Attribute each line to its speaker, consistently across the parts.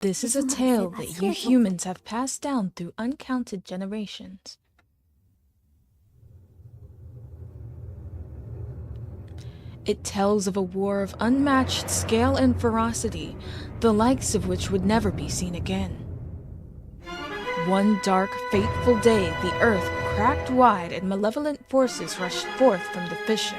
Speaker 1: This is a tale that you humans have passed down through uncounted generations. It tells of a war of unmatched scale and ferocity, the likes of which would never be seen again. One dark, fateful day, the earth cracked wide and malevolent forces rushed forth from the fissure.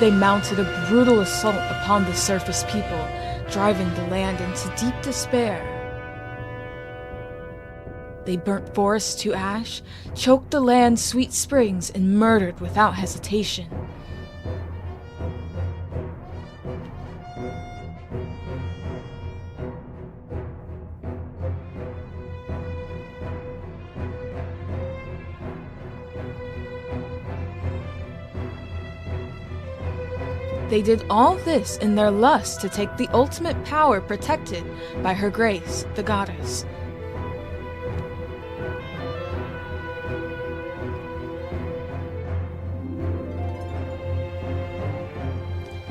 Speaker 1: They mounted a brutal assault upon the surface people, driving the land into deep despair. They burnt forests to ash, choked the land's sweet springs, and murdered without hesitation. They did all this in their lust to take the ultimate power protected by her grace, the goddess.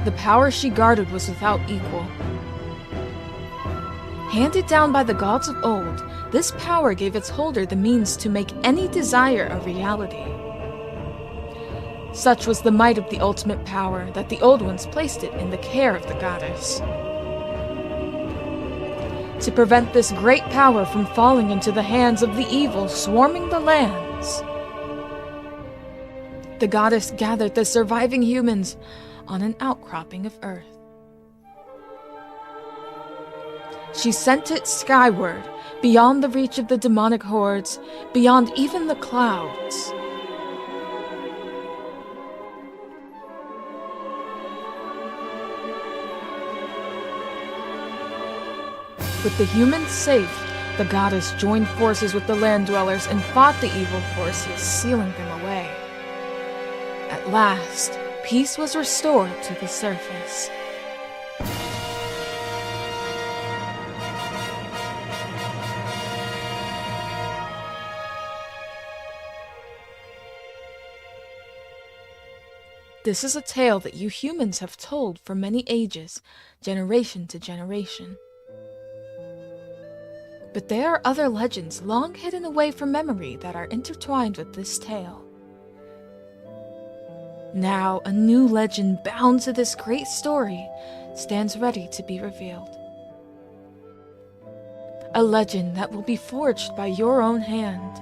Speaker 1: The power she guarded was without equal. Handed down by the gods of old, this power gave its holder the means to make any desire a reality. Such was the might of the ultimate power that the Old Ones placed it in the care of the goddess. To prevent this great power from falling into the hands of the evil swarming the lands, the goddess gathered the surviving humans on an outcropping of earth. She sent it skyward, beyond the reach of the demonic hordes, beyond even the clouds. With the humans safe, the goddess joined forces with the land dwellers and fought the evil forces, sealing them away. At last, peace was restored to the surface. This is a tale that you humans have told for many ages, generation to generation. But there are other legends long hidden away from memory that are intertwined with this tale. Now, a new legend bound to this great story stands ready to be revealed. A legend that will be forged by your own hand.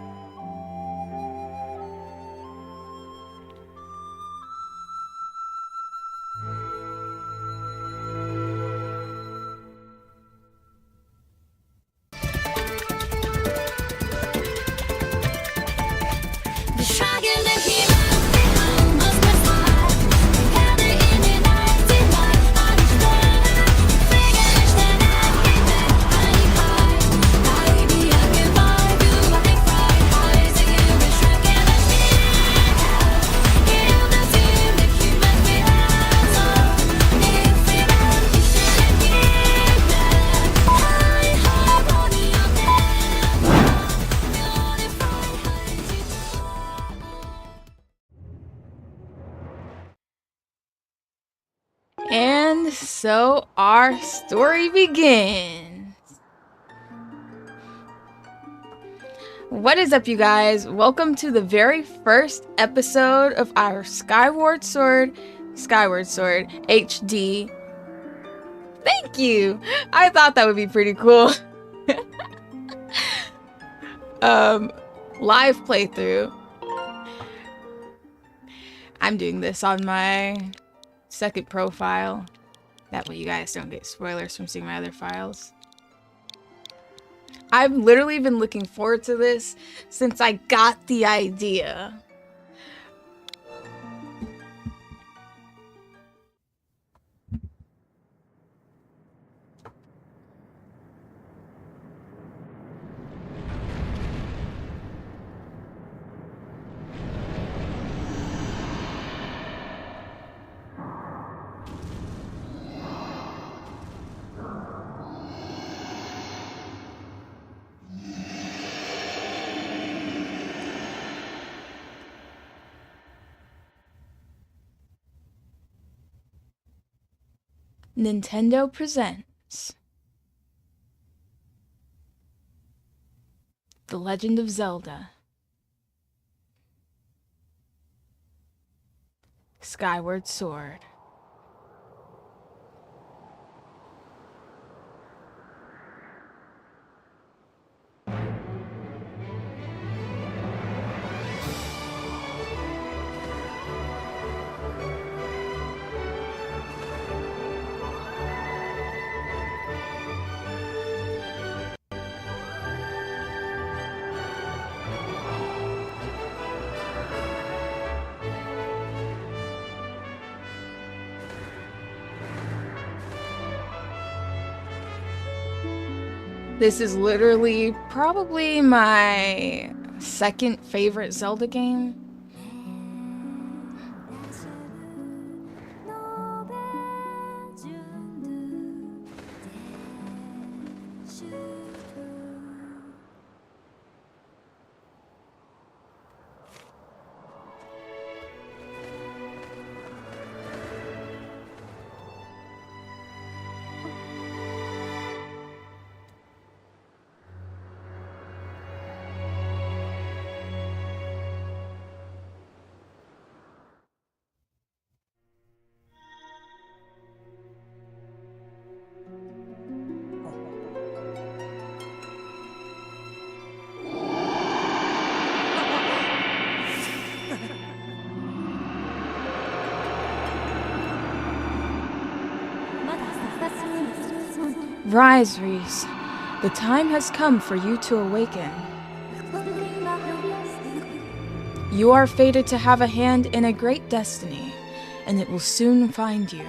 Speaker 1: And so our story begins. What is up, you guys? Welcome to the very first episode of our Skyward Sword HD. Thank you! I thought that would be pretty cool. Live playthrough. I'm doing this on my second profile. That way you guys don't get spoilers from seeing my other files. I've literally been looking forward to this since I got the idea. Nintendo presents The Legend of Zelda: Skyward Sword. This is literally probably my second favorite Zelda game. Rise, Reese. The time has come for you to awaken. You are fated to have a hand in a great destiny, and it will soon find you.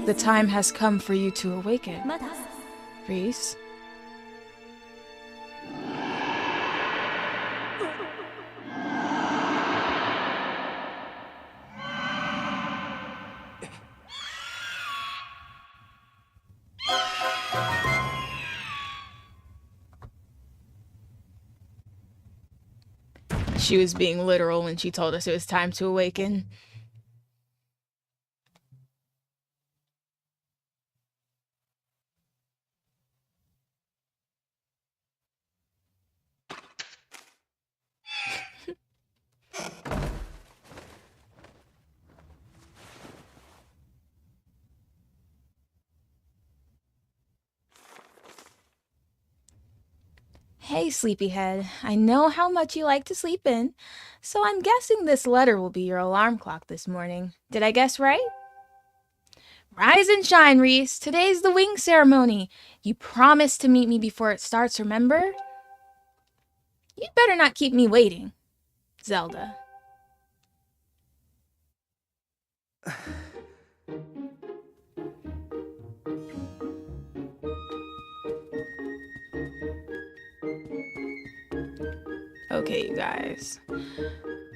Speaker 1: The time has come for you to awaken. Reese? She was being literal when she told us it was time to awaken. Hey, sleepyhead. I know how much you like to sleep in, so I'm guessing this letter will be your alarm clock this morning. Did I guess right? Rise and shine, Reese. Today's the wing ceremony. You promised to meet me before it starts, remember? You'd better not keep me waiting. Zelda. Okay, you guys.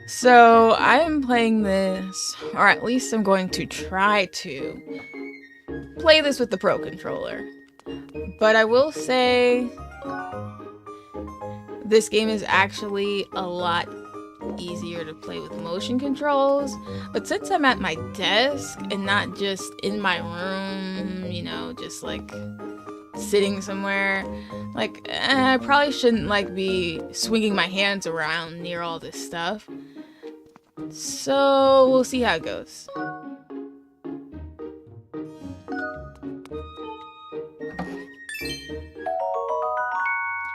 Speaker 1: So, I am playing this, or at least I'm going to try to play this with the Pro Controller. But I will say, this game is actually a lot easier to play with motion controls. But since I'm at my desk and not just in my room, you know, just like sitting somewhere, like I probably shouldn't like be swinging my hands around near all this stuff. So we'll see how it goes.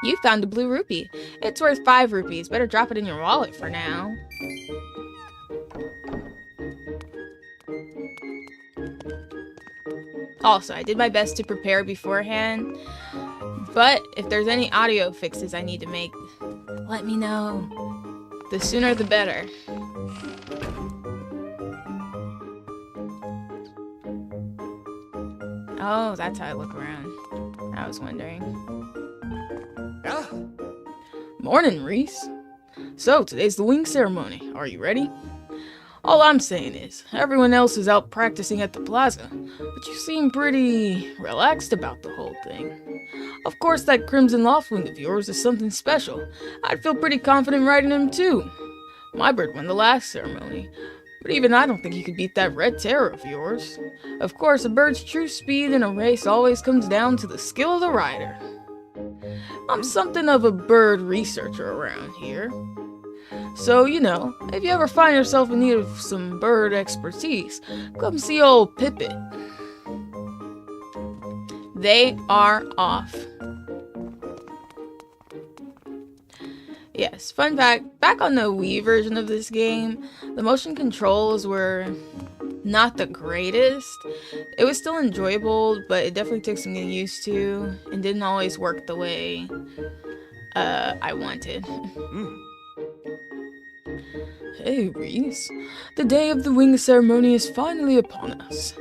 Speaker 1: You found a blue rupee. It's worth 5 rupees. Better drop it in your wallet for now. Also, I did my best to prepare beforehand, but if there's any audio fixes I need to make, let me know. The sooner the better. Oh, that's how I look around. I was wondering.
Speaker 2: Yeah?
Speaker 1: Morning, Reese. So, today's the wing ceremony. Are you ready? All I'm saying is, everyone else is out practicing at the plaza, but you seem pretty relaxed about the whole thing. Of course, that Crimson Loftwing of yours is something special. I'd feel pretty confident riding him too. My bird won the last ceremony, But even I don't think he could beat that red terror of yours. Of course, a bird's true speed in a race always comes down to the skill of the rider. I'm something of a bird researcher around here. So, if you ever find yourself in need of some bird expertise, come see old Pippet. They are off. Yes, fun fact, back on the Wii version of this game, the motion controls were not the greatest. It was still enjoyable, but it definitely took some getting used to, and didn't always work the way I wanted. Hey, Reese. The day of the wing ceremony is finally upon us.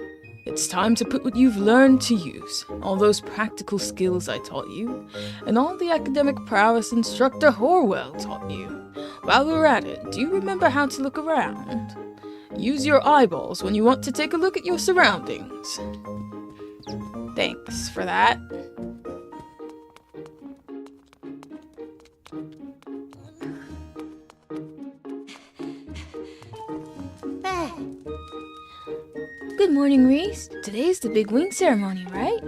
Speaker 1: It's time to put what you've learned to use, all those practical skills I taught you, and all the academic prowess Instructor Horwell taught you. While we're at it, do you remember how to look around? Use your eyeballs when you want to take a look at your surroundings. Thanks for that. Good morning, Reese. Today's the big wing ceremony, right?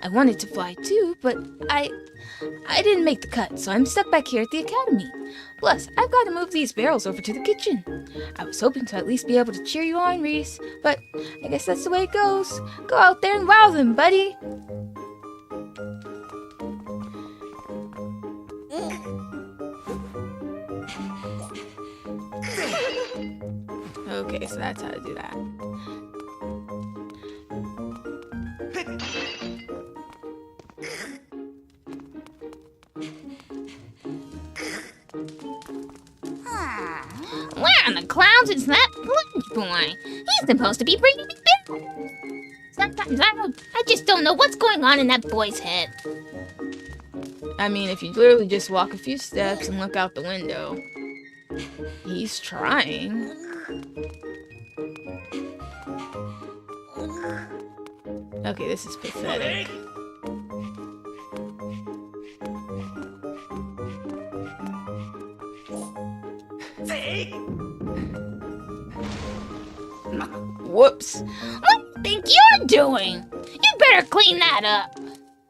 Speaker 1: I wanted to fly too, but I didn't make the cut, so I'm stuck back here at the academy. Plus, I've got to move these barrels over to the kitchen. I was hoping to at least be able to cheer you on, Reese, but I guess that's the way it goes. Go out there and wow them, buddy. Okay, so that's how to do that.
Speaker 3: Where in the clouds is that Plunge boy? He's supposed to be bringing me back. Sometimes I just don't know what's going on in that boy's head.
Speaker 1: I mean, if you literally just walk a few steps and look out the window, he's trying. Okay, this is pathetic. Whoops.
Speaker 3: What do you think you're doing? You better clean that up.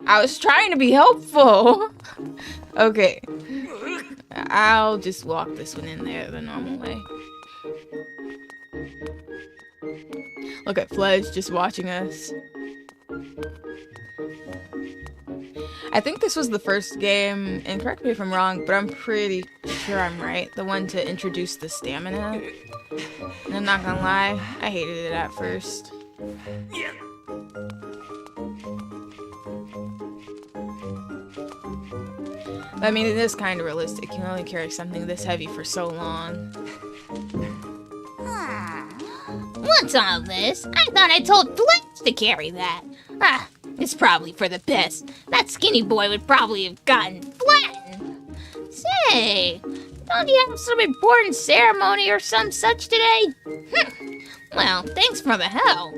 Speaker 1: I was trying to be helpful. Okay. I'll just walk this one in there the normal way. Look at Fledge just watching us. I think this was the first game, and correct me if I'm wrong, but I'm pretty sure I'm right, the one to introduce the stamina. And I'm not gonna lie, I hated it at first. I mean, it is kind of realistic. You can only carry something this heavy for so long.
Speaker 3: What's all this? I thought I told Fletch to carry that. It's probably for the best. That skinny boy would probably have gotten flattened. Say, don't you have some important ceremony or some such today? Well, thanks for the help.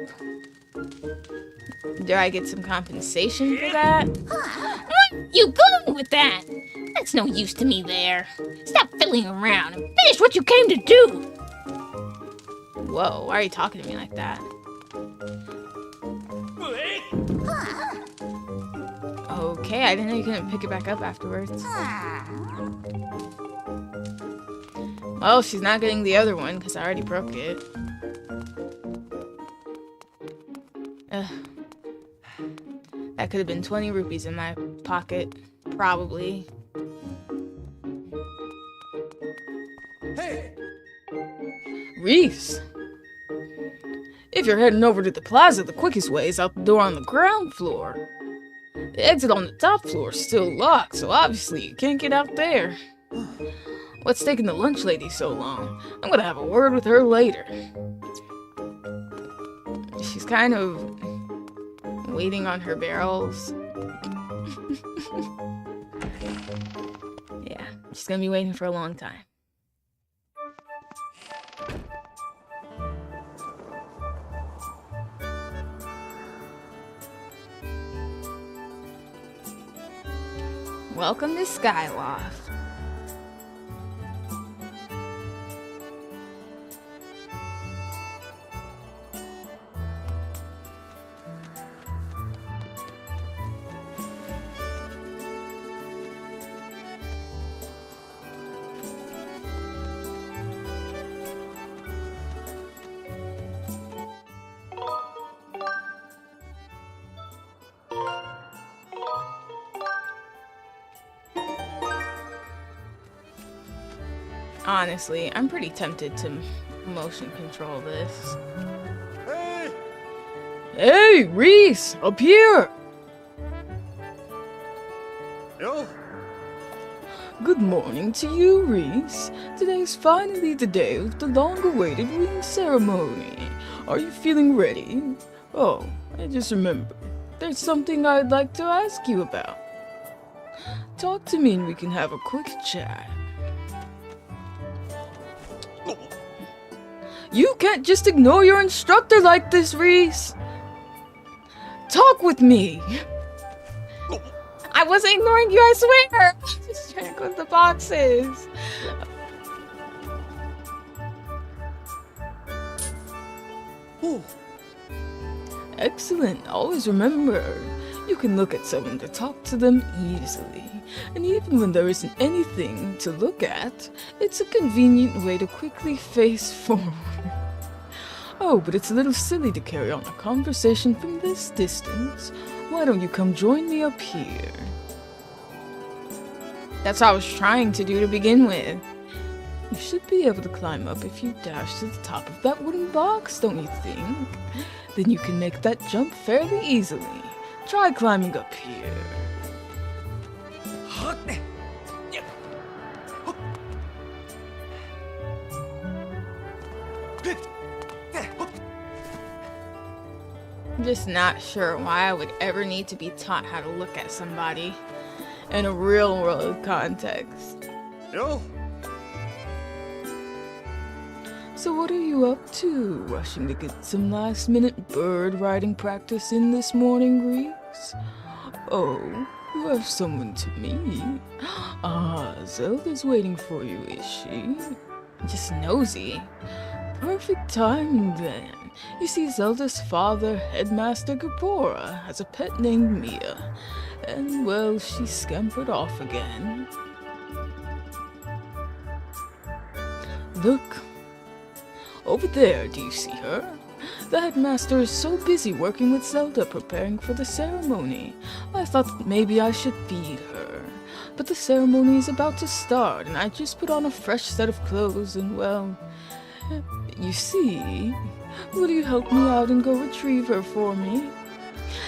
Speaker 1: Do I get some compensation for that?
Speaker 3: Where you going with that? That's no use to me there. Stop fiddling around and finish what you came to do.
Speaker 1: Whoa, why are you talking to me like that? Okay, I didn't know you couldn't pick it back up afterwards. Well, she's not getting the other one because I already broke it. Ugh. That could have been 20 rupees in my pocket, probably.
Speaker 2: Hey!
Speaker 1: Reese! If you're heading over to the plaza, the quickest way is out the door on the ground floor. The exit on the top floor is still locked, so obviously you can't get out there. What's taking the lunch lady so long? I'm gonna have a word with her later. She's kind of waiting on her barrels. Yeah, she's gonna be waiting for a long time. Welcome to Skyloft. Honestly, I'm pretty tempted to motion control this.
Speaker 2: Hey!
Speaker 1: Hey, Reese! Up here!
Speaker 2: Yo!
Speaker 1: Good morning to you, Reese. Today's finally the day of the long-awaited ring ceremony. Are you feeling ready? Oh, I just remembered. There's something I'd like to ask you about. Talk to me and we can have a quick chat. You can't just ignore your instructor like this, Reese. Talk with me. I wasn't ignoring you, I swear. Just trying to go to the boxes.
Speaker 2: Ooh.
Speaker 1: Excellent. Always remember, you can look at someone to talk to them easily. And even when there isn't anything to look at, it's a convenient way to quickly face forward. Oh, but it's a little silly to carry on a conversation from this distance. Why don't you come join me up here? That's what I was trying to do to begin with. You should be able to climb up if you dash to the top of that wooden box, don't you think? Then you can make that jump fairly easily. Try climbing up here. I'm just not sure why I would ever need to be taught how to look at somebody in a real world context.
Speaker 2: Yo!
Speaker 1: So what are you up to? Rushing to get some last minute bird riding practice in this morning, Reese? Oh, you have someone to meet. Ah, Zelda's waiting for you, is she? Just nosy. Perfect timing then. You see, Zelda's father, Headmaster Gabora, has a pet named Mia. And, well, she scampered off again. Look. Over there, do you see her? The headmaster is so busy working with Zelda preparing for the ceremony. I thought that maybe I should feed her. But the ceremony is about to start, and I just put on a fresh set of clothes and, well, you see, will you help me out and go retrieve her for me?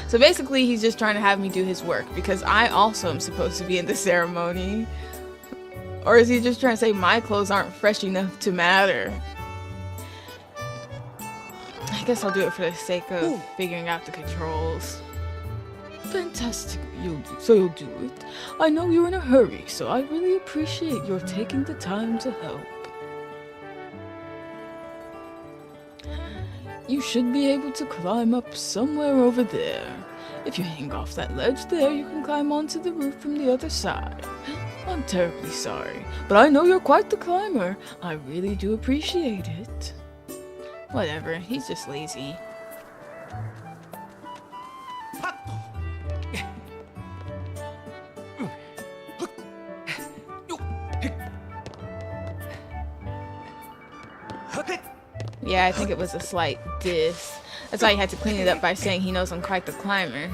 Speaker 1: So basically, he's just trying to have me do his work, because I also am supposed to be in the ceremony. Or is he just trying to say my clothes aren't fresh enough to matter? I guess I'll do it for the sake of figuring out the controls. Fantastic, you'll do it. I know you're in a hurry, so I really appreciate your taking the time to help. You should be able to climb up somewhere over there. If you hang off that ledge there, you can climb onto the roof from the other side. I'm terribly sorry, but I know you're quite the climber. I really do appreciate it. Whatever, he's just lazy. Yeah, I think it was a slight diss. That's why he had to clean it up by saying he knows I'm quite the climber.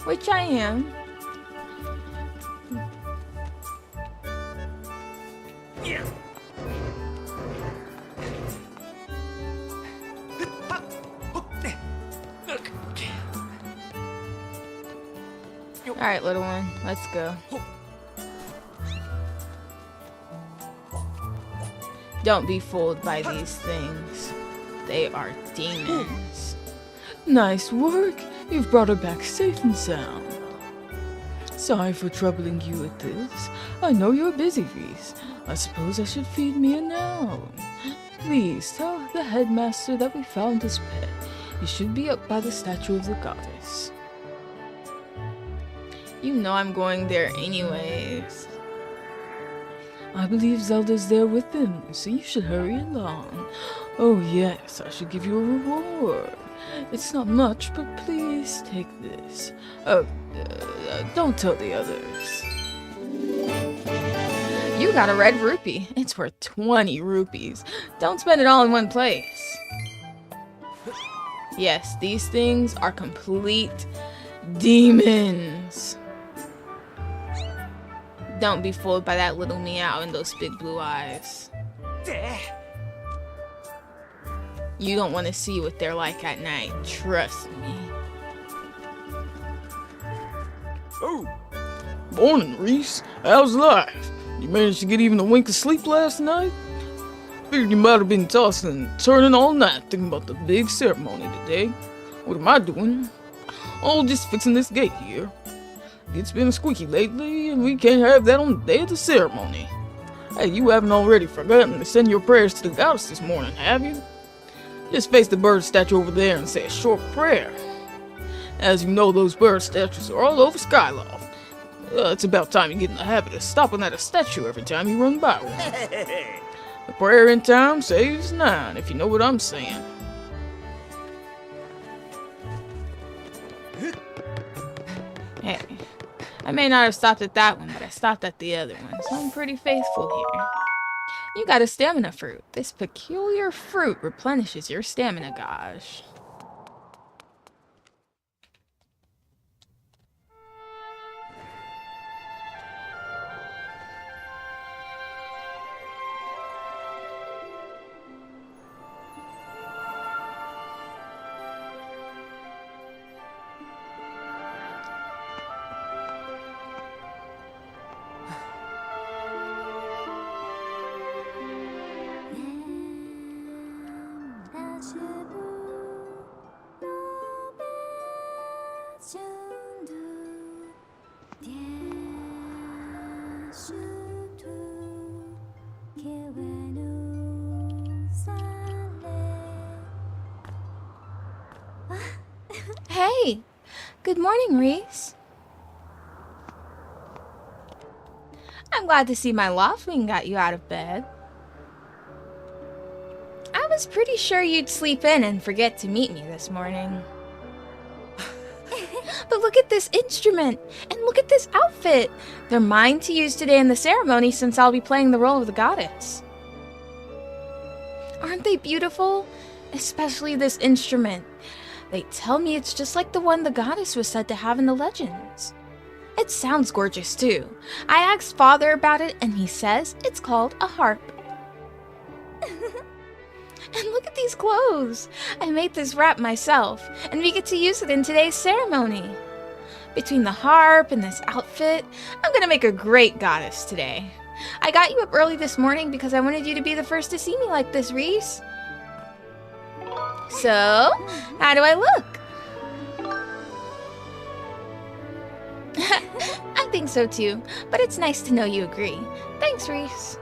Speaker 1: Which I am. Alright, little one, let's go. Don't be fooled by these things. They are demons. Nice work! You've brought her back safe and sound. Sorry for troubling you with this. I know you're busy, Reese. I suppose I should feed Mia now. Please tell the headmaster that we found his pet. He should be up by the statue of the goddess. You know I'm going there anyways. I believe Zelda's there with him, so you should hurry along. Oh yes, I should give you a reward. It's not much, but please take this. Don't tell the others. You got a red rupee. It's worth 20 rupees. Don't spend it all in one place. Yes, these things are complete demons. Don't be fooled by that little meow and those big blue eyes. You don't want to see what they're like at night, trust me.
Speaker 2: Oh,
Speaker 4: Morning, Reese. How's life? You managed to get even a wink of sleep last night? Figured you might have been tossing and turning all night thinking about the big ceremony today. What am I doing? Oh, just fixing this gate here. It's been squeaky lately, and we can't have that on the day of the ceremony. Hey, you haven't already forgotten to send your prayers to the goddess this morning, have you? Just face the bird statue over there and say a short prayer. As you know, those bird statues are all over Skyloft. It's about time you get in the habit of stopping at a statue every time you run by one. A prayer in time saves 9, if you know what I'm saying.
Speaker 1: Hey, I may not have stopped at that one, but I stopped at the other one, so I'm pretty faithful here. You got a stamina fruit. This peculiar fruit replenishes your stamina gauge. Hey, good morning, Reese. I'm glad to see my loftwing got you out of bed. I was pretty sure you'd sleep in and forget to meet me this morning. But look at this instrument, and look at this outfit. They're mine to use today in the ceremony since I'll be playing the role of the goddess. Aren't they beautiful? Especially this instrument. They tell me it's just like the one the goddess was said to have in the legends. It sounds gorgeous too. I asked Father about it and he says it's called a harp. And look at these clothes. I made this wrap myself and we get to use it in today's ceremony. Between the harp and this outfit, I'm gonna make a great goddess today. I got you up early this morning because I wanted you to be the first to see me like this, Reese. So, how do I look? I think so too, but it's nice to know you agree. Thanks, Reese.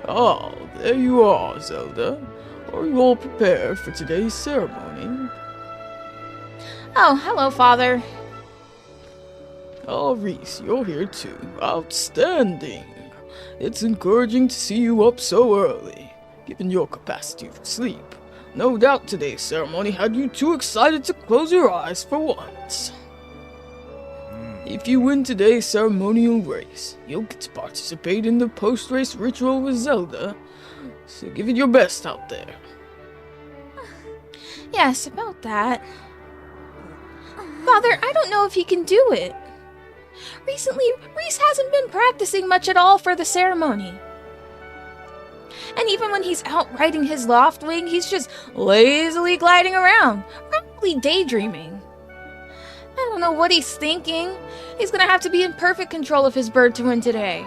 Speaker 4: Oh, there you are, Zelda. Are you all prepared for today's ceremony?
Speaker 1: Oh, hello, Father.
Speaker 4: Oh, Reese, you're here too. Outstanding. It's encouraging to see you up so early. Given your capacity for sleep, no doubt today's ceremony had you too excited to close your eyes for once. If you win today's ceremonial race, you'll get to participate in the post-race ritual with Zelda, so give it your best out there.
Speaker 1: Yes, about that. Father, I don't know if he can do it. Recently, Reese hasn't been practicing much at all for the ceremony. And even when he's out riding his loftwing, he's just lazily gliding around, probably daydreaming. I don't know what he's thinking. He's gonna have to be in perfect control of his bird to win today.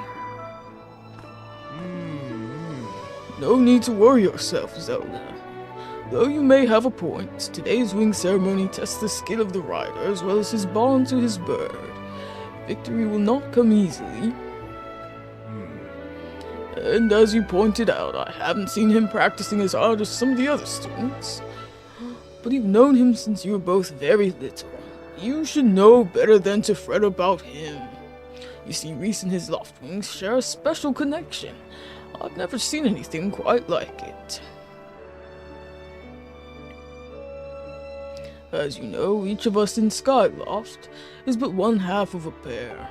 Speaker 4: No need to worry yourself, Zelda. Though you may have a point, today's wing ceremony tests the skill of the rider as well as his bond to his bird. Victory will not come easily. And as you pointed out, I haven't seen him practicing as hard as some of the other students. But you've known him since you were both very little. You should know better than to fret about him. You see, Reese and his loftwings share a special connection. I've never seen anything quite like it. As you know, each of us in Skyloft is but one half of a pair.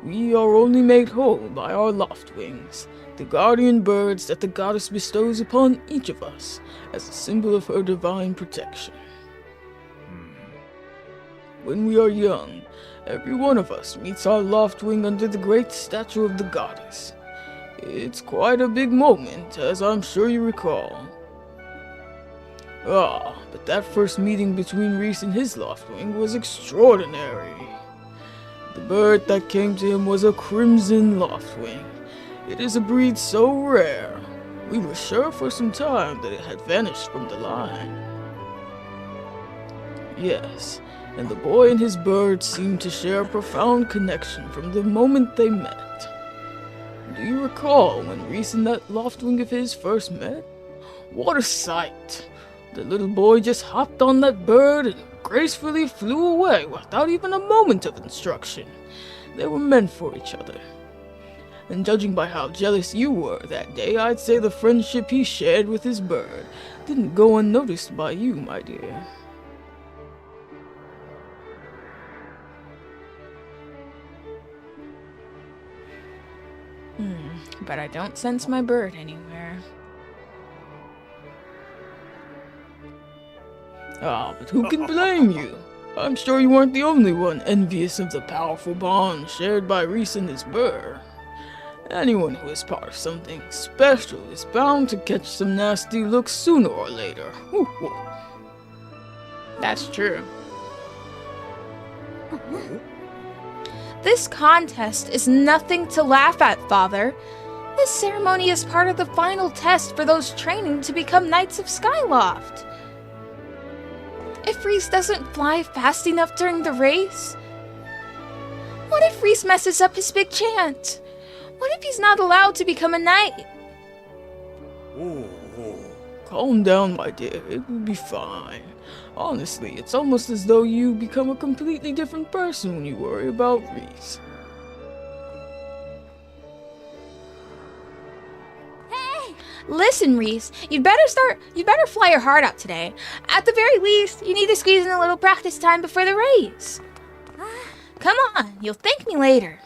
Speaker 4: We are only made whole by our loftwings, the guardian birds that the goddess bestows upon each of us as a symbol of her divine protection. when we are young, every one of us meets our Loftwing under the great statue of the goddess. It's quite a big moment, as I'm sure you recall. But that first meeting between Reese and his Loftwing was extraordinary. The bird that came to him was a crimson Loftwing. It is a breed so rare, we were sure for some time that it had vanished from the line. Yes, and the boy and his bird seemed to share a profound connection from the moment they met. Do you recall when Reese and that Loftwing of his first met? What a sight! The little boy just hopped on that bird and gracefully flew away without even a moment of instruction. They were meant for each other. And judging by how jealous you were that day, I'd say the friendship he shared with his bird didn't go unnoticed by you, my dear.
Speaker 1: But I don't sense my bird anywhere.
Speaker 4: But who can blame you? I'm sure you weren't the only one envious of the powerful bond shared by Reese and his bird. Anyone who is part of something special is bound to catch some nasty looks sooner or later.
Speaker 1: That's true. This contest is nothing to laugh at, Father. This ceremony is part of the final test for those training to become Knights of Skyloft. If Reese doesn't fly fast enough during the race? What if Reese messes up his big chance? What if he's not allowed to become a knight?
Speaker 4: Calm down, my dear. It will be fine. Honestly, it's almost as though you become a completely different person when you worry about Reese.
Speaker 1: Listen, Reese, you'd better fly your heart out today. At the very least, you need to squeeze in a little practice time before the race. Come on, you'll thank me later.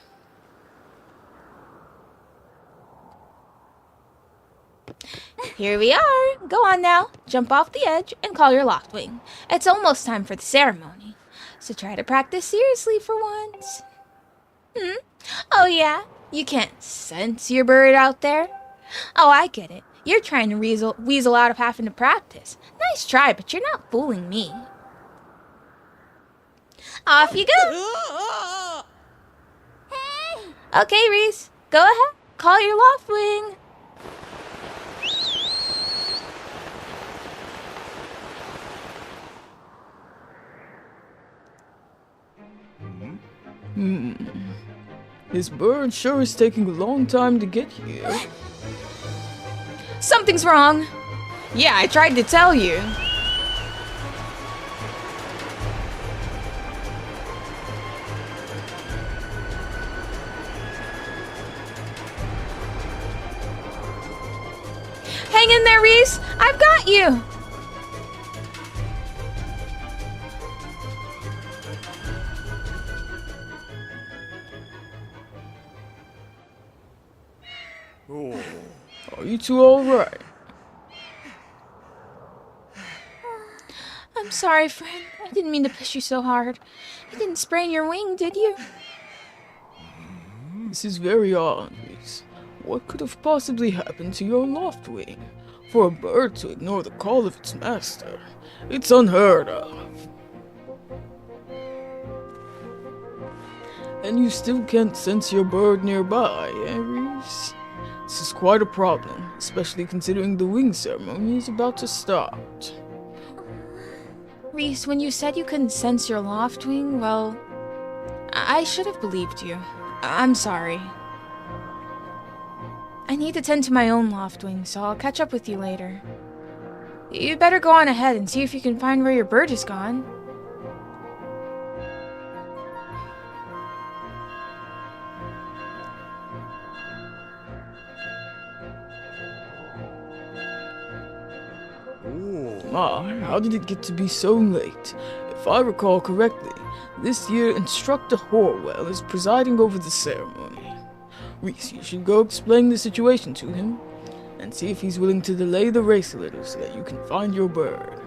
Speaker 1: Here we are. Go on now, jump off the edge and call your Loftwing. It's almost time for the ceremony, so try to practice seriously for once. Oh yeah? You can't sense your bird out there? Oh, I get it. You're trying to weasel out of having to practice. Nice try, but you're not fooling me. Off you go. Okay, Reese. Go ahead. Call your Loftwing.
Speaker 4: His bird sure is taking a long time to get here.
Speaker 1: Something's wrong. Yeah, I tried to tell you. Hang in there, Reese. I've got you.
Speaker 4: Are you two alright?
Speaker 1: I'm sorry, friend. I didn't mean to push you so hard. You didn't sprain your wing, did you?
Speaker 4: This is very odd, Reese. What could have possibly happened to your Loftwing? For a bird to ignore the call of its master, it's unheard of. And you still can't sense your bird nearby, eh, Reese? This is quite a problem, especially considering the wing ceremony is about to start.
Speaker 1: Reese, when you said you couldn't sense your Loftwing, well, I should have believed you. I'm sorry. I need to tend to my own Loftwing, so I'll catch up with you later. You'd better go on ahead and see if you can find where your bird has gone.
Speaker 4: How did it get to be so late? If I recall correctly, this year Instructor Horwell is presiding over the ceremony. Reese, you should go explain the situation to him, and see if he's willing to delay the race a little so that you can find your bird.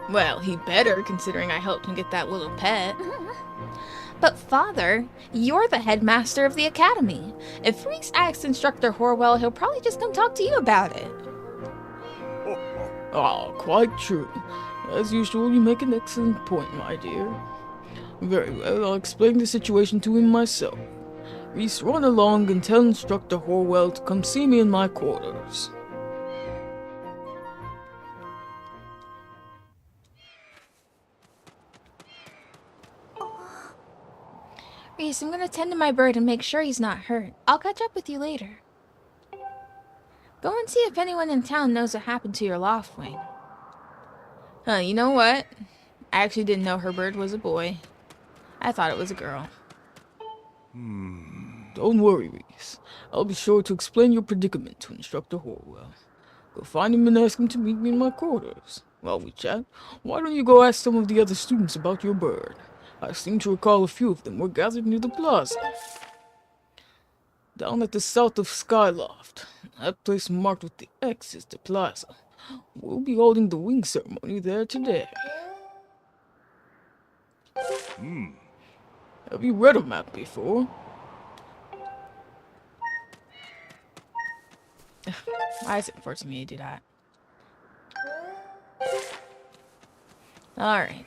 Speaker 1: Well, he better, considering I helped him get that little pet.
Speaker 3: But Father, you're the headmaster of the academy. If Reese asks Instructor Horwell, he'll probably just come talk to you about it.
Speaker 4: Ah, quite true. As usual, you make an excellent point, my dear. Very well, I'll explain the situation to him myself. Reese, run along and tell Instructor Horwell to come see me in my quarters.
Speaker 3: Reese, I'm gonna tend to my bird and make sure he's not hurt. I'll catch up with you later. Go and see if anyone in town knows what happened to your loft wing.
Speaker 1: You know what? I actually didn't know her bird was a boy. I thought it was a girl.
Speaker 4: Don't worry, Reese. I'll be sure to explain your predicament to Instructor Horwell. Go find him and ask him to meet me in my quarters. While we chat, why don't you go ask some of the other students about your bird? I seem to recall a few of them were gathered near the plaza. Down at the south of Skyloft. That place marked with the X is the plaza. We'll be holding the wing ceremony there today. Have you read a map before?
Speaker 1: Why is it forcing me to do that? Alright.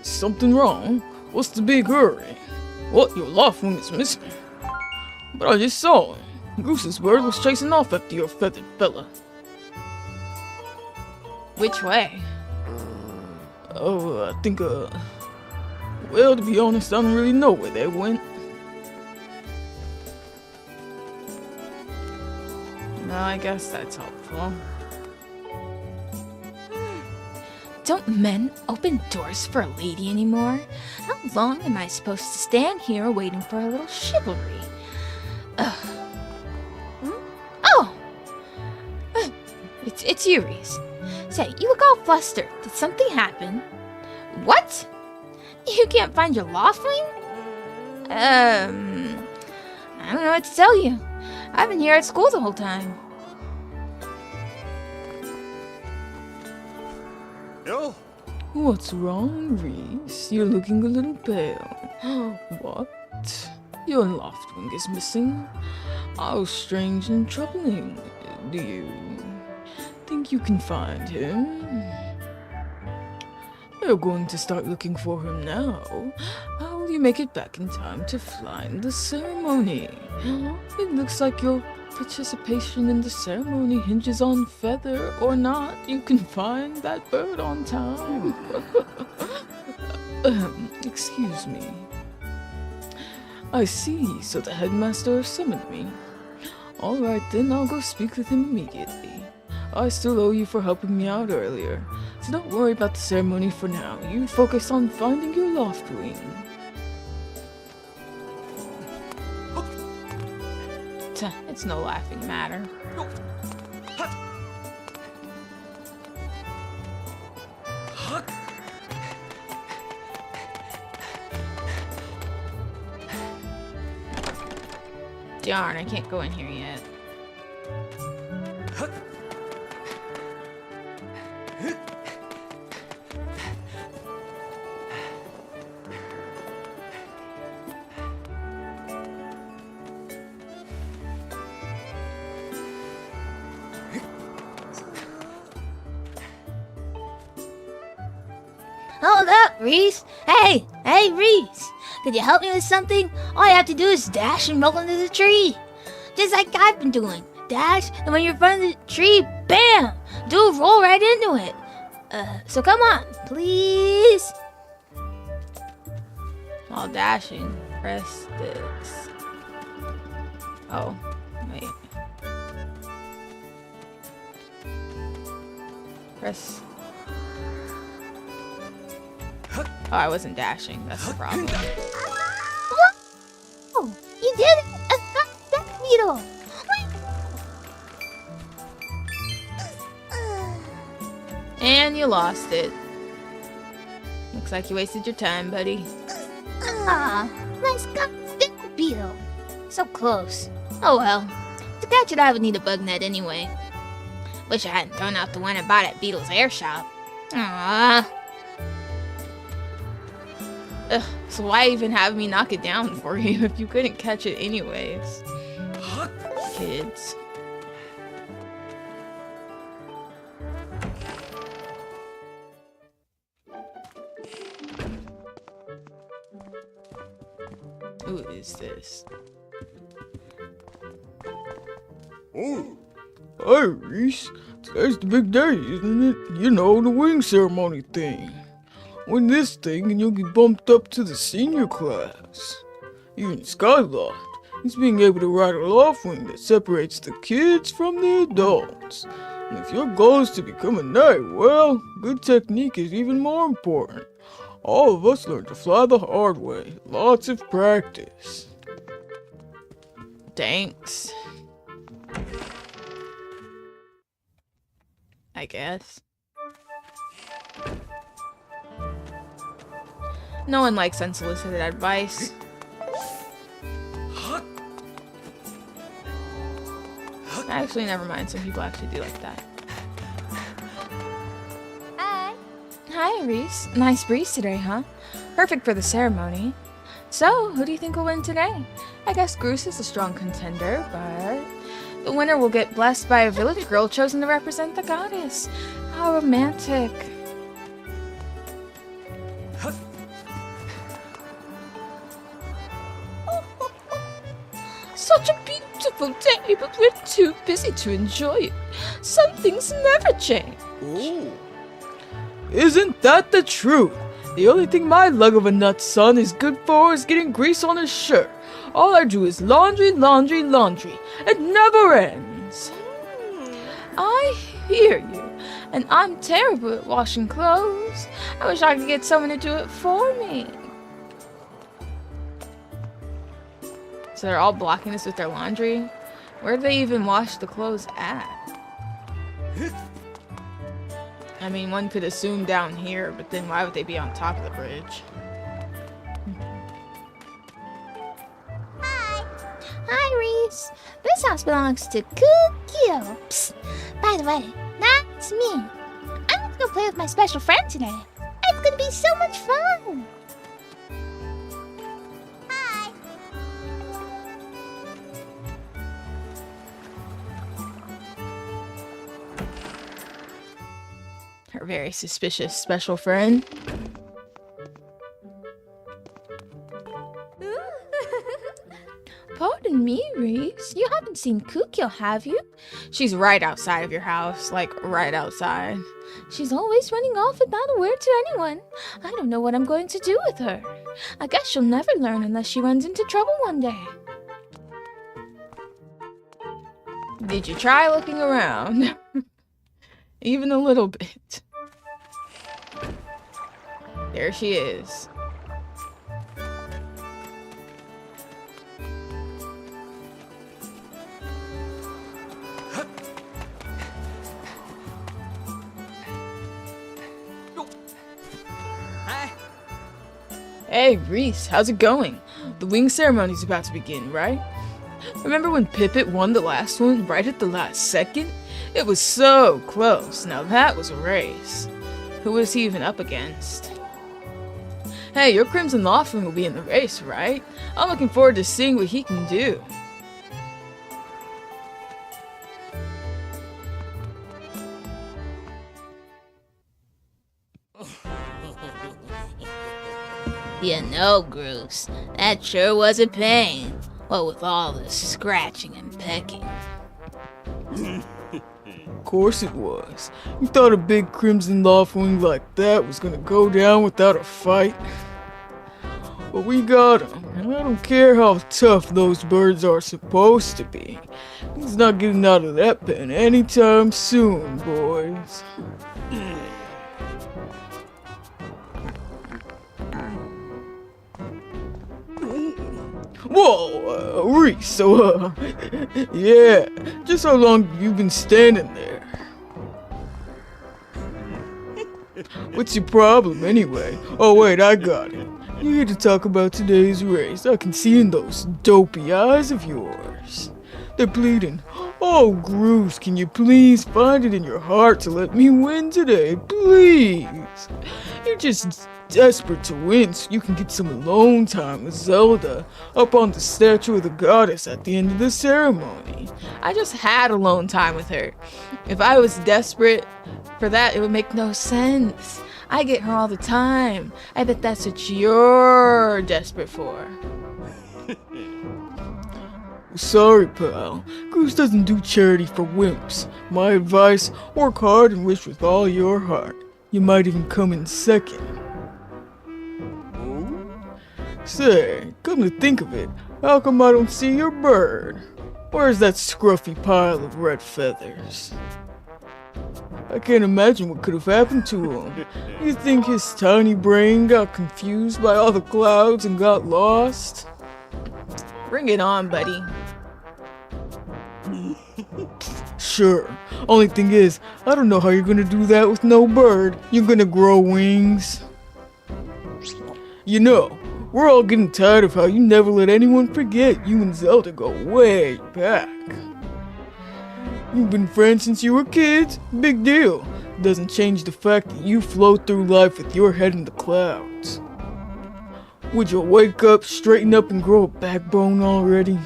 Speaker 4: Something wrong? What's the big hurry? What, your loft wing is missing? But I just saw him. Goose's bird was chasing off after your feathered fella.
Speaker 1: Which way?
Speaker 4: Oh, I think, well, to be honest, I don't really know where they went.
Speaker 1: No, I guess that's helpful.
Speaker 3: Don't men open doors for a lady anymore? How long am I supposed to stand here waiting for a little chivalry? Ugh. Oh! It's you, Reese. Say, you look all flustered. Did something happen? What? You can't find your loft wing? I don't know what to tell you. I've been here at school the whole time.
Speaker 2: Yo.
Speaker 4: What's wrong, Reese? You're looking a little pale. What? Your loft wing is missing? How strange and troubling. Do you think you can find him? You're going to start looking for him now. How will you make it back in time to fly in the ceremony? It looks like your participation in the ceremony hinges on whether or not you can find that bird on time. Excuse me. I see, so the headmaster summoned me. Alright then, I'll go speak with him immediately. I still owe you for helping me out earlier, so don't worry about the ceremony for now. You focus on finding your loft wing.
Speaker 1: It's no laughing matter. Darn, I can't go in here yet.
Speaker 3: Hold up, Reese. Hey, Reese. Could you help me with something? All you have to do is dash and roll into the tree. Just like I've been doing. Dash, and when you're in front of the tree, bam! Do roll right into it. So come on, please.
Speaker 1: While dashing, press this. Oh, wait. Press. Oh, I wasn't dashing. That's the problem.
Speaker 3: Oh, you did it! A step needle!
Speaker 1: you lost it. Looks like you wasted your time, buddy.
Speaker 3: Ah, nice got beetle. So close. Oh well. To catch it, I would need a bug net anyway. Wish I hadn't thrown out the one I bought at Beetle's air shop. Ah.
Speaker 1: Ugh, so why even have me knock it down for you if you couldn't catch it anyways? Kids. Who is this?
Speaker 2: Oh.
Speaker 4: Hey, Reese. Today's the big day, isn't it? You know, the wing ceremony thing. Win this thing and you'll get bumped up to the senior class. Even Skyloft, he's being able to ride a loft wing that separates the kids from the adults. And if your goal is to become a knight, well, good technique is even more important. All of us learn to fly the hard way. Lots of practice.
Speaker 1: Thanks. I guess. No one likes unsolicited advice. Actually, never mind. Some people actually do like that.
Speaker 3: Hi.
Speaker 1: Hi, Reese. Nice breeze today, huh? Perfect for the ceremony. So, who do you think will win today? I guess Groose is a strong contender, but the winner will get blessed by a village girl chosen to represent the goddess. How romantic. Such a beautiful day, but we're too busy to enjoy it. Some things never change.
Speaker 2: Oh.
Speaker 4: Isn't that the truth? The only thing my lug of a nut son is good for is getting grease on his shirt. All I do is laundry, laundry, laundry. It never ends.
Speaker 1: I hear you, and I'm terrible at washing clothes. I wish I could get someone to do it for me. So they're all blocking us with their laundry? Where do they even wash the clothes at? I mean, one could assume down here, but then why would they be on top of the bridge?
Speaker 3: Hi, Reese. This house belongs to Kukio. Psst. By the way, that's me. I'm going to go play with my special friend today. It's going to be so much fun. Hi.
Speaker 1: Her very suspicious special friend. Pardon me, Reese. You haven't seen Kukyo, have you? She's right outside of your house, like right outside. She's always running off without a word to anyone. I don't know what I'm going to do with her. I guess she'll never learn unless she runs into trouble one day. Did you try looking around? Even a little bit. There she is. Hey, Reese, how's it going? The wing ceremony's about to begin, right? Remember when Pippet won the last one right at the last second? It was so close. Now that was a race. Who was he even up against? Hey, your Crimson Laughlin will be in the race, right? I'm looking forward to seeing what he can do.
Speaker 3: You know, Groose, that sure was a pain. What with all the scratching and pecking.
Speaker 4: Of course it was. You thought a big Crimson Laughlin like that was gonna go down without a fight? But we got him, and I don't care how tough those birds are supposed to be. He's not getting out of that pen anytime soon, boys. Whoa, Reese, so, yeah, just how long have you been standing there? What's your problem anyway? Oh wait, I got it. You're here to talk about today's race. I can see in those dopey eyes of yours. They're pleading. Oh, Groose, can you please find it in your heart to let me win today? Please. You're just desperate to win so you can get some alone time with Zelda up on the statue of the goddess at the end of the ceremony.
Speaker 1: I just had alone time with her. If I was desperate for that, it would make no sense. I get her all the time. I bet that's what you're desperate for.
Speaker 4: Sorry, pal. Goose doesn't do charity for wimps. My advice, work hard and wish with all your heart. You might even come in second. Say, come to think of it, how come I don't see your bird? Where's that scruffy pile of red feathers? I can't imagine what could have happened to him. You think his tiny brain got confused by all the clouds and got lost?
Speaker 1: Bring it on, buddy.
Speaker 4: Sure. Only thing is, I don't know how you're gonna do that with no bird. You're gonna grow wings. You know, we're all getting tired of how you never let anyone forget you and Zelda go way back. You've been friends since you were kids. Big deal. Doesn't change the fact that you float through life with your head in the clouds. Would you wake up, straighten up, and grow a backbone already?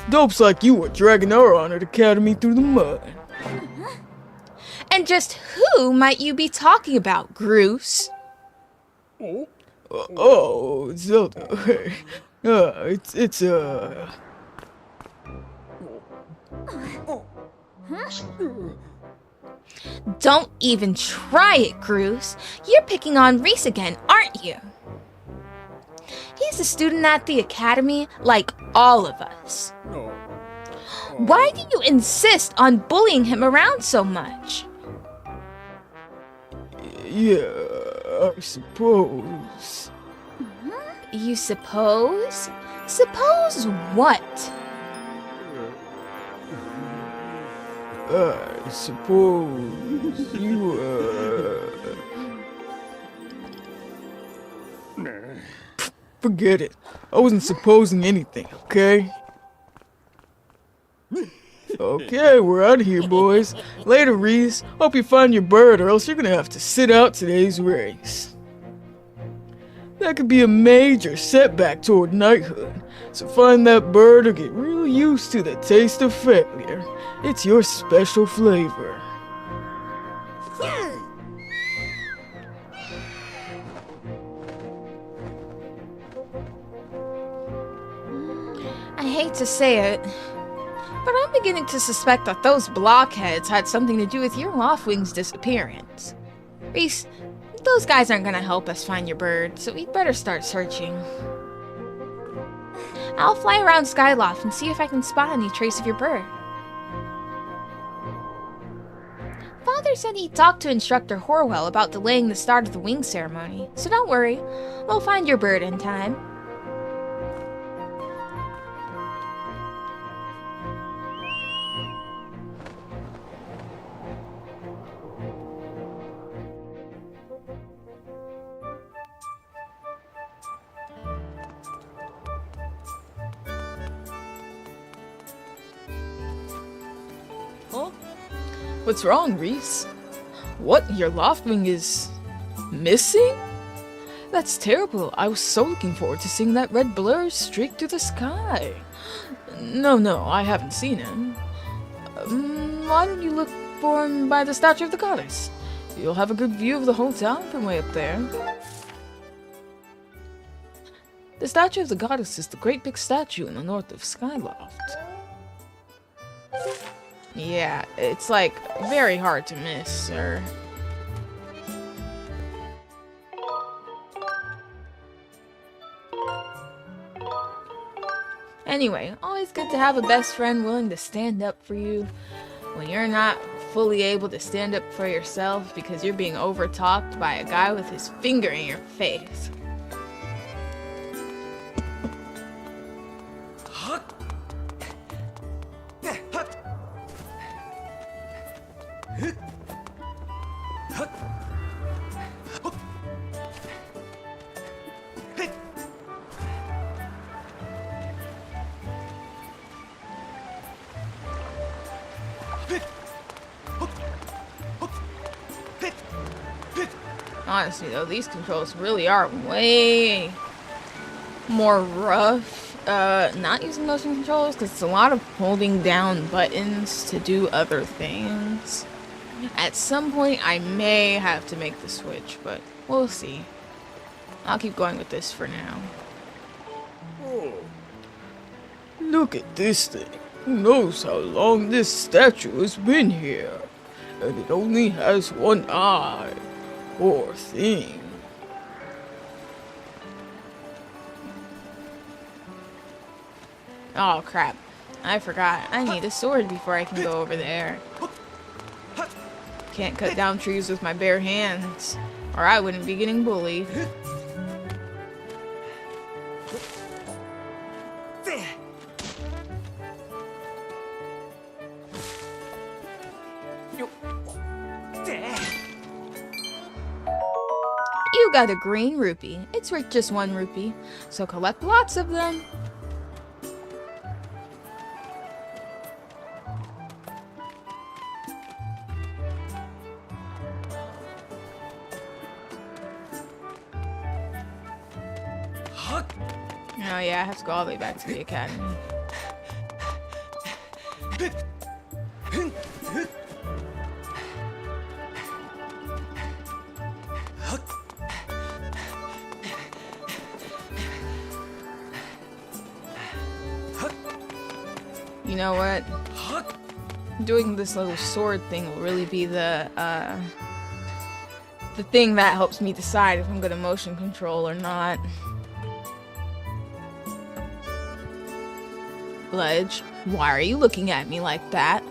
Speaker 4: Dopes like you are dragging our honored academy through the mud.
Speaker 1: And just who might you be talking about, Groose?
Speaker 4: Oh, Zelda. It's
Speaker 1: Don't even try it, Groose. You're picking on Reese again, aren't you? He's a student at the academy, like all of us. Why do you insist on bullying him around so much?
Speaker 4: Yeah, I suppose.
Speaker 1: You suppose? Suppose what?
Speaker 4: I suppose you, Forget it. I wasn't supposing anything, okay? Okay, we're out of here, boys. Later, Reese. Hope you find your bird, or else you're gonna have to sit out today's race. That could be a major setback toward knighthood, so find that bird or get real used to the taste of failure. It's your special flavor.
Speaker 1: I hate to say it, but I'm beginning to suspect that those blockheads had something to do with your Loftwing's disappearance. Reese, those guys aren't gonna help us find your bird, so we'd better start searching. I'll fly around Skyloft and see if I can spot any trace of your bird. Father said he talked to Instructor Horwell about delaying the start of the wing ceremony, so don't worry, we'll find your bird in time.
Speaker 4: What's wrong, Reese? What? Your Loftwing is missing? That's terrible. I was so looking forward to seeing that red blur streak through the sky. No, I haven't seen him. Why don't you look for him by the statue of the goddess? You'll have a good view of the whole town from way up there. The statue of the goddess is the great big statue in the north of Skyloft.
Speaker 1: Yeah, it's like very hard to miss, sir. Anyway, always good to have a best friend willing to stand up for you when you're not fully able to stand up for yourself because you're being overtalked by a guy with his finger in your face. Honestly, though, these controls really are way more rough. Not using motion controls, because it's a lot of holding down buttons to do other things. At some point, I may have to make the switch, but we'll see. I'll keep going with this for now.
Speaker 2: Oh.
Speaker 4: Look at this thing. Who knows how long this statue has been here? And it only has one eye. Poor thing.
Speaker 1: Oh crap. I forgot. I need a sword before I can go over there. Can't cut down trees with my bare hands, or I wouldn't be getting bullied. You got a green rupee. It's worth just 1 rupee, so collect lots of them. Oh yeah, I have to go all the way back to the academy. You know what? Doing this little sword thing will really be the thing that helps me decide if I'm gonna motion control or not. Ledge, why are you looking at me like that?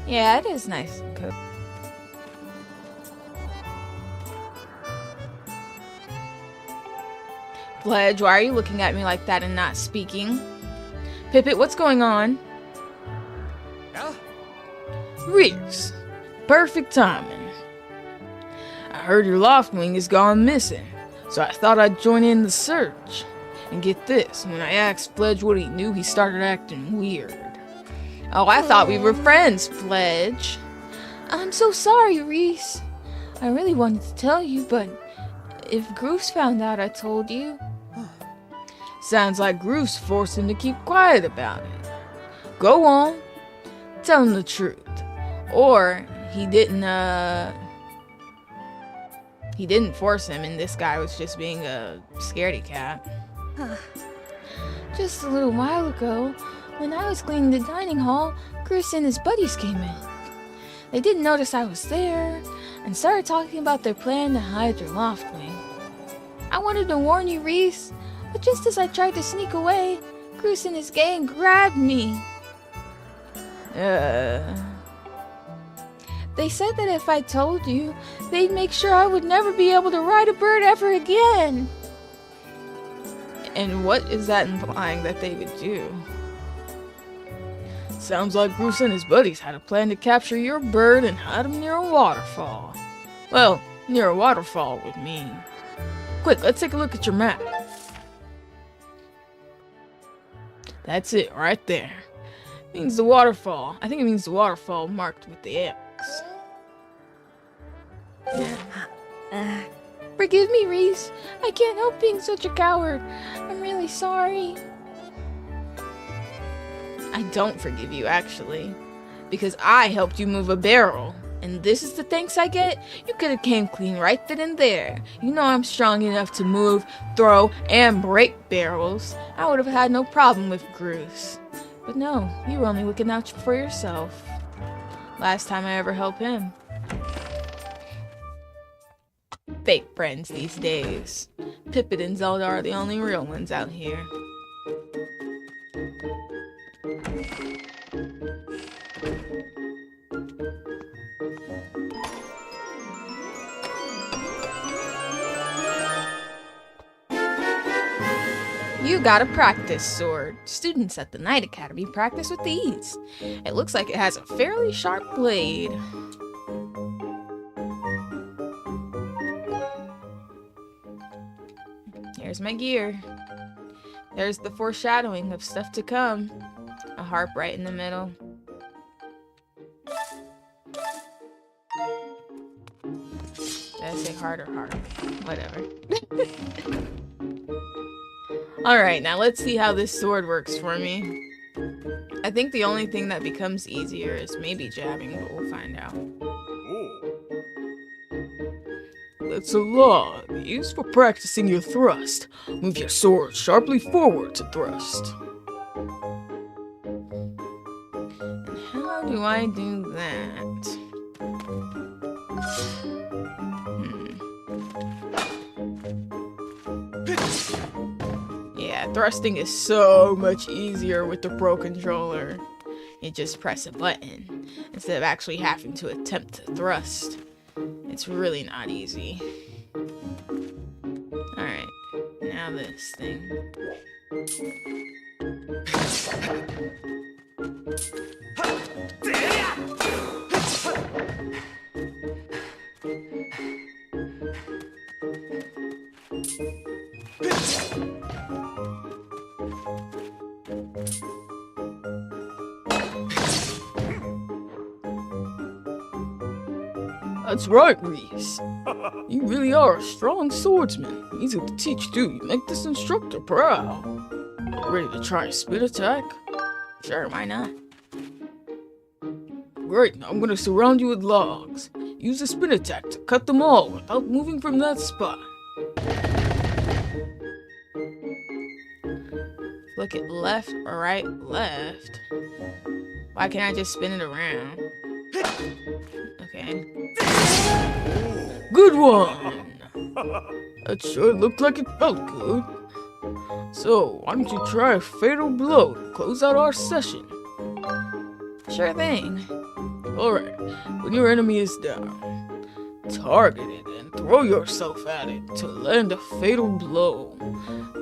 Speaker 1: Yeah, it is nice and cool. Ledge, why are you looking at me like that and not speaking? Pippet, what's going on?
Speaker 2: Yeah?
Speaker 4: Reese, perfect timing. I heard your loft wing has gone missing, so I thought I'd join in the search. And get this, when I asked Fledge what he knew, he started acting weird. Oh, I thought we were friends, Fledge.
Speaker 1: I'm so sorry, Reese. I really wanted to tell you, but if Groose found out I told you...
Speaker 4: Sounds like Groose forced him to keep quiet about it. Go on, tell him the truth.
Speaker 1: Or he didn't force him and this guy was just being a scaredy cat. Just a little while ago, when I was cleaning the dining hall, Chris and his buddies came in. They didn't notice I was there, and started talking about their plan to hide your loft wing. I wanted to warn you, Reese, but just as I tried to sneak away, Chris and his gang grabbed me. They said that if I told you, they'd make sure I would never be able to ride a bird ever again.
Speaker 4: And what is that implying that they would do? Sounds like Bruce and his buddies had a plan to capture your bird and hide him near a waterfall. Well, near a waterfall would mean. Quick, let's take a look at your map. That's it, right there. Means the waterfall. I think it means the waterfall marked with the X.
Speaker 1: Forgive me, Reese. I can't help being such a coward. I'm really sorry. I don't forgive you, actually. Because I helped you move a barrel. And this is the thanks I get? You could have came clean right then and there. You know I'm strong enough to move, throw, and break barrels. I would have had no problem with Groose. But no, you were only looking out for yourself. Last time I ever helped him. Fake friends these days. Pippet and Zelda are the only real ones out here. You got a practice sword. Students at the Night Academy practice with these. It looks like it has a fairly sharp blade. Here's my gear. There's the foreshadowing of stuff to come. A harp right in the middle. harder heart. Whatever. Alright, now let's see how this sword works for me. I think the only thing that becomes easier is maybe jabbing, but we'll find out.
Speaker 4: That's a log, used for practicing your thrust. Move your sword sharply forward to thrust.
Speaker 1: And how do I do that? Yeah, thrusting is so much easier with the Pro Controller. You just press a button instead of actually having to attempt to thrust. It's really not easy. Alright, now this thing.
Speaker 4: That's right, Reese. You really are a strong swordsman. Easy to teach, too. You make this instructor proud. Ready to try a spin attack?
Speaker 1: Sure, why not?
Speaker 4: Great, now I'm gonna surround you with logs. Use a spin attack to cut them all without moving from that spot.
Speaker 1: Look at left or right, left. Why can't I just spin it around? Okay.
Speaker 4: Good one! That sure looked like it felt good. So, why don't you try a fatal blow to close out our session?
Speaker 1: Sure thing.
Speaker 4: Alright, when your enemy is down, target it and throw yourself at it to land a fatal blow.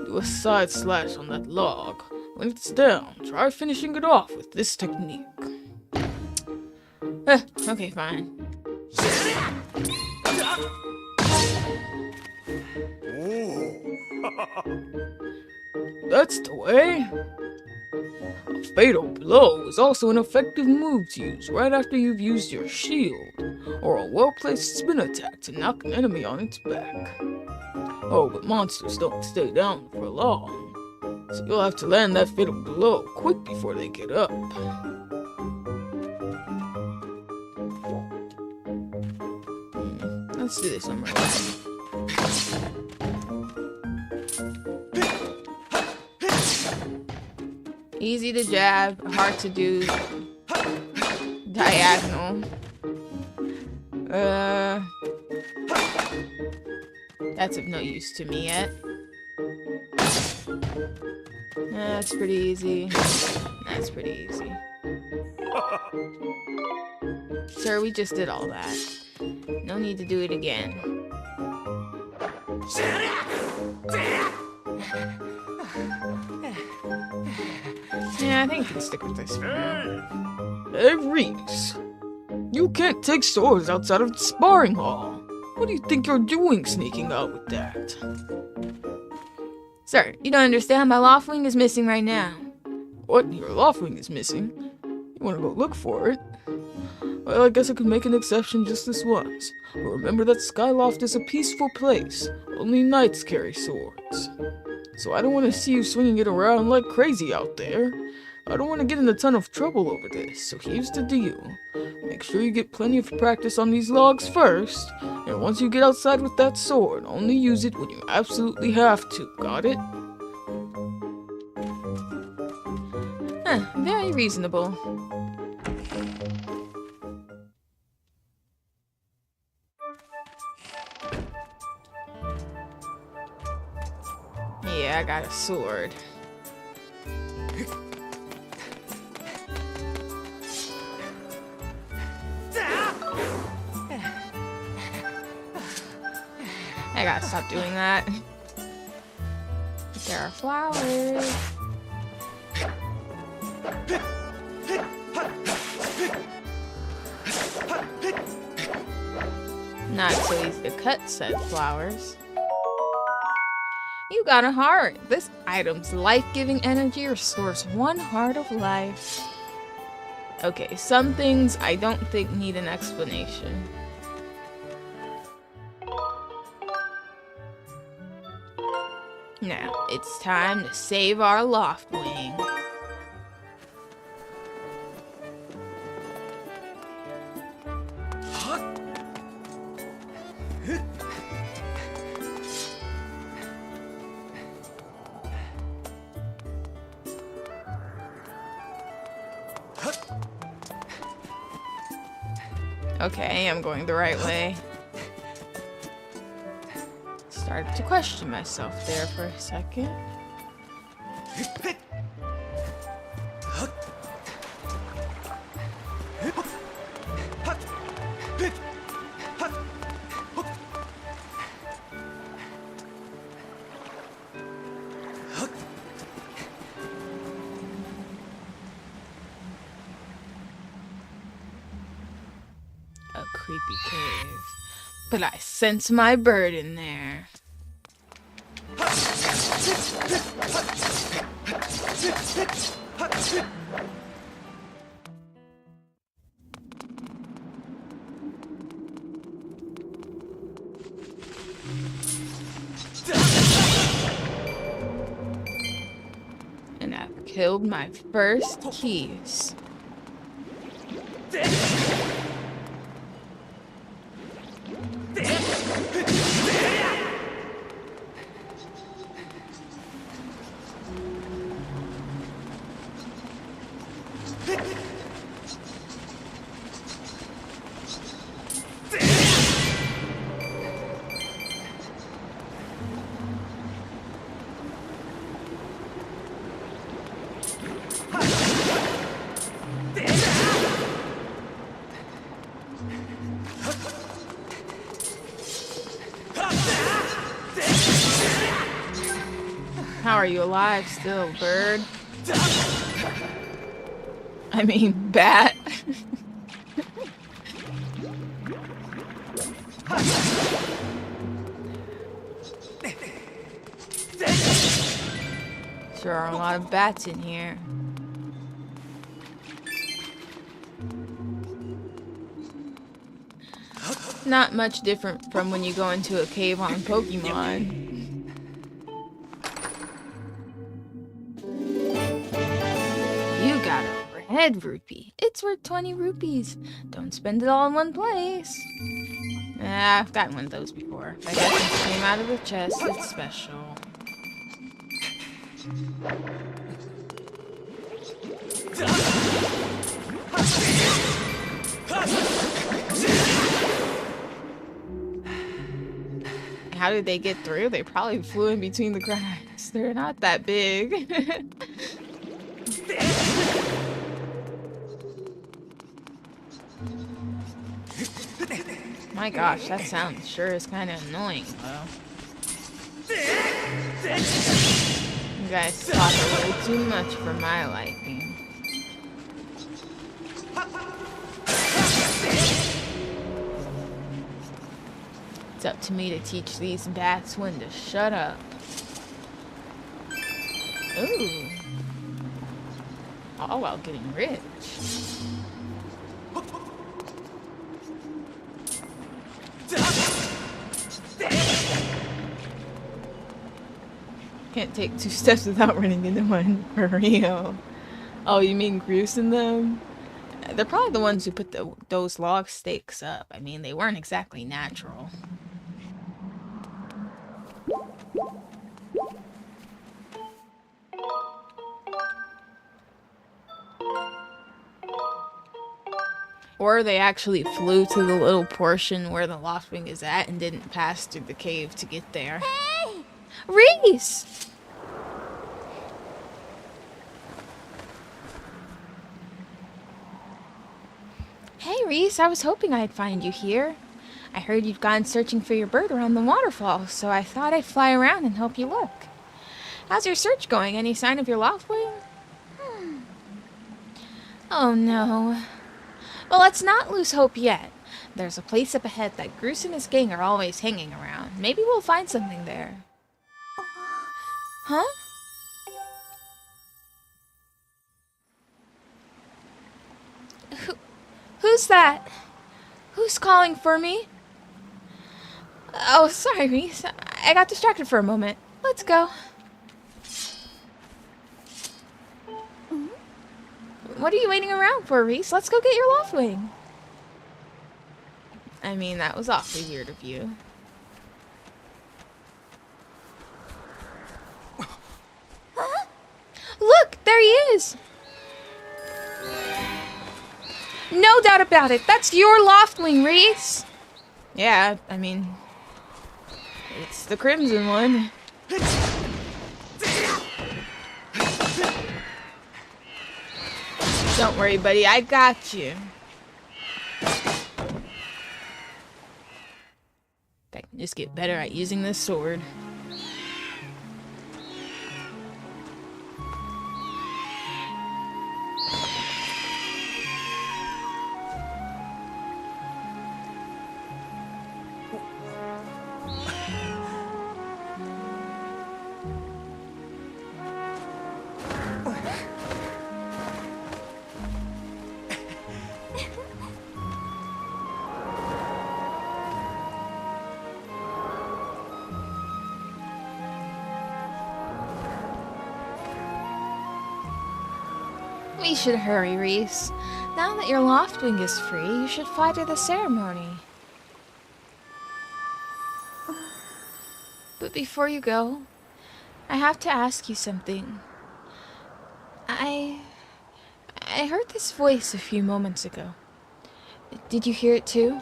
Speaker 4: Do a side slash on that log. When it's down, try finishing it off with this technique.
Speaker 1: Okay, fine.
Speaker 4: That's the way. A fatal blow is also an effective move to use right after you've used your shield, or a well-placed spin attack to knock an enemy on its back. Oh, but monsters don't stay down for long, so you'll have to land that fatal blow quick before they get up.
Speaker 1: Let's do this one more. Easy to jab, hard to do diagonal. That's of no use to me yet. That's pretty easy. That's pretty easy. Sir, we just did all that. No need to do it again. Yeah, I think we can stick with this for now.
Speaker 4: Hey, Reese. You can't take swords outside of the sparring hall. What do you think you're doing sneaking out with that?
Speaker 1: Sir, you don't understand. My loft wing is missing right now.
Speaker 4: What? Your loft wing is missing? You want to go look for it? Well, I guess I could make an exception just this once. But remember that Skyloft is a peaceful place. Only knights carry swords. So I don't want to see you swinging it around like crazy out there. I don't want to get in a ton of trouble over this, so here's the deal. Make sure you get plenty of practice on these logs first, and once you get outside with that sword, only use it when you absolutely have to, got it?
Speaker 1: Very reasonable. Yeah, I got a sword. I gotta stop doing that. There are flowers. Not so easy to cut said flowers. You got a heart. This item's life-giving energy restores 1 heart of life. Okay, some things I don't think need an explanation. Now, it's time to save our loft wing. Okay, I'm going the right way. Started to question myself there for a second. A creepy cave. But I sense my bird in there. And I've killed my first keys. How are you alive still, bird? I mean, bat. Sure are a lot of bats in here. Not much different from when you go into a cave on Pokemon. You got a red rupee. It's worth 20 rupees. Don't spend it all in one place. I've gotten one of those before. I guess it came out of the chest. It's special. How did they get through? They probably flew in between the cracks. They're not that big. My gosh, that sound sure is kind of annoying, though. You guys talk a little too much for my liking. It's up to me to teach these bats when to shut up. Ooh. All while getting rich. Can't take 2 steps without running into one, for real. Oh, you mean gruesome them? They're probably the ones who put those log stakes up. I mean, they weren't exactly natural. Or they actually flew to the little portion where the Loftwing is at and didn't pass through the cave to get there.
Speaker 3: Hey! Reese!
Speaker 1: Hey, Reese, I was hoping I'd find you here. I heard you'd gone searching for your bird around the waterfall, so I thought I'd fly around and help you look. How's your search going? Any sign of your Loftwing? Oh, no. Well, let's not lose hope yet. There's a place up ahead that Groose and his gang are always hanging around. Maybe we'll find something there. Huh? Who's that? Who's calling for me? Oh, sorry, Reese. I got distracted for a moment. let's go. What are you waiting around for, Reese? Let's go get your Loftwing. I mean, that was awfully weird of you. Look, there he is. No doubt about it. That's your Loftwing, Reese. Yeah, I mean, it's the crimson one. Don't worry, buddy. I got you. I can just get better at using this sword. We should hurry, Reese. Now that your Loftwing is free, you should fly to the ceremony. But before you go, I have to ask you something. I heard this voice a few moments ago. Did you hear it too?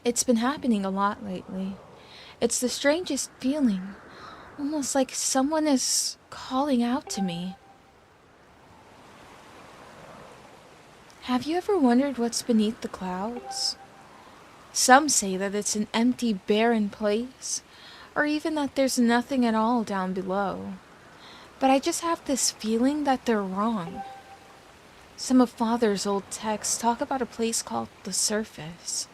Speaker 1: It's been happening a lot lately. It's the strangest feeling. Almost like someone is calling out to me. Have you ever wondered what's beneath the clouds? Some say that it's an empty, barren place, or even that there's nothing at all down below. But I just have this feeling that they're wrong. Some of Father's old texts talk about a place called the Surface.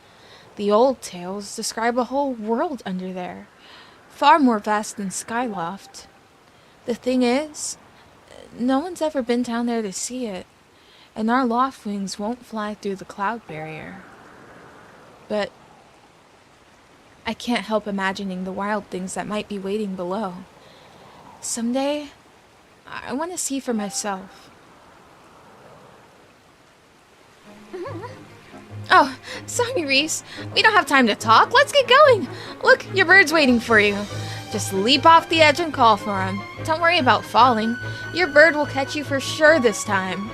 Speaker 1: The old tales describe a whole world under there, far more vast than Skyloft. The thing is, no one's ever been down there to see it, and our Loftwings won't fly through the cloud barrier. But I can't help imagining the wild things that might be waiting below. Someday, I want to see for myself. Oh, sorry, Reese. We don't have time to talk. Let's get going. Look, your bird's waiting for you. Just leap off the edge and call for him. Don't worry about falling. Your bird will catch you for sure this time.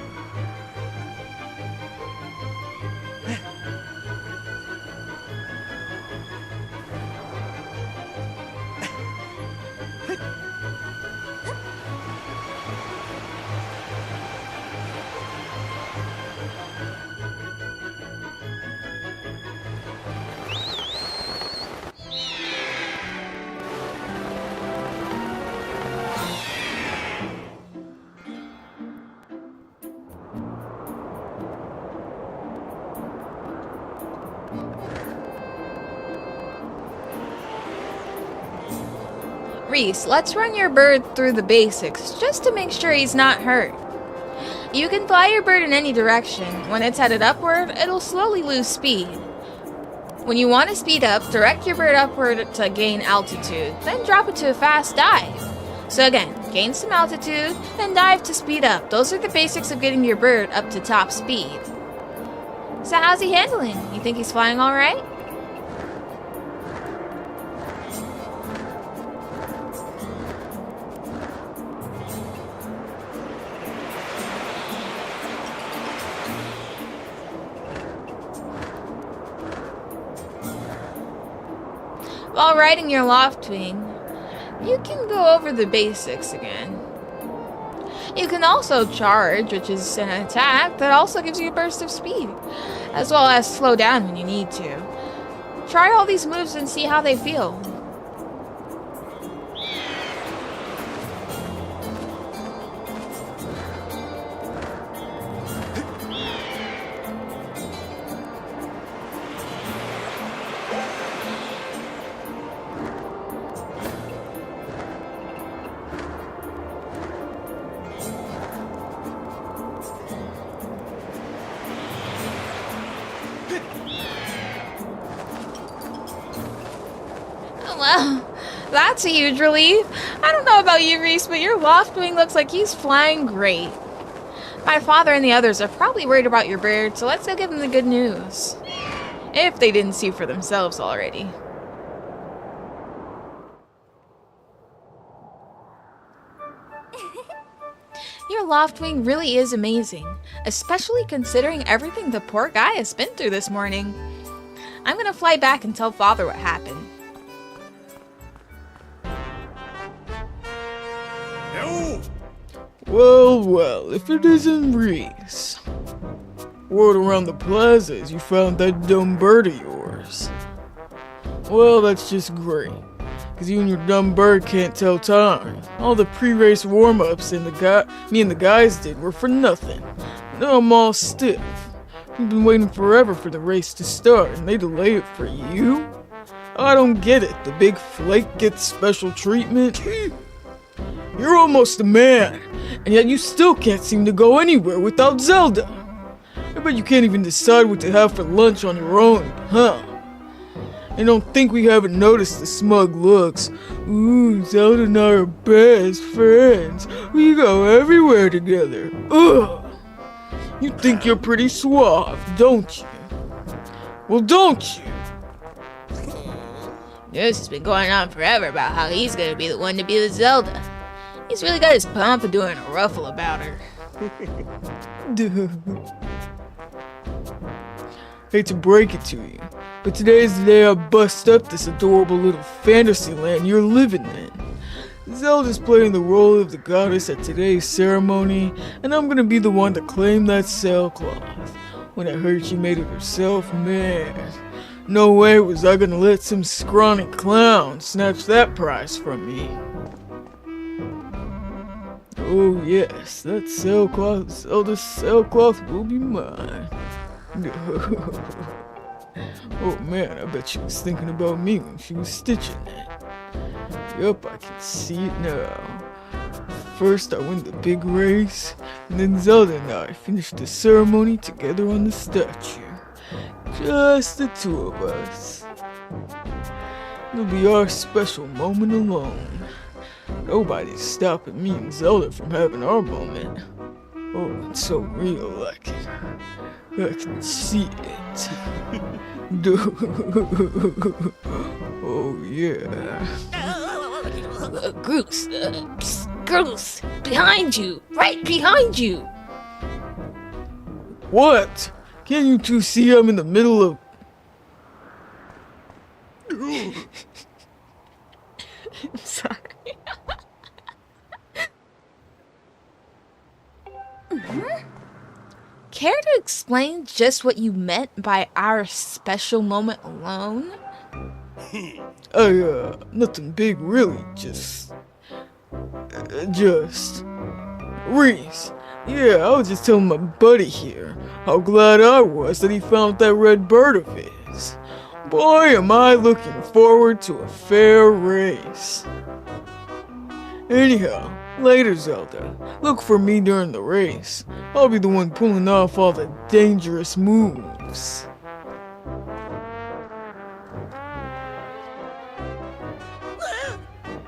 Speaker 1: Reese, let's run your bird through the basics, just to make sure he's not hurt. You can fly your bird in any direction. When it's headed upward, it'll slowly lose speed. When you want to speed up, direct your bird upward to gain altitude, then drop it to a fast dive. So again, gain some altitude, then dive to speed up. Those are the basics of getting your bird up to top speed. So how's he handling? You think he's flying alright? While riding your Loftwing, you can go over the basics again. You can also charge, which is an attack that also gives you a burst of speed, as well as slow down when you need to. Try all these moves and see how they feel. that's a huge relief. I don't know about you, Reese, but your Loftwing looks like he's flying great. My father and the others are probably worried about your bird, so let's go give them the good news. If they didn't see for themselves already. Your Loftwing really is amazing, especially considering everything the poor guy has been through this morning. I'm gonna fly back and tell Father what happened.
Speaker 2: No!
Speaker 4: Well, if it isn't Reese. Word around the plaza is you found that dumb bird of yours. Well, that's just great. Cause you and your dumb bird can't tell time. All the pre-race warm-ups me and the guys did were for nothing. Now I'm all stiff. We've been waiting forever for the race to start, and they delay it for you? I don't get it. The big flake gets special treatment? You're almost a man, and yet you still can't seem to go anywhere without Zelda. I bet you can't even decide what to have for lunch on your own, huh? And don't think we haven't noticed the smug looks. Ooh, Zelda and I are best friends. We go everywhere together. Ugh! You think you're pretty suave, don't you? Well, don't you?
Speaker 3: This has been going on forever about how he's gonna be the one to be with Zelda. He's really got his pompadour in a ruffle about her.
Speaker 4: Hate to break it to you, but today's the day I bust up this adorable little fantasy land you're living in. Zelda's playing the role of the goddess at today's ceremony, and I'm gonna be the one to claim that sailcloth. When I heard she made it herself, man, no way was I gonna let some scrawny clown snatch that prize from me. Oh yes, that sailcloth, Zelda's sailcloth will be mine. Oh man, I bet she was thinking about me when she was stitching it. Yup, I can see it now. First I win the big race, and then Zelda and I finished the ceremony together on the statue. Just the two of us. It'll be our special moment alone. Nobody's stopping me and Zelda from having our moment. Oh, it's so real like it. I can see it. Oh yeah.
Speaker 3: Groose, Groose, behind you, right behind you.
Speaker 4: What? Can't you two see I'm in the middle of...
Speaker 1: I'm sorry. Care to explain just what you meant by our special moment alone?
Speaker 4: Nothing big really, just... Reese. Yeah, I was just telling my buddy here how glad I was that he found that red bird of his. Boy, am I looking forward to a fair race. Anyhow, later, Zelda. Look for me during the race. I'll be the one pulling off all the dangerous moves.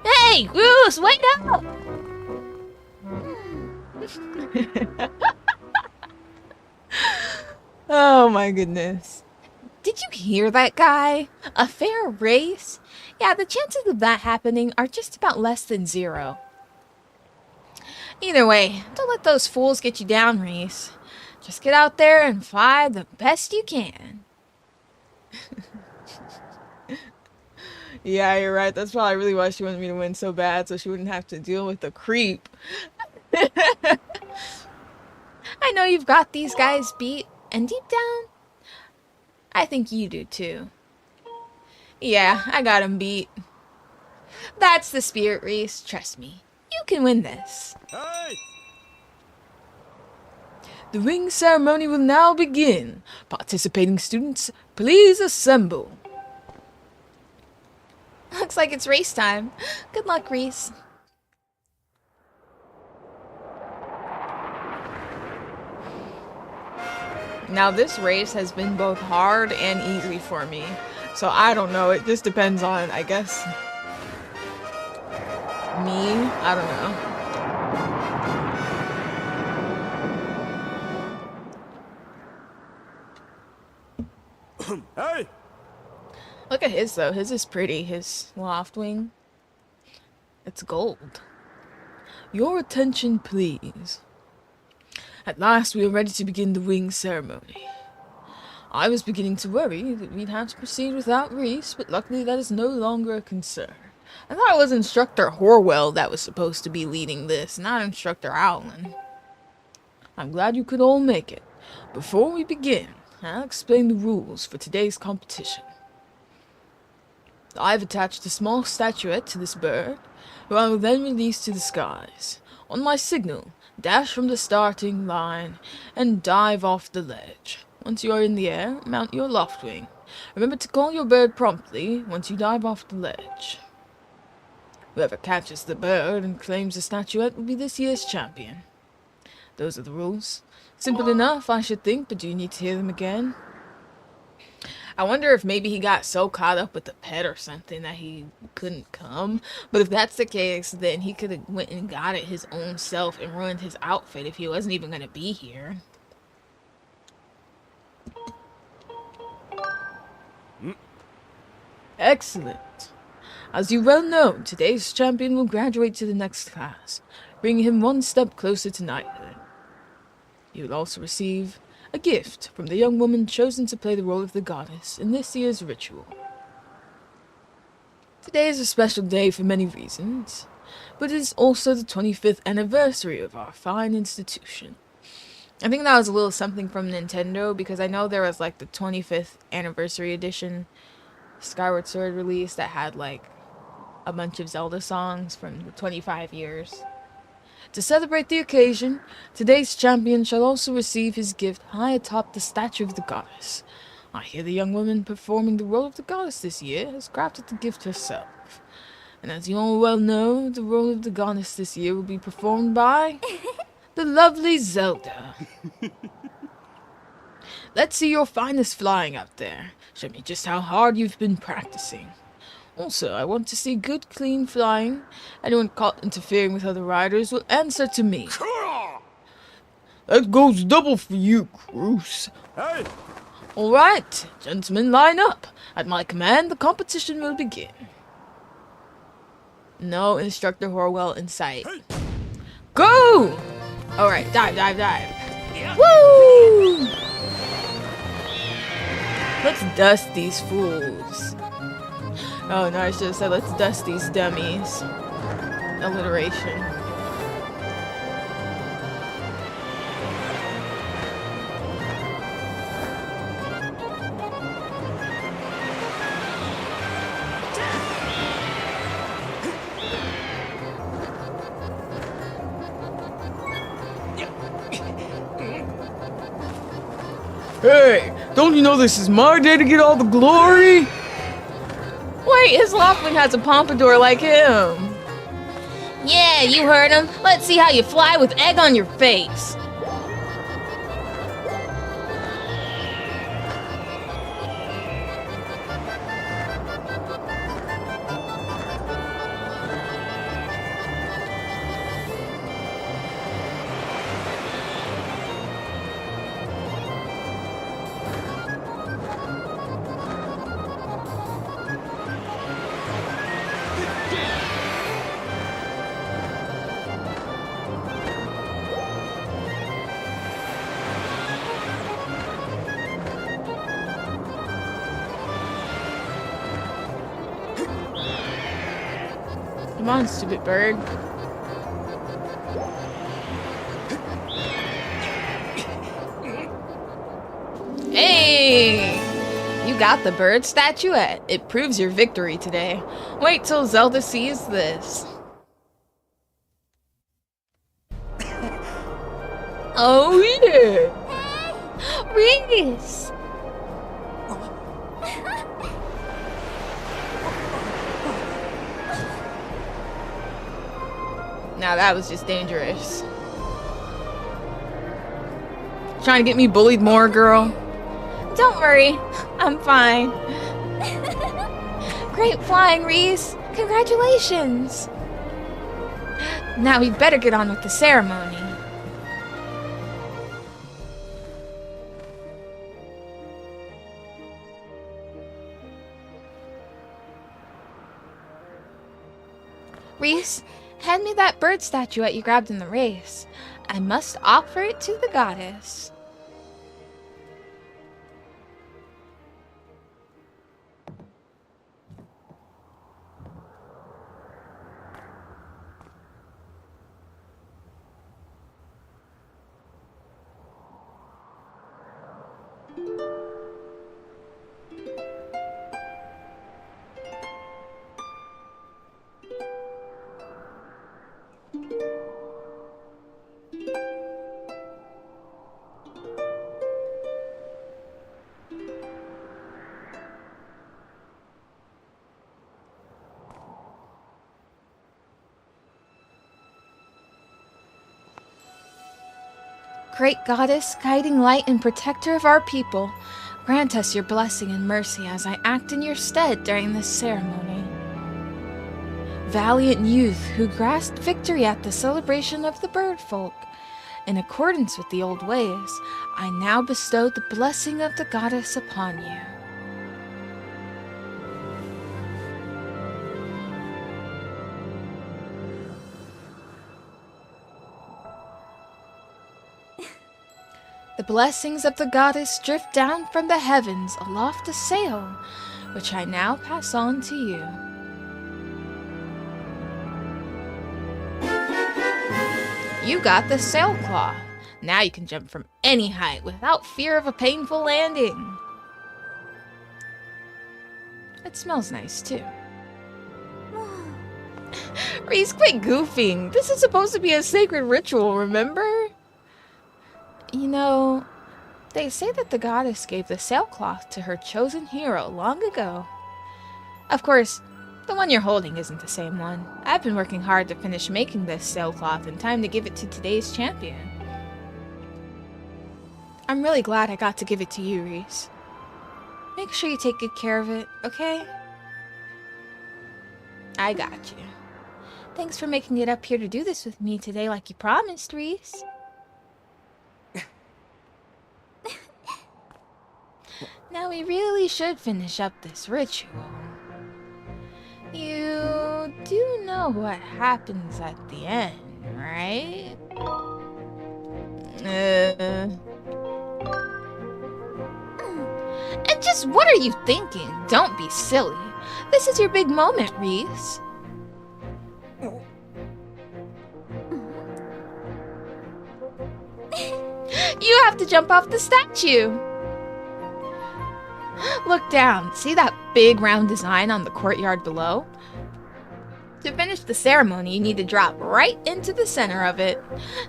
Speaker 3: Hey, Groose, wake up!
Speaker 1: Oh my goodness. Did you hear that guy? A fair race? Yeah, the chances of that happening are just about less than 0. Either way, don't let those fools get you down, Reese. Just get out there and fly the best you can. Yeah, you're right. That's probably really why she wanted me to win so bad, so she wouldn't have to deal with the creep. I know you've got these guys beat, and deep down, I think you do too. Yeah, I got him beat. That's the spirit, Reese. Trust me. You can win this.
Speaker 2: Hey!
Speaker 1: The ring ceremony will now begin. Participating students, please assemble. Looks like it's race time. Good luck, Reese. Now this race has been both hard and easy for me. So I don't know, it just depends on, I guess, me? I don't know.
Speaker 2: Hey!
Speaker 1: Look at his though. His is pretty. His loft wing. It's gold. Your attention, please. At last, we are ready to begin the wing ceremony. I was beginning to worry that we'd have to proceed without Reese, but luckily that is no longer a concern. I thought it was Instructor Horwell that was supposed to be leading this, not Instructor Owlin. I'm glad you could all make it. Before we begin, I'll explain the rules for today's competition. I've attached a small statuette to this bird, who I will then release to the skies. On my signal, dash from the starting line and dive off the ledge. Once you are in the air, mount your loft wing. Remember to call your bird promptly once you dive off the ledge. Whoever catches the bird and claims the statuette will be this year's champion. Those are the rules. Simple enough, I should think, but do you need to hear them again? I wonder if maybe he got so caught up with the pet or something that he couldn't come. But if that's the case, then he could have went and got it his own self and ruined his outfit if he wasn't even going to be here. Excellent. As you well know, today's champion will graduate to the next class, bringing him one step closer to knighthood. You will also receive a gift from the young woman chosen to play the role of the goddess in this year's ritual. Today is a special day for many reasons, but it is also the 25th anniversary of our fine institution. I think that was a little something from Nintendo, because I know there was like the 25th anniversary edition Skyward Sword release that had like a bunch of Zelda songs from the 25 years. To celebrate the occasion, today's champion shall also receive his gift high atop the statue of the goddess. I hear the young woman performing the role of the goddess this year has crafted the gift herself. And as you all well know, the role of the goddess this year will be performed by the lovely Zelda. Let's see your finest flying out there. Show me just how hard you've been practicing. Also, I want to see good, clean flying. Anyone caught interfering with other riders will answer to me.
Speaker 4: That goes double for you, Cruz.
Speaker 2: Hey!
Speaker 1: Alright, gentlemen, line up. At my command, the competition will begin. No Instructor Horwell in sight. Go! Alright, dive, dive, dive. Woo! Let's dust these fools. Oh no, I should have said let's dust these dummies. Alliteration.
Speaker 4: Hey, don't you know this is my day to get all the glory?
Speaker 1: Wait, his Loftwing has a pompadour like him.
Speaker 3: Yeah, you heard him. Let's see how you fly with egg on your face.
Speaker 1: Come on, stupid bird. Hey! You got the bird statuette. It proves your victory today. Wait till Zelda sees this. Oh yeah!
Speaker 3: Reese!
Speaker 1: Now that was just dangerous. Trying to get me bullied more, girl?
Speaker 3: Don't worry, I'm fine. Great flying, Reese. Congratulations.
Speaker 1: Now we'd better get on with the ceremony. Reese, hand me that bird statuette you grabbed in the race. I must offer it to the goddess. Great goddess, guiding light and protector of our people, grant us your blessing and mercy as I act in your stead during this ceremony. Valiant youth who grasped victory at the celebration of the bird folk, in accordance with the old ways, I now bestow the blessing of the goddess upon you. The blessings of the goddess drift down from the heavens aloft a sail, which I now pass on to you. You got the sailcloth. Now you can jump from any height without fear of a painful landing. It smells nice too. Reese, quit goofing. This is supposed to be a sacred ritual, remember? You know, they say that the goddess gave the sailcloth to her chosen hero long ago. Of course, the one you're holding isn't the same one. I've been working hard to finish making this sailcloth in time to give it to today's champion. I'm really glad I got to give it to you, Reese. Make sure you take good care of it, okay? I got you. Thanks for making it up here to do this with me today like you promised, Reese. Now we really should finish up this ritual. You do know what happens at the end, right? And just what are you thinking? Don't be silly. This is your big moment, Reese. You have to jump off the statue. Look down. See that big round design on the courtyard below? To finish the ceremony, you need to drop right into the center of it.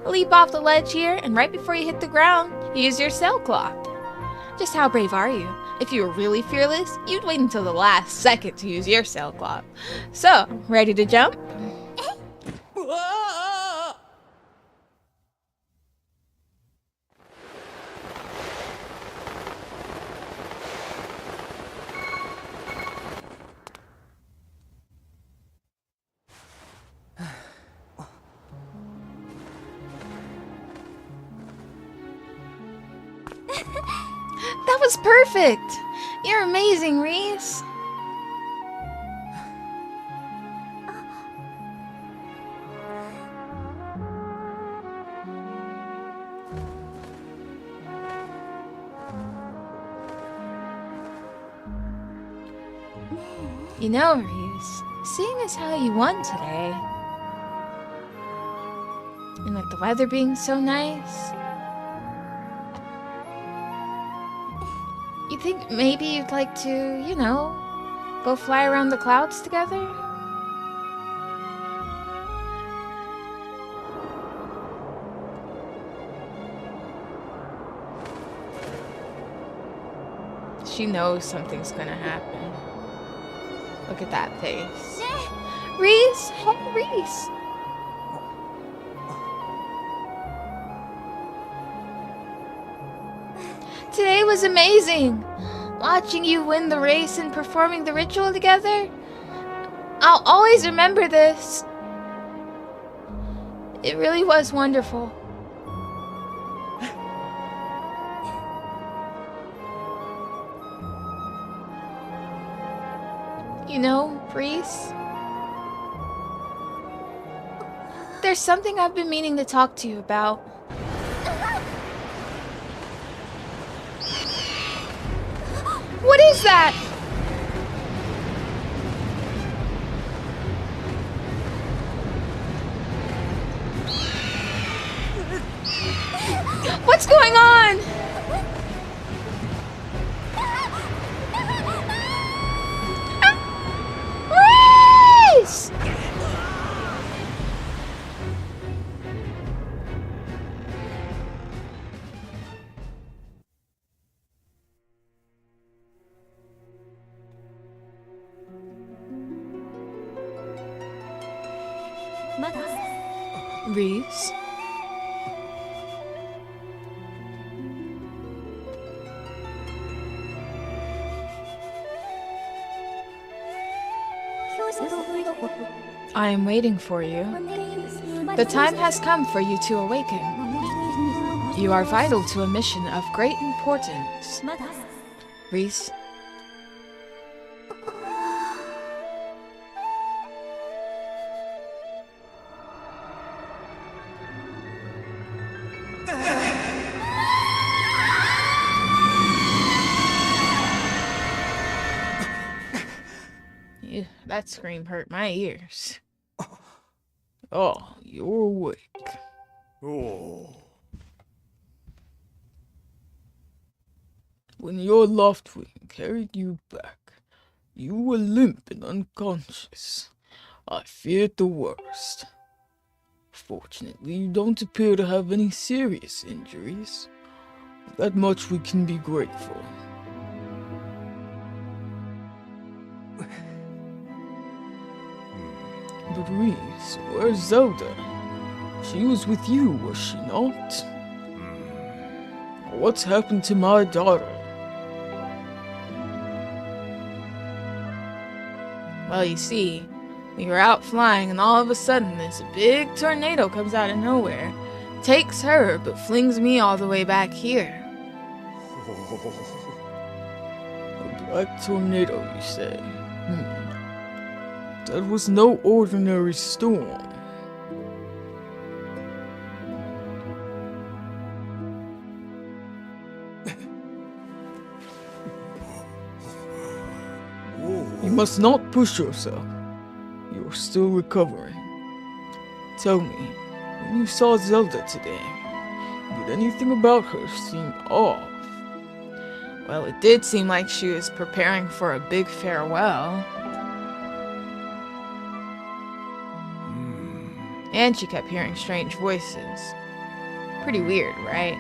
Speaker 1: Leap off the ledge here, and right before you hit the ground, use your sailcloth. Just how brave are you? If you were really fearless, you'd wait until the last second to use your sailcloth. So, ready to jump? That was perfect! You're amazing, Reese! You know, Reese, seeing as how you won today, and with the weather being so nice, you think maybe you'd like to, you know, go fly around the clouds together? She knows something's gonna happen. Look at that face. Reese! Hey, Reese! Today was amazing! Watching you win the race and performing the ritual together. I'll always remember this. It really was wonderful. You know, Reese, there's something I've been meaning to talk to you about. What is that? What's going on? Reese! Reese? I am waiting for you. The time has come for you to awaken. You are vital to a mission of great importance. Reese? Yeah, that scream hurt my ears. Oh, you're awake.
Speaker 2: Oh.
Speaker 4: When your Loftwing carried you back, you were limp and unconscious. I feared the worst. Fortunately, you don't appear to have any serious injuries. That much we can be grateful. But Reese, where's Zelda? She was with you, was she not? What's happened to my daughter?
Speaker 1: Well, you see, we were out flying and all of a sudden this big tornado comes out of nowhere. Takes her, but flings me all the way back here.
Speaker 4: A black tornado, you say? That was no ordinary storm. You must not push yourself. You are still recovering. Tell me, when you saw Zelda today, did anything about her seem off?
Speaker 1: Well, it did seem like she was preparing for a big farewell. And she kept hearing strange voices. Pretty weird, right?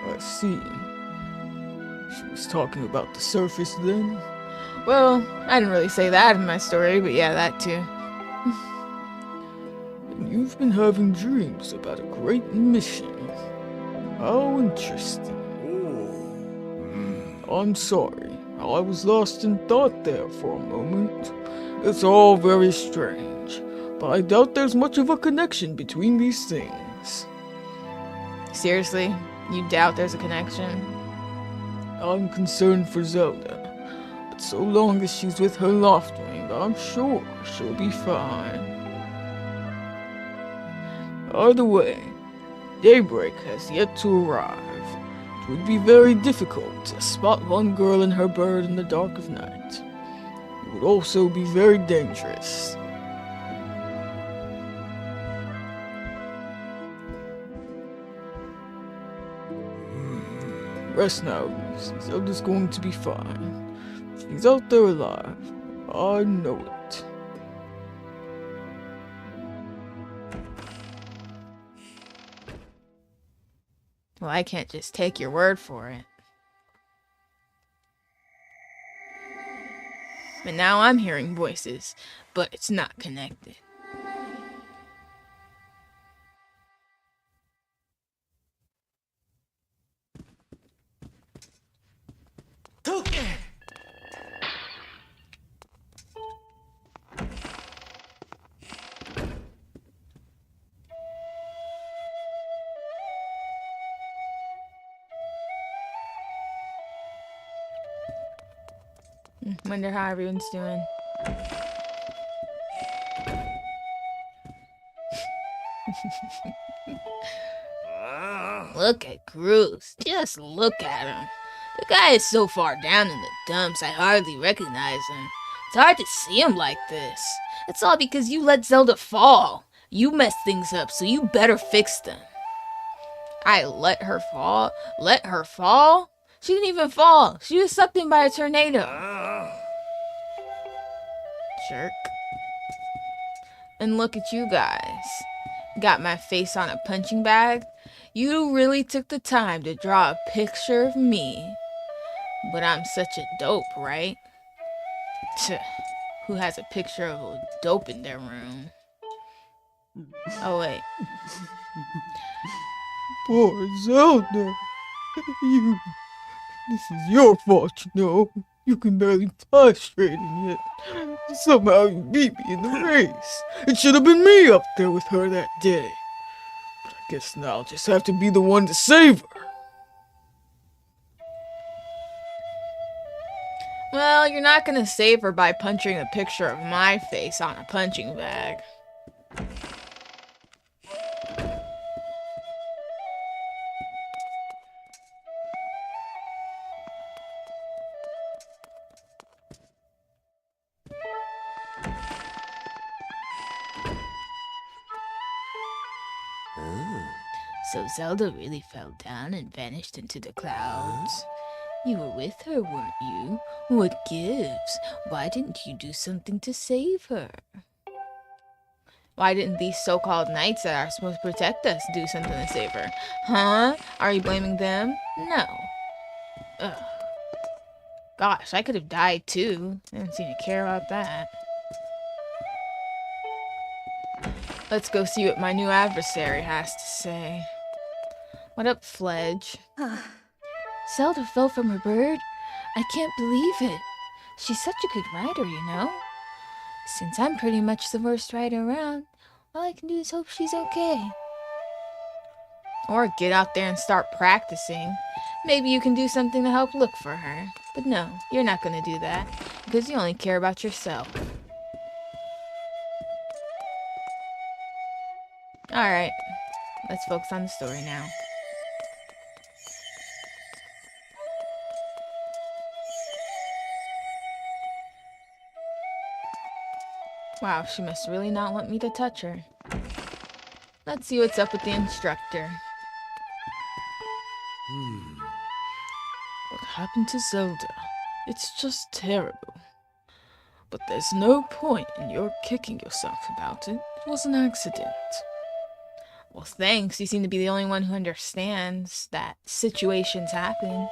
Speaker 4: I see. She was talking about the surface then?
Speaker 1: Well, I didn't really say that in my story, but yeah, that too.
Speaker 4: And you've been having dreams about a great mission. How interesting. I'm sorry. I was lost in thought there for a moment. It's all very strange, but I doubt there's much of a connection between these things.
Speaker 1: Seriously? You doubt there's a connection?
Speaker 4: I'm concerned for Zelda, but so long as she's with her Loftwing, I'm sure she'll be fine. Either way, daybreak has yet to arrive. It would be very difficult to spot one girl and her bird in the dark of night. It would also be very dangerous. Rest now, Reese. Zelda's going to be fine. She's out there alive. I know it.
Speaker 1: Well, I can't just take your word for it. But now I'm hearing voices, but it's not connected. Wonder how everyone's doing.
Speaker 3: Look at Groose. Just look at him. The guy is so far down in the dumps, I hardly recognize him. It's hard to see him like this. It's all because you let Zelda fall. You messed things up, so you better fix them.
Speaker 1: I let her fall? Let her fall? She didn't even fall. She was sucked in by a tornado. Jerk. And look at you guys. Got my face on a punching bag? You really took the time to draw a picture of me. But I'm such a dope, right? Tch, who has a picture of a dope in their room? Oh, wait.
Speaker 4: Poor Zelda. This is your fault, you know. You can barely fly straight, and yet somehow you beat me in the race. It should have been me up there with her that day. But I guess now I'll just have to be the one to save her.
Speaker 1: Well, you're not gonna save her by punching a picture of my face on a punching bag.
Speaker 3: So Zelda really fell down and vanished into the clouds. You were with her, weren't you? What gives? Why didn't you do something to save her?
Speaker 1: Why didn't these so-called knights that are supposed to protect us do something to save her? Huh? Are you blaming them? No. Ugh. Gosh, I could have died too. I didn't seem to care about that. Let's go see what my new adversary has to say. What up, Fledge?
Speaker 3: Zelda fell from her bird? I can't believe it. She's such a good rider, you know. Since I'm pretty much the worst rider around, all I can do is hope she's okay.
Speaker 1: Or get out there and start practicing. Maybe you can do something to help look for her. But no, you're not gonna do that, because you only care about yourself. Alright, let's focus on the story now. Wow, she must really not want me to touch her. Let's see what's up with the instructor.
Speaker 4: What happened to Zelda? It's just terrible. But there's no point in your kicking yourself about it. It was an accident.
Speaker 1: Well, thanks. You seem to be the only one who understands that situations happen.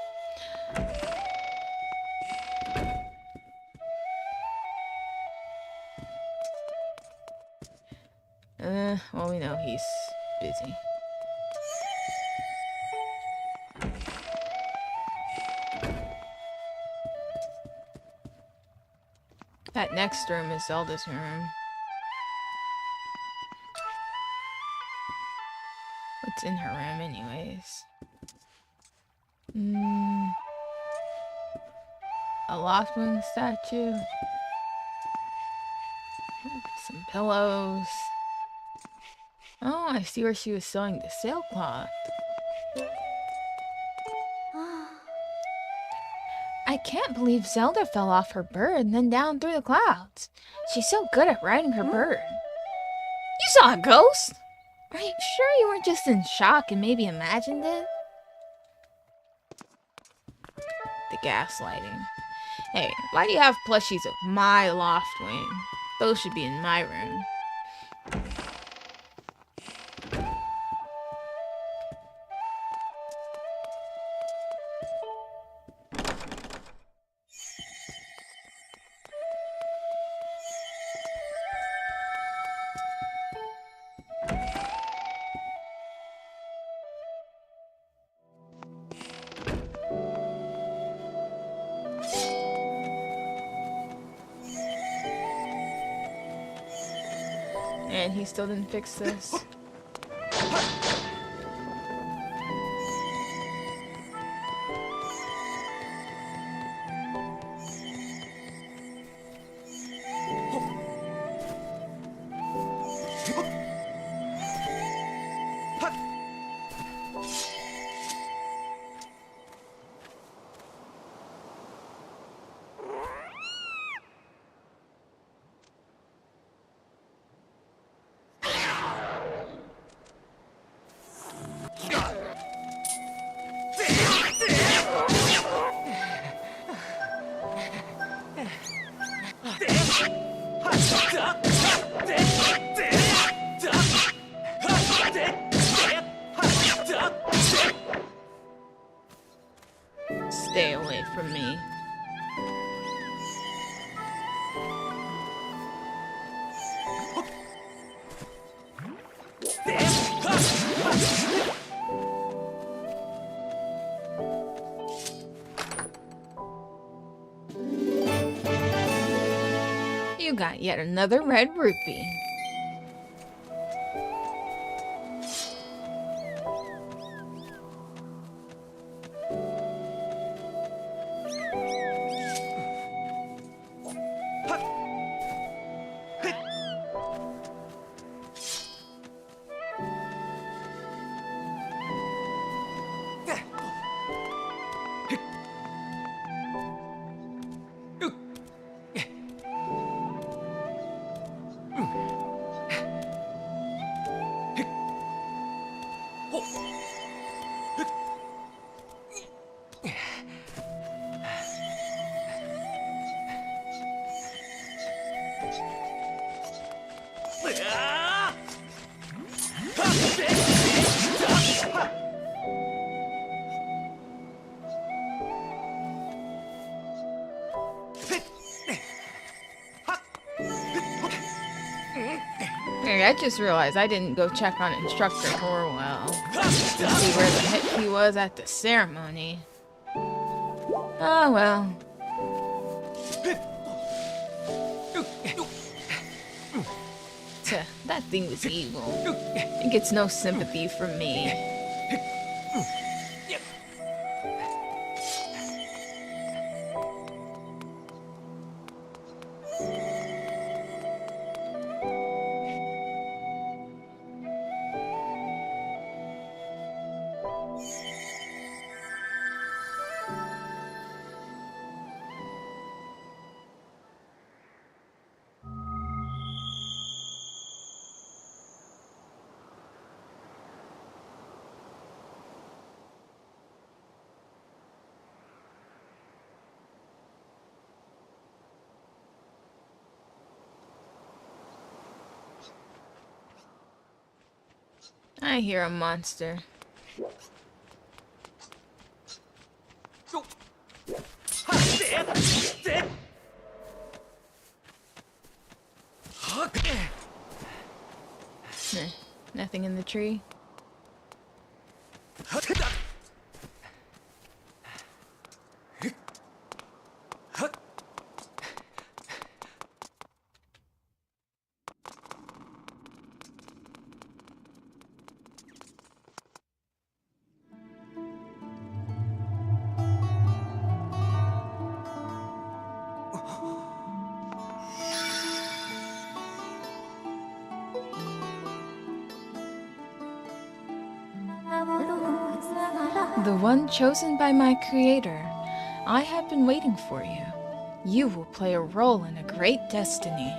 Speaker 1: Well, we know he's busy. That next room is Zelda's room. What's in her room, anyways? A Loftwing statue. Some pillows. Oh, I see where she was sewing the sailcloth. I can't believe Zelda fell off her bird and then down through the clouds. She's so good at riding her bird. You saw a ghost? Are you sure you weren't just in shock and maybe imagined it? The gaslighting. Hey, why do you have plushies of my Loftwing? Those should be in my room. And he still didn't fix this. from me. You got yet another red rupee. Hey, I just realized I didn't go check on Instructor Horwell to see where the heck he was at the ceremony. Oh well. Tuh, that thing was evil. It gets no sympathy from me. I hear a monster. Nothing in the tree. The one chosen by my creator. I have been waiting for you. You will play a role in a great destiny.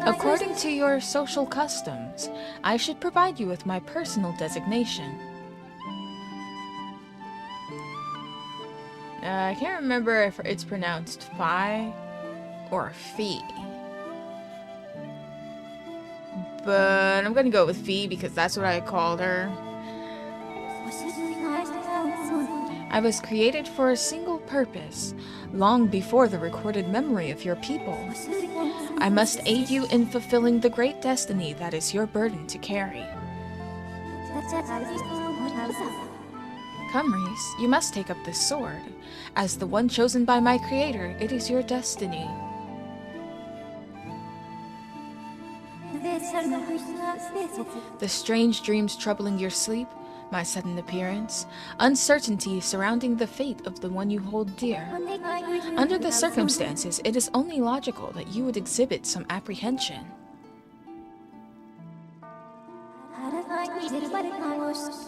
Speaker 1: According to your social customs, I should provide you with my personal designation. I can't remember if it's pronounced Phi or Fee. But I'm gonna go with Fee because that's what I called her. I was created for a single purpose, long before the recorded memory of your people. I must aid you in fulfilling the great destiny that is your burden to carry. Come, Reese, you must take up this sword. As the one chosen by my creator, it is your destiny. The strange dreams troubling your sleep, my sudden appearance, uncertainty surrounding the fate of the one you hold dear. Under the circumstances, it is only logical that you would exhibit some apprehension.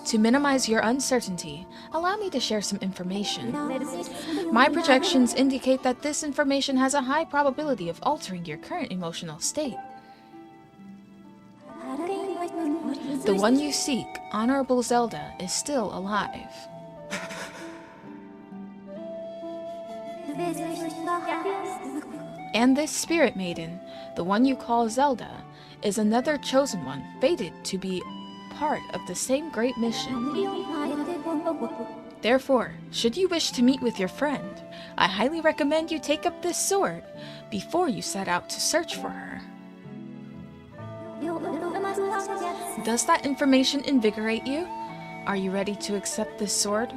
Speaker 1: To minimize your uncertainty, allow me to share some information. My projections indicate that this information has a high probability of altering your current emotional state. The one you seek, Honorable Zelda, is still alive. And this spirit maiden, the one you call Zelda, is another chosen one, fated to be part of the same great mission. Therefore, should you wish to meet with your friend, I highly recommend you take up this sword before you set out to search for her. Does that information invigorate you? Are you ready to accept this sword?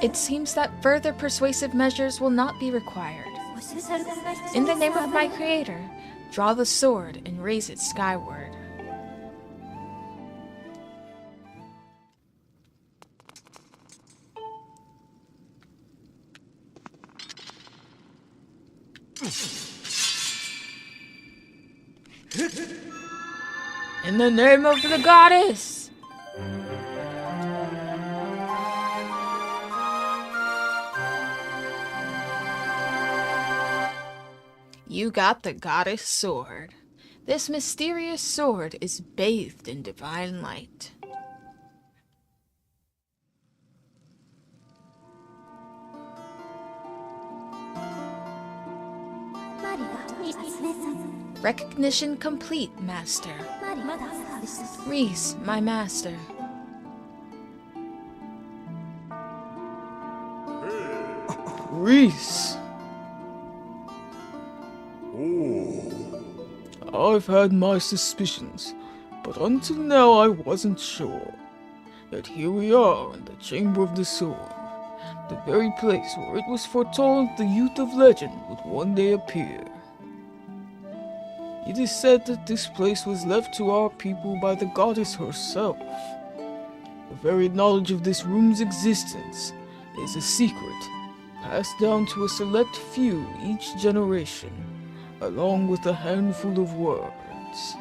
Speaker 1: It seems that further persuasive measures will not be required. In the name of my creator, draw the sword and raise it skyward. In the name of the goddess! You got the goddess sword. This mysterious sword is bathed in divine light. Recognition complete, Master. Reese, my master.
Speaker 4: Reese! I've had my suspicions, but until now I wasn't sure. Yet here we are in the Chamber of the Sword, the very place where it was foretold the youth of legend would one day appear. It is said that this place was left to our people by the goddess herself. The very knowledge of this room's existence is a secret, passed down to a select few each generation, along with a handful of words.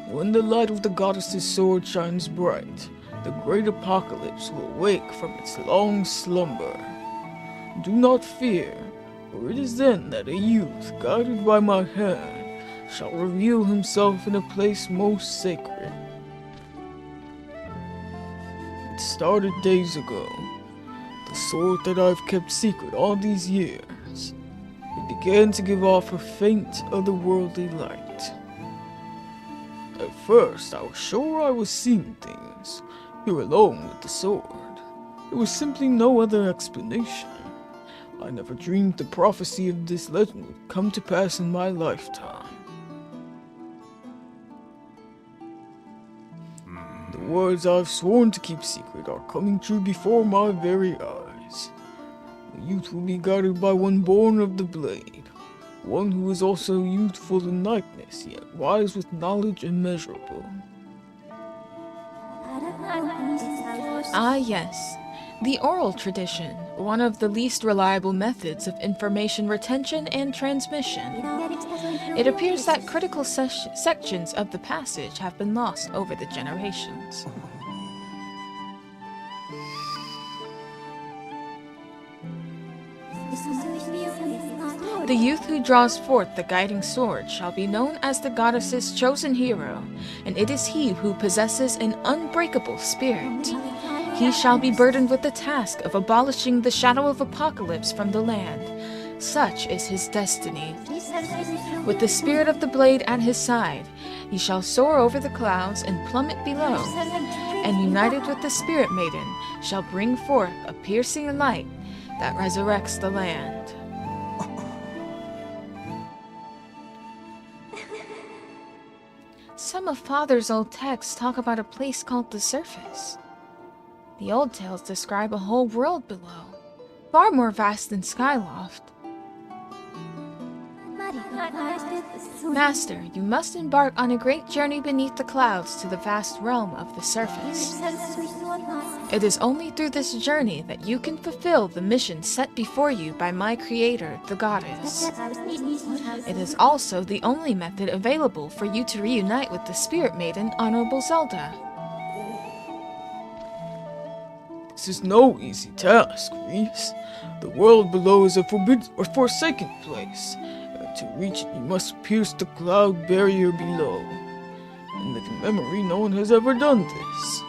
Speaker 4: When the light of the goddess's sword shines bright, the great apocalypse will wake from its long slumber. Do not fear, for it is then that a youth, guided by my hand, shall reveal himself in a place most sacred. It started days ago. The sword that I've kept secret all these years. It began to give off a faint, otherworldly light. At first, I was sure I was seeing things, here alone with the sword. There was simply no other explanation. I never dreamed the prophecy of this legend would come to pass in my lifetime. The words I've sworn to keep secret are coming true before my very eyes. The youth will be guided by one born of the blade, one who is also youthful in likeness, yet wise with knowledge immeasurable.
Speaker 1: Ah yes, the oral tradition, one of the least reliable methods of information retention and transmission. It appears that critical sections of the passage have been lost over the generations. The youth who draws forth the guiding sword shall be known as the goddess's chosen hero, and it is he who possesses an unbreakable spirit. He shall be burdened with the task of abolishing the shadow of apocalypse from the land. Such is his destiny. With the spirit of the blade at his side, he shall soar over the clouds and plummet below, and united with the spirit maiden, shall bring forth a piercing light that resurrects the land. Some of Father's old texts talk about a place called the Surface. The old tales describe a whole world below, far more vast than Skyloft. Master, you must embark on a great journey beneath the clouds to the vast realm of the Surface. It is only through this journey that you can fulfill the mission set before you by my creator, the goddess. It is also the only method available for you to reunite with the spirit maiden, Honorable Zelda.
Speaker 4: This is no easy task, Reese. The world below is a forsaken place, and to reach it you must pierce the cloud barrier below. In living memory, no one has ever done this.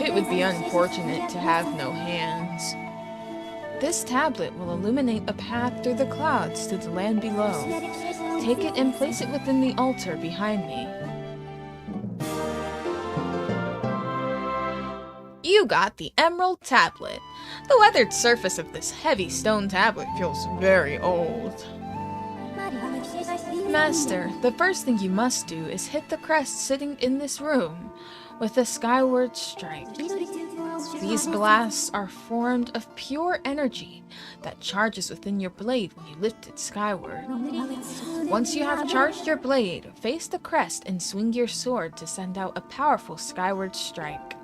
Speaker 1: It would be unfortunate to have no hands. This tablet will illuminate a path through the clouds to the land below. Take it and place it within the altar behind me. You got the Emerald Tablet. The weathered surface of this heavy stone tablet feels very old. Master, the first thing you must do is hit the crest sitting in this room with a Skyward Strike. These blasts are formed of pure energy that charges within your blade when you lift it skyward. Once you have charged your blade, face the crest and swing your sword to send out a powerful Skyward Strike.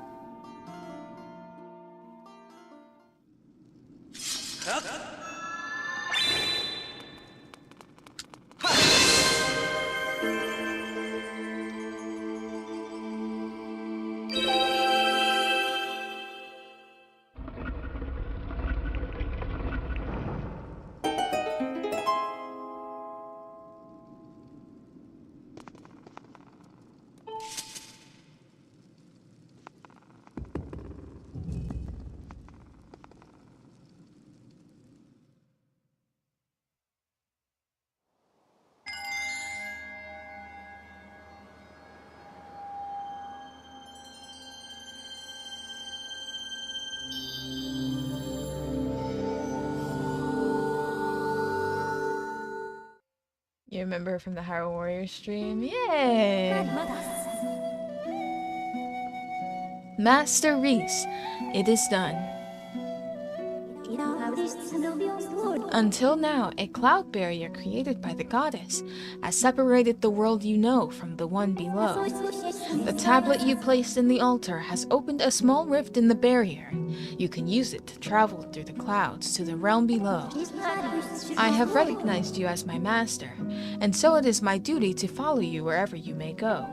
Speaker 1: You remember from the Hyrule Warriors stream? Yay! Master Reese, it is done. Until now, a cloud barrier created by the goddess has separated the world you know from the one below. The tablet you placed in the altar has opened a small rift in the barrier. You can use it to travel through the clouds to the realm below. I have recognized you as my master, and so it is my duty to follow you wherever you may go.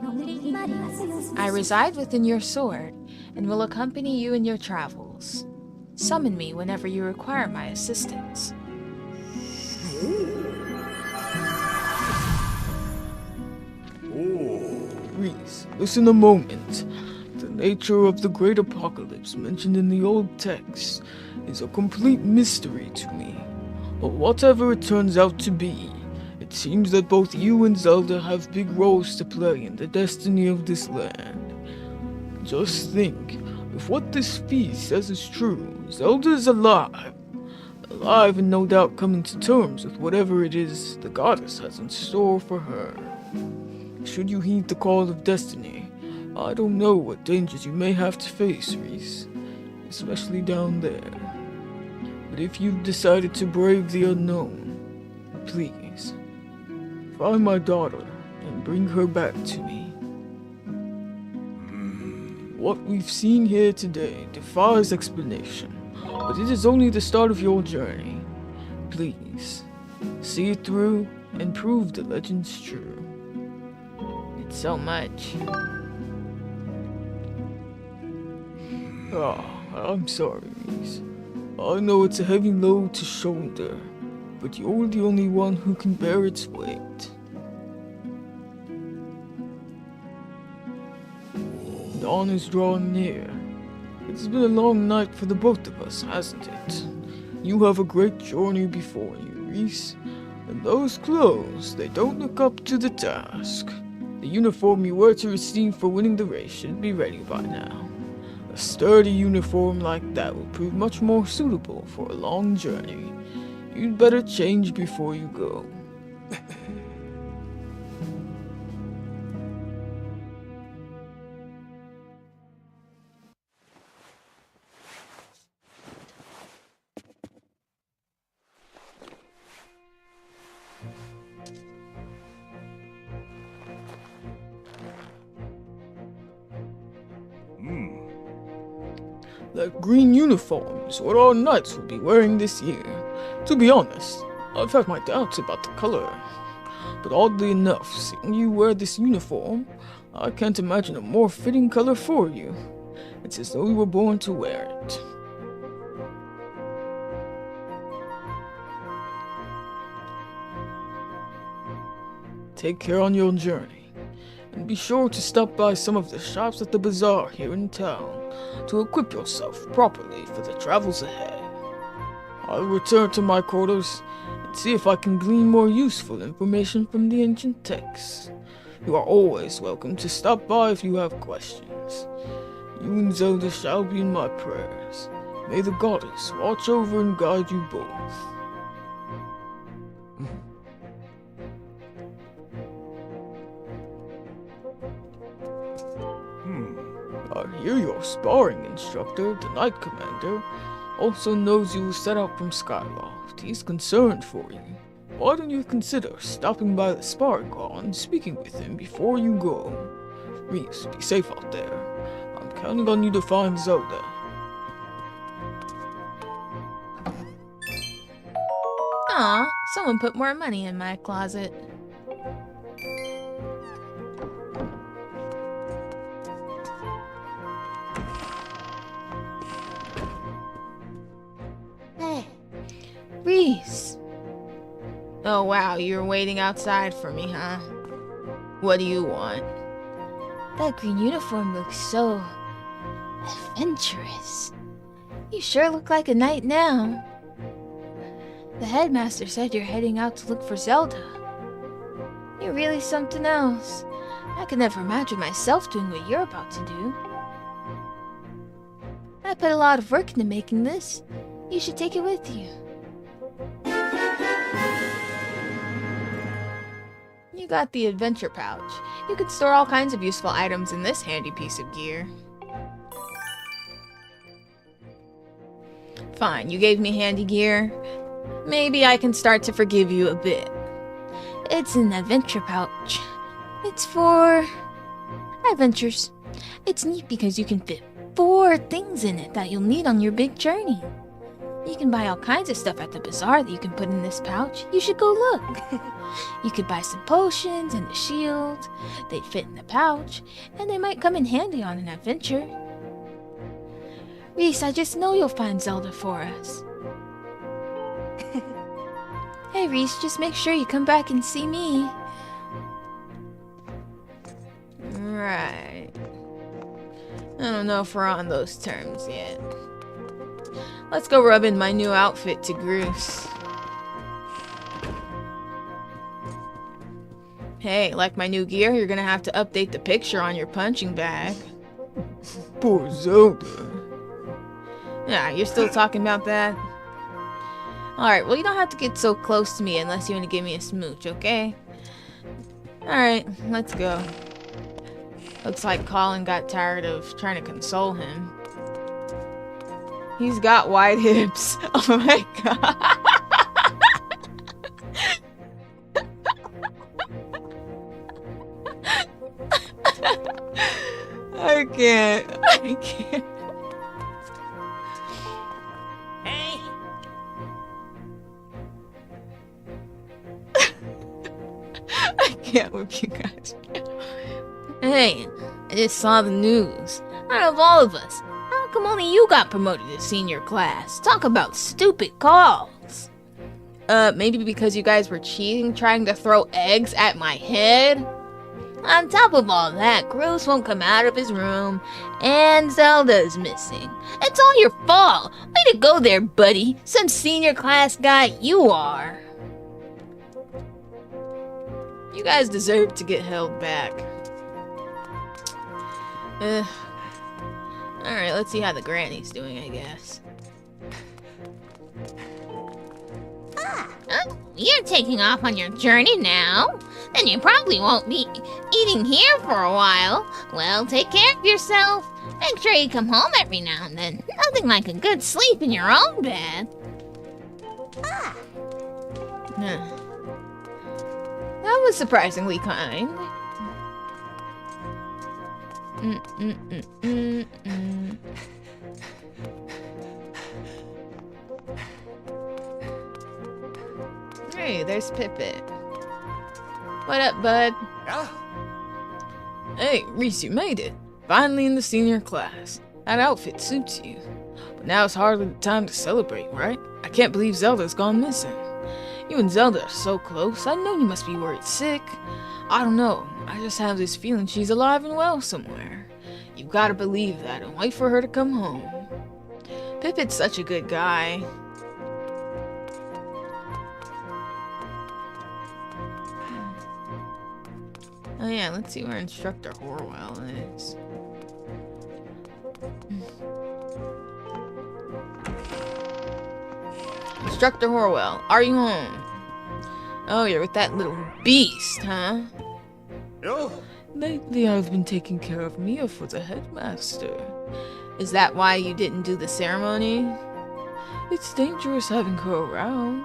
Speaker 1: I reside within your sword, and will accompany you in your travels. Summon me whenever you require my assistance.
Speaker 4: Reese, listen a moment. The nature of the great apocalypse mentioned in the old text is a complete mystery to me. But whatever it turns out to be, it seems that both you and Zelda have big roles to play in the destiny of this land. Just think, if what this feast says is true, Zelda is alive. Alive and no doubt coming to terms with whatever it is the goddess has in store for her. Should you heed the call of destiny, I don't know what dangers you may have to face, Reese, especially down there. But if you've decided to brave the unknown, please, find my daughter and bring her back to me. What we've seen here today defies explanation, but it is only the start of your journey. Please, see it through and prove the legends true.
Speaker 1: It's so much.
Speaker 4: I'm sorry, Reese. I know it's a heavy load to shoulder, but you're the only one who can bear its weight. Dawn is drawing near. It's been a long night for the both of us, hasn't it? You have a great journey before you, Reese. And those clothes, they don't look up to the task. The uniform you were to receive for winning the race should be ready by now. A sturdy uniform like that will prove much more suitable for a long journey. You'd better change before you go. That green uniform is what our knights will be wearing this year. To be honest, I've had my doubts about the color. But oddly enough, seeing you wear this uniform, I can't imagine a more fitting color for you. It's as though you were born to wear it. Take care on your journey. And be sure to stop by some of the shops at the bazaar here in town to equip yourself properly for the travels ahead. I'll return to my quarters and see if I can glean more useful information from the ancient texts. You are always welcome to stop by if you have questions. You and Zelda shall be in my prayers. May the goddess watch over and guide you both. I hear your sparring instructor, the Knight Commander, also knows you will set out from Skyloft. He's concerned for you. Why don't you consider stopping by the sparring hall and speaking with him before you go? Reese, be safe out there. I'm counting on you to find Zelda.
Speaker 1: Aw, someone put more money in my closet.
Speaker 3: Hey,
Speaker 1: Reese! Oh wow, you're waiting outside for me, huh? What do you want?
Speaker 3: that green uniform looks so adventurous. You sure look like a knight now. The headmaster said you're heading out to look for Zelda. You're really something else. I could never imagine myself doing what you're about to do. I put a lot of work into making this. You should take it with you.
Speaker 1: You got the adventure pouch. You could store all kinds of useful items in this handy piece of gear. Fine, you gave me handy gear. Maybe I can start to forgive you a bit.
Speaker 3: It's an adventure pouch. It's for adventures. It's neat because you can fit 4 things in it that you'll need on your big journey. You can buy all kinds of stuff at the bazaar that you can put in this pouch. You should go look. You could buy some potions and a shield. They'd fit in the pouch, and they might come in handy on an adventure. Reese, I just know you'll find Zelda for us. Hey Reese, just make sure you come back and see me.
Speaker 1: Right. I don't know if we're on those terms yet. Let's go rub in my new outfit to Groose. Hey, like my new gear, you're gonna have to update the picture on your punching bag.
Speaker 4: Poor Zelda.
Speaker 1: Yeah, you're still talking about that? Alright, well you don't have to get so close to me unless you want to give me a smooch, okay? Alright, let's go. Looks like Colin got tired of trying to console him. He's got wide hips. Oh my god. I can't.
Speaker 3: Hey!
Speaker 1: I can't with you guys. Hey, I just saw the news. Out of all of us, how come only you got promoted to senior class? Talk about stupid calls. Maybe because you guys were cheating, trying to throw eggs at my head? On top of all that, Groose won't come out of his room, and Zelda's missing. It's all your fault. Way to go there, buddy. Some senior class guy you are. You guys deserve to get held back. Alright, let's see how the granny's doing, I guess.
Speaker 3: Oh, you're taking off on your journey now. Then you probably won't be eating here for a while. Well, take care of yourself. Make sure you come home every now and then. Nothing like a good sleep in your own bed.
Speaker 1: That was surprisingly kind. Hey, there's Pippet. What up, bud?
Speaker 2: Yeah?
Speaker 4: Hey, Reese, you made it. Finally in the senior class. That outfit suits you. But now it's hardly the time to celebrate, right? I can't believe Zelda's gone missing.
Speaker 1: You and Zelda are so close. I know you must be worried sick. I don't know. I just have this feeling she's alive and well somewhere. You gotta believe that and wait for her to come home. Pippin's such a good guy. Oh yeah, let's see where Instructor Horwell is. Instructor Horwell, are you home? Oh, you're with that little beast, huh?
Speaker 2: Yo.
Speaker 1: Lately I've been taking care of Mia for the headmaster. Is that why you didn't do the ceremony? It's dangerous having her around.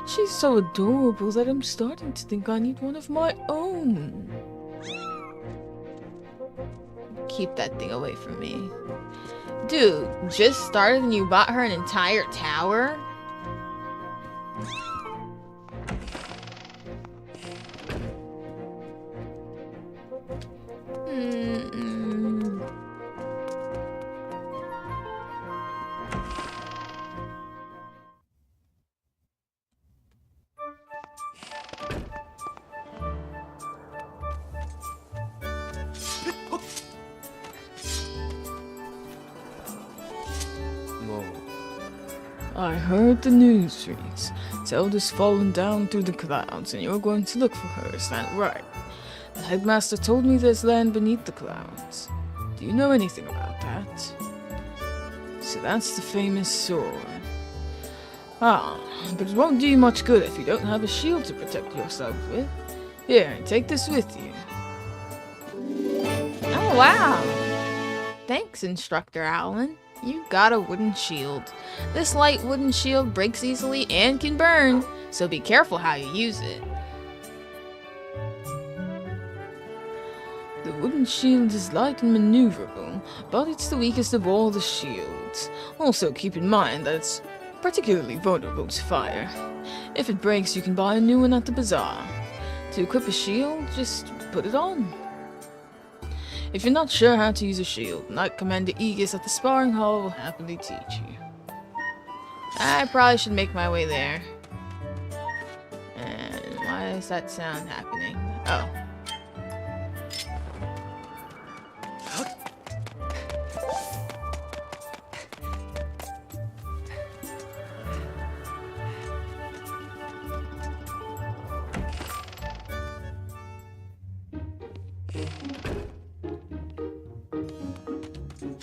Speaker 1: She's so adorable that I'm starting to think I need one of my own. Keep that thing away from me. Dude, just started and you bought her an entire tower? I heard the news, Reese. Zelda's fallen down through the clouds, and you're going to look for her, is that right? The headmaster told me there's land beneath the clouds. Do you know anything about that? So that's the famous sword. Ah, but it won't do you much good if you don't have a shield to protect yourself with. Here, take this with you. Oh, wow. Thanks, Instructor Allen. You've got a wooden shield. This light wooden shield breaks easily and can burn, so be careful how you use it. The wooden shield is light and maneuverable, but it's the weakest of all the shields. Also keep in mind that it's particularly vulnerable to fire. If it breaks, you can buy a new one at the bazaar. To equip a shield, just put it on. If you're not sure how to use a shield, Knight Commander Aegis at the sparring hall will happily teach you. I probably should make my way there. And why is that sound happening? Oh.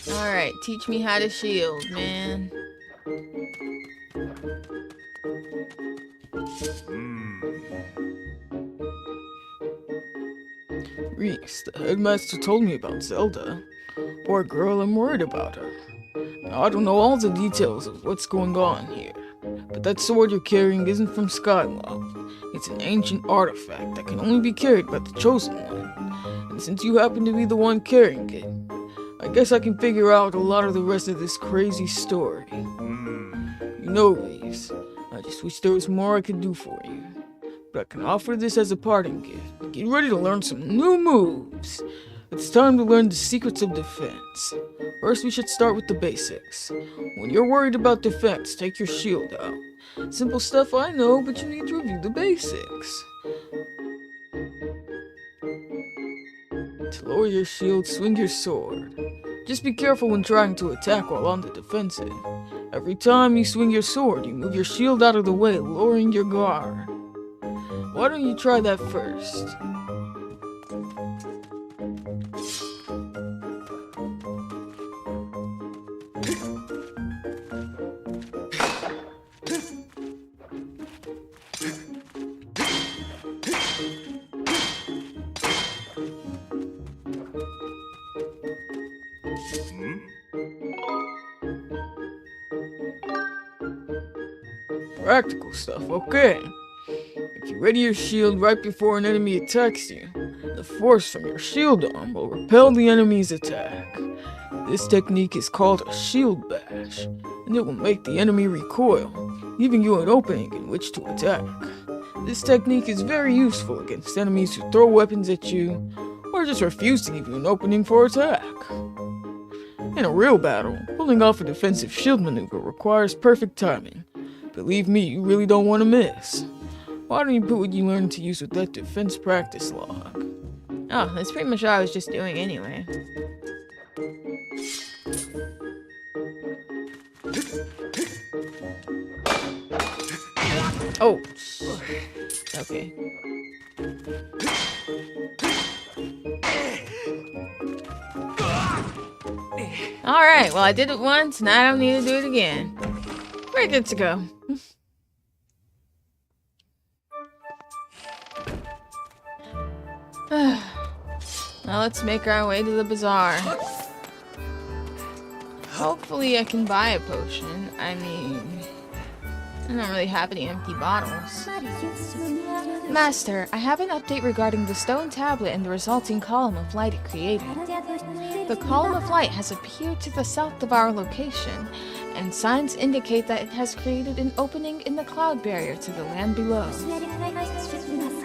Speaker 1: Alright, teach me how to shield, man.
Speaker 4: Reese, the headmaster told me about Zelda. Poor girl, I'm worried about her. Now, I don't know all the details of what's going on here, but that sword you're carrying isn't from Skyloft. It's an ancient artifact that can only be carried by the Chosen One. And since you happen to be the one carrying it, I guess I can figure out a lot of the rest of this crazy story. You know, Reese, I just wish there was more I could do for you. But I can offer this as a parting gift. Get ready to learn some new moves. It's time to learn the secrets of defense. First, we should start with the basics. When you're worried about defense, take your shield out. Simple stuff I know, but you need to review the basics. To lower your shield, swing your sword. Just be careful when trying to attack while on the defensive. Every time you swing your sword, you move your shield out of the way, lowering your guard. Why don't you try that first? Practical stuff, okay. If you ready your shield right before an enemy attacks you, the force from your shield arm will repel the enemy's attack. This technique is called a shield bash, and it will make the enemy recoil, giving you an opening in which to attack. This technique is very useful against enemies who throw weapons at you, or just refuse to give you an opening for attack. In a real battle, pulling off a defensive shield maneuver requires perfect timing. Believe me, you really don't want to miss. Why don't you put what you learned to use with that defense practice log?
Speaker 5: Oh, that's pretty much what I was just doing anyway. Oh. Okay. Alright, well I did it once and I don't need to do it again. We're good to go. Now let's make our way to the bazaar. Hopefully I can buy a potion. I mean, I don't really have any empty bottles. Master, I have an update regarding the stone tablet and the resulting column of light it created. The column of light has appeared to the south of our location, and signs indicate that it has created an opening in the cloud barrier to the land below.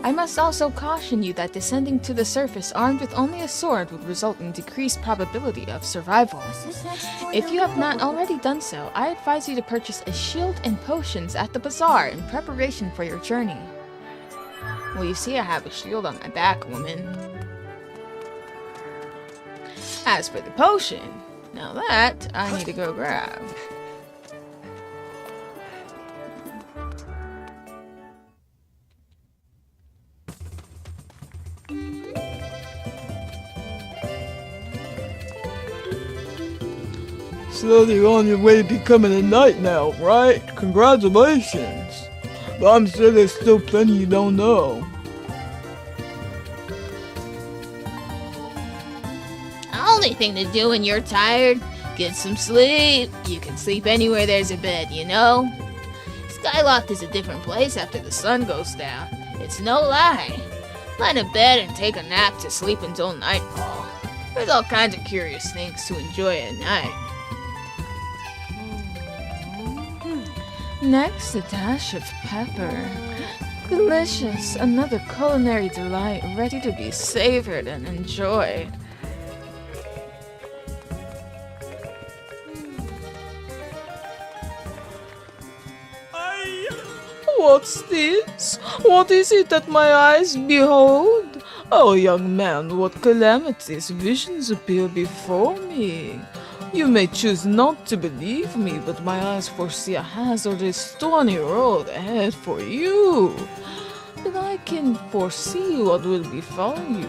Speaker 5: I must also caution you that descending to the surface armed with only a sword would result in decreased probability of survival. If you have not already done so, I advise you to purchase a shield and potions at the bazaar in preparation for your journey. Well, you see I have a shield on my back, woman. As for the potion, now that I need to go grab.
Speaker 4: So you're on your way to becoming a knight now, right? Congratulations. But I'm sure there's still plenty you don't know.
Speaker 3: Only thing to do when you're tired, get some sleep. You can sleep anywhere there's a bed, you know? Skyloft is a different place after the sun goes down. It's no lie. Find a bed and take a nap to sleep until nightfall. There's all kinds of curious things to enjoy at night.
Speaker 1: Next, a dash of pepper. Delicious, another culinary delight ready to be savored and enjoyed.
Speaker 4: What's this? What is it that my eyes behold? Oh, young man, what calamitous visions appear before me. You may choose not to believe me, but my eyes foresee a hazardous, thorny road ahead for you. But I can foresee what will befall you,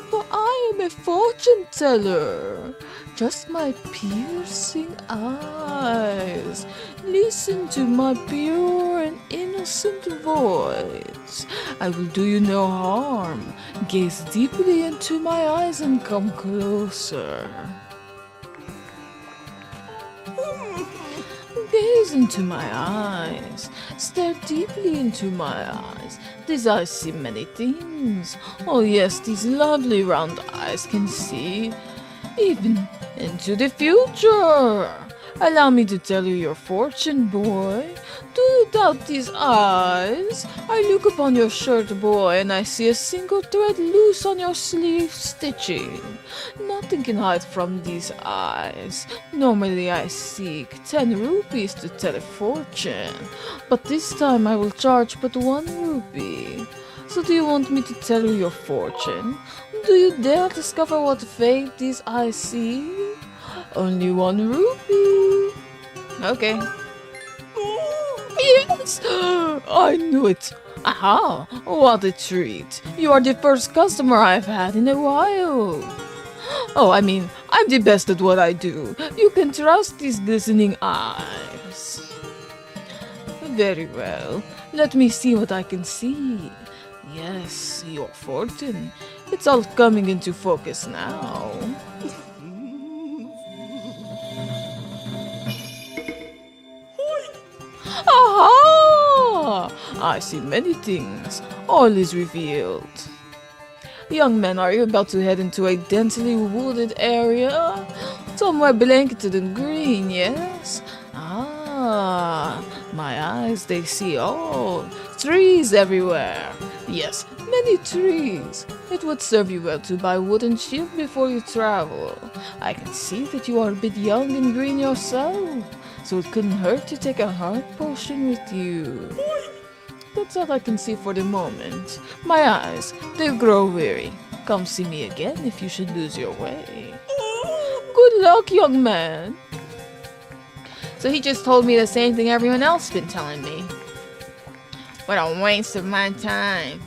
Speaker 4: for I am a fortune teller. Just my piercing eyes. Listen to my pure and innocent voice. I will do you no harm. Gaze deeply into my eyes and come closer. Gaze into my eyes. Stare deeply into my eyes. These eyes see many things. Oh yes, these lovely round eyes can see even into the future. Allow me to tell you your fortune, boy. Do you doubt these eyes? I look upon your shirt, boy, and I see a single thread loose on your sleeve stitching. Nothing can hide from these eyes. Normally I seek 10 rupees to tell a fortune, but this time I will charge but 1 rupee. So do you want me to tell you your fortune? Do you dare discover what fate these eyes see? Only 1 rupee.
Speaker 5: Okay.
Speaker 4: Yes! I knew it. Aha! What a treat. You are the first customer I've had in a while. Oh, I mean, I'm the best at what I do. You can trust these glistening eyes. Very well. Let me see what I can see. Yes, your fortune. It's all coming into focus now. Aha! I see many things. All is revealed. Young man, are you about to head into a densely wooded area? Somewhere blanketed in green, yes? Ah, my eyes, they see all. Trees everywhere. Yes, many trees. It would serve you well to buy a wooden shield before you travel. I can see that you are a bit young and green yourself, so it couldn't hurt to take a heart potion with you. The that's all I can see for the moment. My eyes, they grow weary. Come see me again if you should lose your way. Good luck, young man.
Speaker 5: So he just told me the same thing everyone else been telling me. What a waste of my time.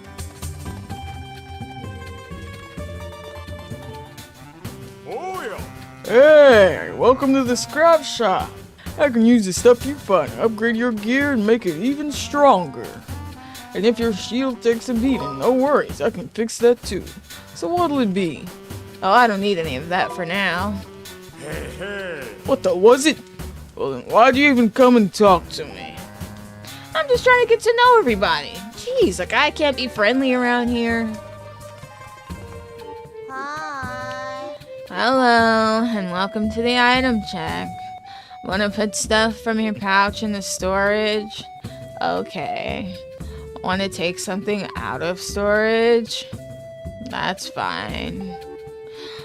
Speaker 2: Oh yeah.
Speaker 4: Hey, welcome to the scrap shop. I can use the stuff you find, upgrade your gear, and make it even stronger. And if your shield takes a beating, no worries, I can fix that too. So what'll it be?
Speaker 5: Oh, I don't need any of that for now.
Speaker 2: Hey, hey.
Speaker 4: What the was it? Well then, why'd you even come and talk to me?
Speaker 5: I'm just trying to get to know everybody. Jeez, like I can't be friendly around here.
Speaker 3: Hi.
Speaker 5: Hello, and welcome to the item check. Want to put stuff from your pouch in the storage? Okay. Want to take something out of storage? That's fine.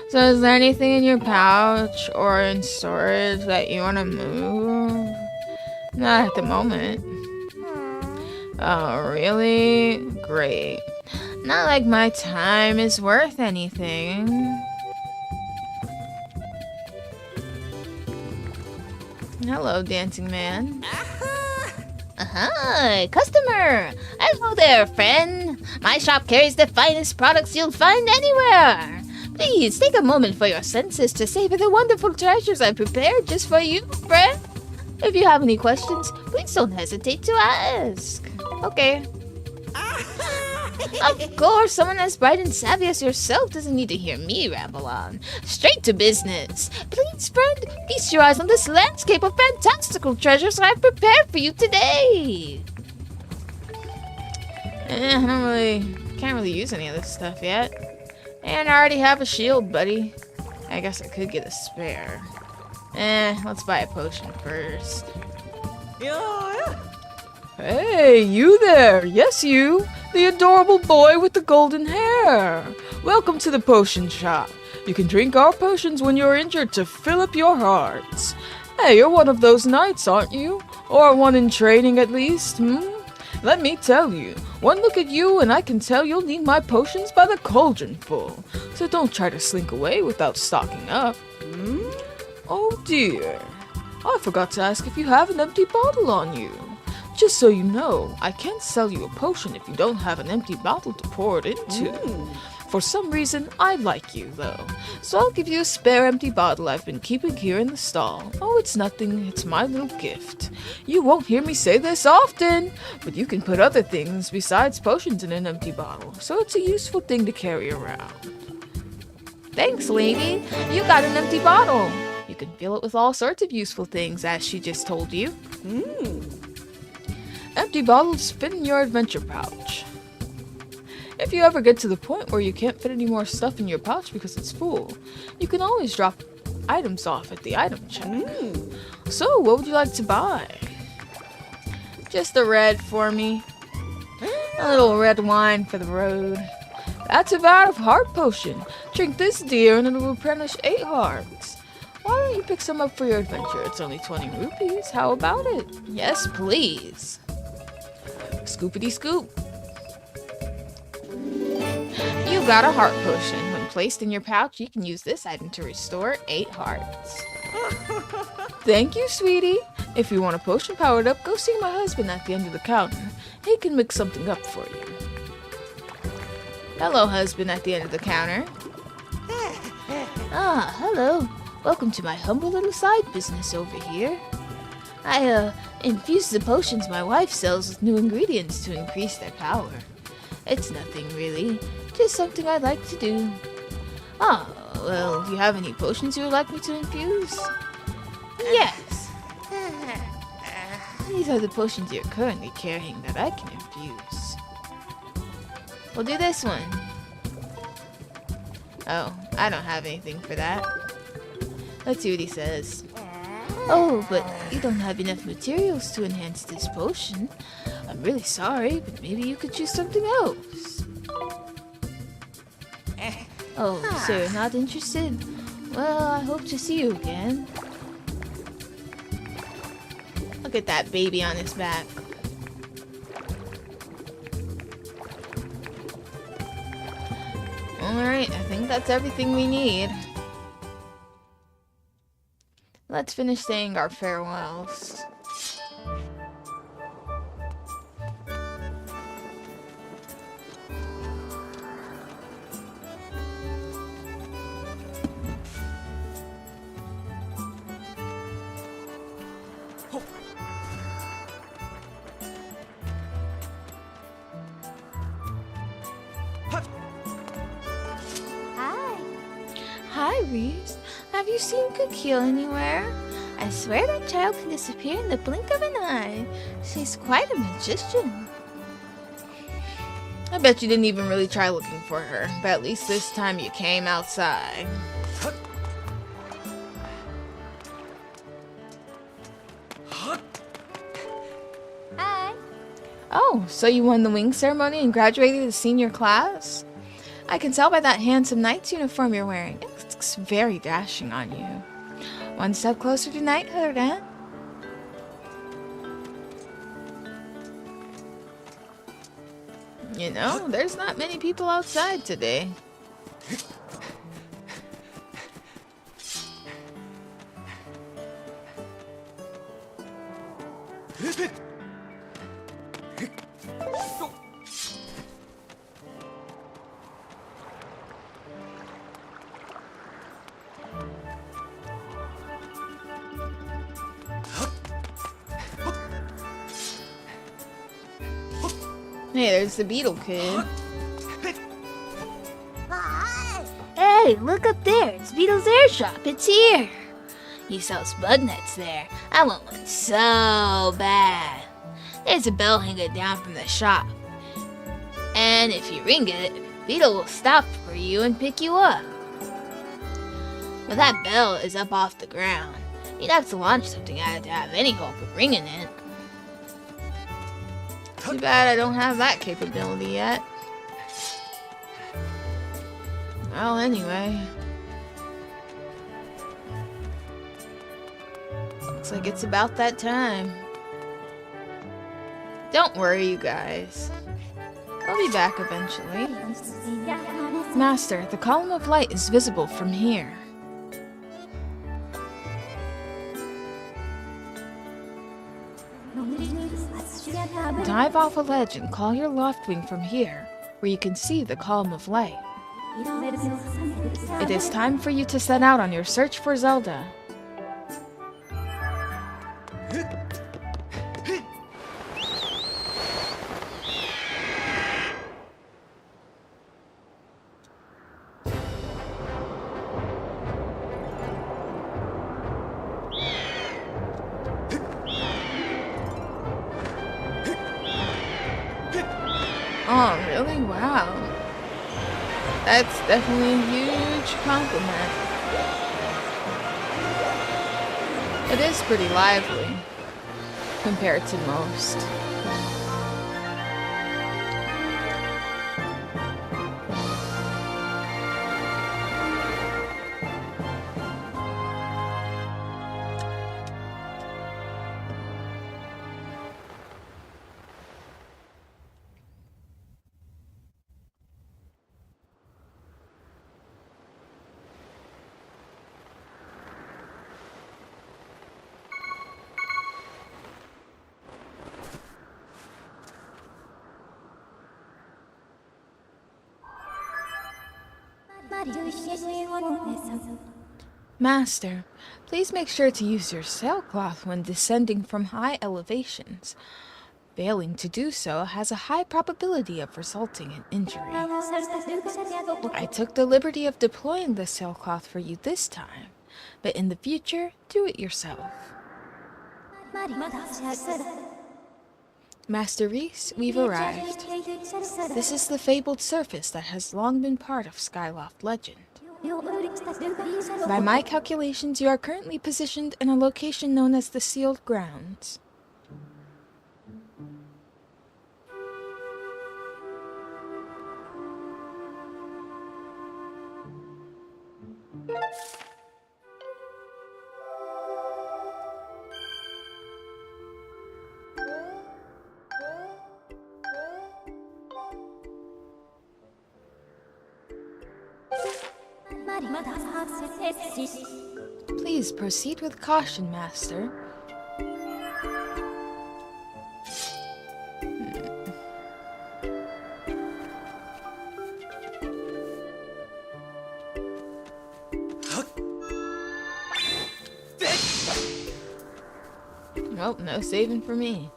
Speaker 5: So is there anything in your pouch or in storage that you want to move? Not at the moment. Oh, really? Great. Not like my time is worth anything. Hello, dancing man.
Speaker 3: Customer! Hello there, friend! My shop carries the finest products you'll find anywhere! Please, take a moment for your senses to savor the wonderful treasures I prepared just for you, friend! If you have any questions, please don't hesitate to ask.
Speaker 5: Okay.
Speaker 3: Of course, someone as bright and savvy as yourself doesn't need to hear me ramble on. Straight to business. Please, friend, feast your eyes on this landscape of fantastical treasures I've prepared for you today.
Speaker 5: Can't really use any of this stuff yet. And I already have a shield, buddy. I guess I could get a spare. Let's buy a potion first.
Speaker 4: Hey, you there! Yes, you! The adorable boy with the golden hair! Welcome to the potion shop. You can drink our potions when you're injured to fill up your hearts. Hey, you're one of those knights, aren't you? Or one in training at least, Let me tell you, one look at you and I can tell you'll need my potions by the cauldron full. So don't try to slink away without stocking up. Oh dear. I forgot to ask if you have an empty bottle on you. Just so you know, I can't sell you a potion if you don't have an empty bottle to pour it into. For some reason, I like you, though. So I'll give you a spare empty bottle I've been keeping here in the stall. Oh, it's nothing. It's my little gift. You won't hear me say this often, but you can put other things besides potions in an empty bottle, so it's a useful thing to carry around.
Speaker 5: Thanks, lady. You got an empty bottle. You can fill it with all sorts of useful things, as she just told you.
Speaker 4: Empty bottles fit in your adventure pouch. If you ever get to the point where you can't fit any more stuff in your pouch because it's full, you can always drop items off at the item check. So, what would you like to buy?
Speaker 5: Just a red for me. A little red wine for the road.
Speaker 4: That's a vat of heart potion. Drink this, dear, and it'll replenish 8 hearts. Why don't you pick some up for your adventure? It's only 20 rupees. How about it?
Speaker 5: Yes, please.
Speaker 4: Scoopity scoop.
Speaker 5: You got a heart potion. When placed in your pouch, you can use this item to restore 8 hearts.
Speaker 4: Thank you, sweetie. If you want a potion powered up, go see my husband at the end of the counter. He can mix something up for you.
Speaker 5: Hello, husband at the end of the counter.
Speaker 3: Hello. Welcome to my humble little side business over here. I infuse the potions my wife sells with new ingredients to increase their power. It's nothing really, just something I like to do.
Speaker 5: Well, do you have any potions you would like me to infuse?
Speaker 3: Yes.
Speaker 5: These are the potions you're currently carrying that I can infuse. We'll do this one. Oh, I don't have anything for that. Let's see what he says.
Speaker 3: Oh, but you don't have enough materials to enhance this potion.
Speaker 5: I'm really sorry, but maybe you could choose something else.
Speaker 3: Oh, so you're not interested? Well, I hope to see you again.
Speaker 5: Look at that baby on his back. Alright, I think that's everything we need. Let's finish saying our farewells. Hi, Reese. Have you seen Kukio anywhere? I swear that child can disappear in the blink of an eye. She's quite a magician. I bet you didn't even really try looking for her, but at least this time you came outside.
Speaker 3: Hi.
Speaker 5: Oh, so you won the wing ceremony and graduated the senior class? I can tell by that handsome knight's uniform you're wearing. It looks very dashing on you. One step closer to knighthood, eh? You know, there's not many people outside today. Hey, there's the beetle kid.
Speaker 3: Hey, look up there. It's Beetle's Air Shop. It's here. He sells bug nets there. I want one so bad. There's a bell hanging down from the shop. And if you ring it, Beetle will stop for you and pick you up. But that bell is up off the ground. You'd have to launch something at it to have any hope of ringing it.
Speaker 5: Too bad I don't have that capability yet. Well, anyway. Looks like it's about that time. Don't worry, you guys. I'll be back eventually. Master, the column of light is visible from here. Dive off a ledge and call your Loftwing from here, where you can see the column of light. It is time for you to set out on your search for Zelda. Oh, really? Wow. That's definitely a huge compliment. It is pretty lively compared to most. Master, please make sure to use your sailcloth when descending from high elevations. Failing to do so has a high probability of resulting in injury. I took the liberty of deploying the sailcloth for you this time, but in the future, do it yourself. Master Reese, we've arrived. This is the fabled surface that has long been part of Skyloft legend. By my calculations, you are currently positioned in a location known as the Sealed Grounds. Please proceed with caution, Master. Nope, no saving for me.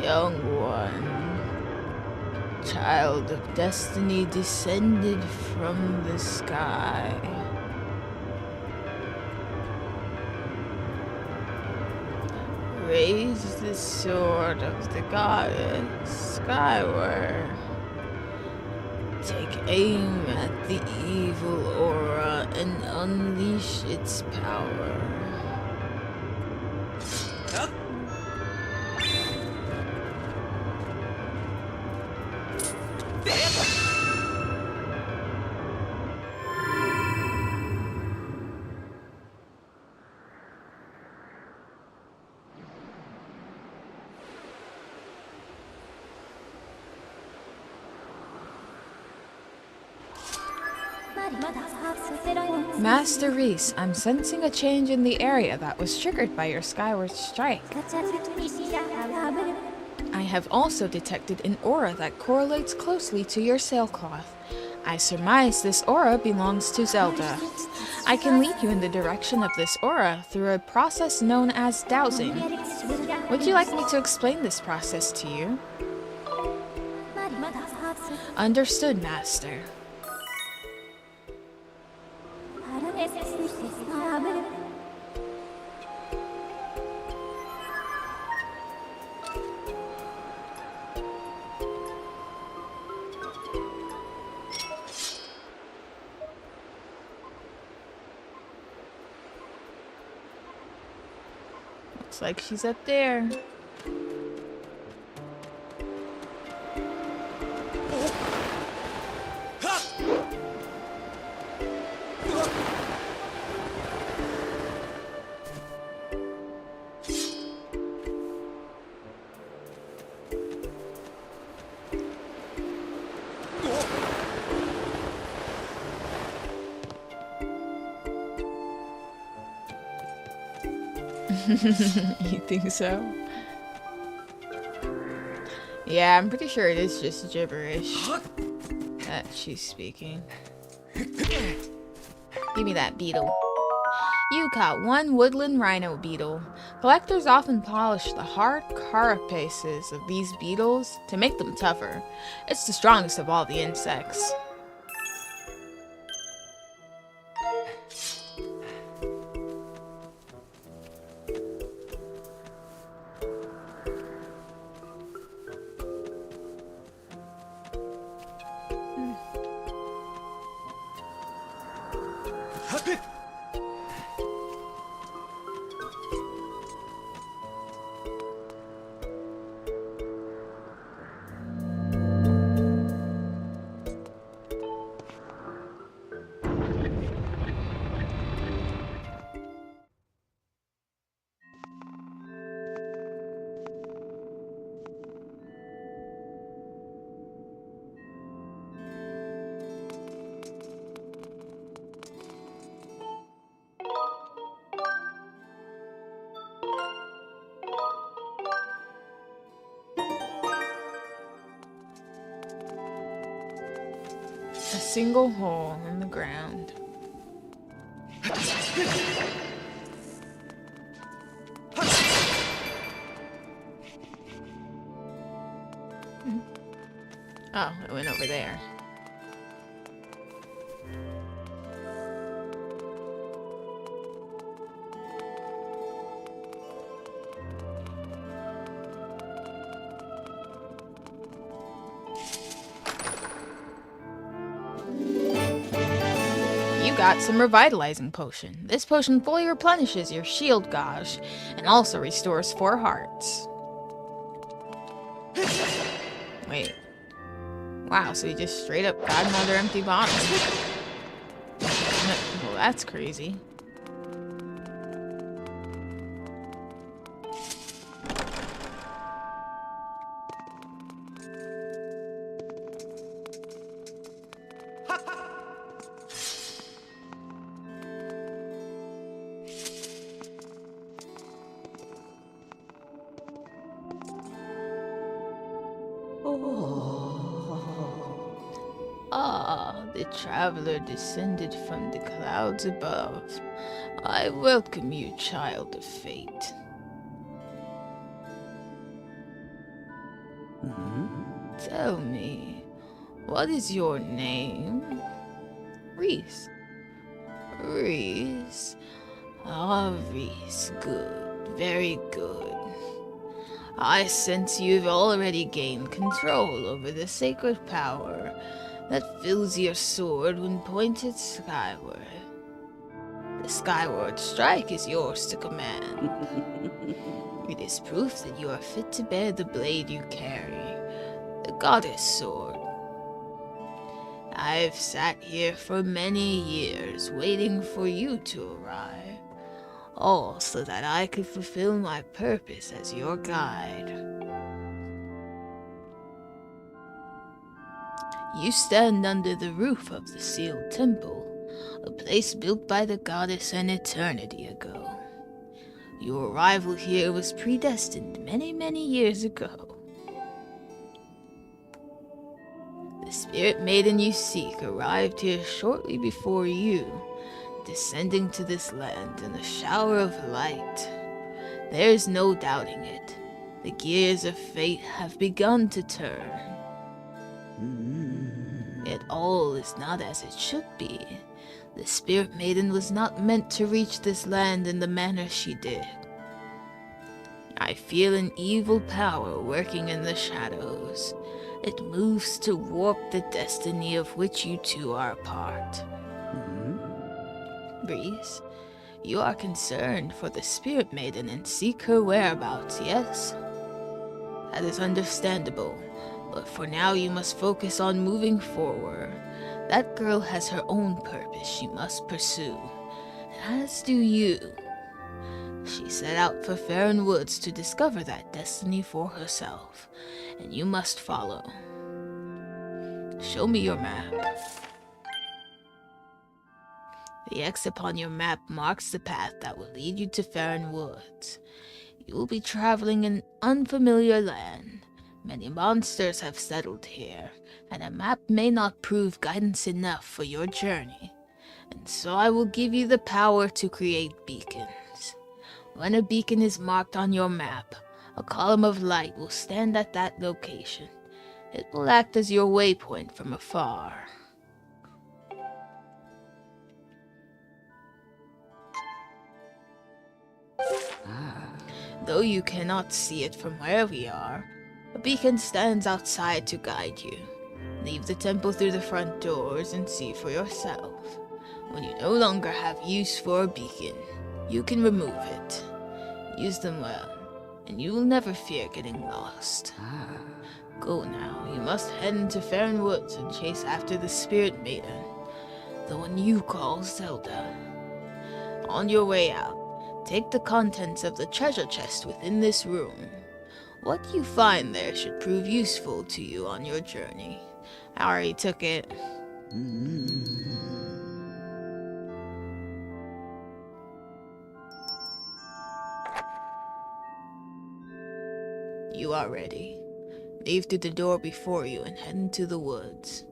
Speaker 5: Young one, child of destiny descended from the sky. Raise the sword of the goddess skyward. Take aim at the evil aura and unleash its power. Master Reese, I'm sensing a change in the area that was triggered by your Skyward strike. I have also detected an aura that correlates closely to your sailcloth. I surmise this aura belongs to Zelda. I can lead you in the direction of this aura through a process known as dowsing. Would you like me to explain this process to you? Understood, Master. Looks like she's up there. You think so? Yeah, I'm pretty sure it is just gibberish that she's speaking. Give me that beetle. You caught one woodland rhino beetle. Collectors often polish the hard carapaces of these beetles to make them tougher. It's the strongest of all the insects. A single hole in the ground. Oh, it went over there. You got some revitalizing potion. This potion fully replenishes your shield gauge and also restores 4 hearts. Wait. Wow, so you just straight up got another empty bottle. Well, that's crazy. Ah, the traveler descended from the clouds above. I welcome you, child of fate. Tell me, what is your name? Reese. Reese. Ah, Reese, good. Very good. I sense you've already gained control over the sacred power that fills your sword when pointed skyward. The Skyward Strike is yours to command. It is proof that you are fit to bear the blade you carry, the Goddess Sword. I've sat here for many years waiting for you to arrive, all so that I could fulfill my purpose as your guide. You stand under the roof of the sealed temple, a place built by the goddess an eternity ago. Your arrival here was predestined many, many years ago. The spirit maiden you seek arrived here shortly before you, descending to this land in a shower of light. There's no doubting it. The gears of fate have begun to turn. Yet all is not as it should be. The Spirit Maiden was not meant to reach this land in the manner she did. I feel an evil power working in the shadows. It moves to warp the destiny of which you two are a part. Breeze, you are concerned for the Spirit Maiden and seek her whereabouts, yes? That is understandable. But for now, you must focus on moving forward. That girl has her own purpose she must pursue, as do you. She set out for Farron Woods to discover that destiny for herself, and you must follow. Show me your map. The X upon your map marks the path that will lead you to Farron Woods. You will be traveling in unfamiliar land. Many monsters have settled here, and a map may not prove guidance enough for your journey. And so I will give you the power to create beacons. When a beacon is marked on your map, a column of light will stand at that location. It will act as your waypoint from afar. Though you cannot see it from where we are, a beacon stands outside to guide you. Leave the temple through the front doors and see for yourself. When you no longer have use for a beacon, you can remove it. Use them well, and you will never fear getting lost. Go now. You must head into Farron Woods and chase after the Spirit Maiden, the one you call Zelda. On your way out, take the contents of the treasure chest within this room. What you find there should prove useful to you on your journey. I already took it. You are ready. Leave through the door before you and head into the woods.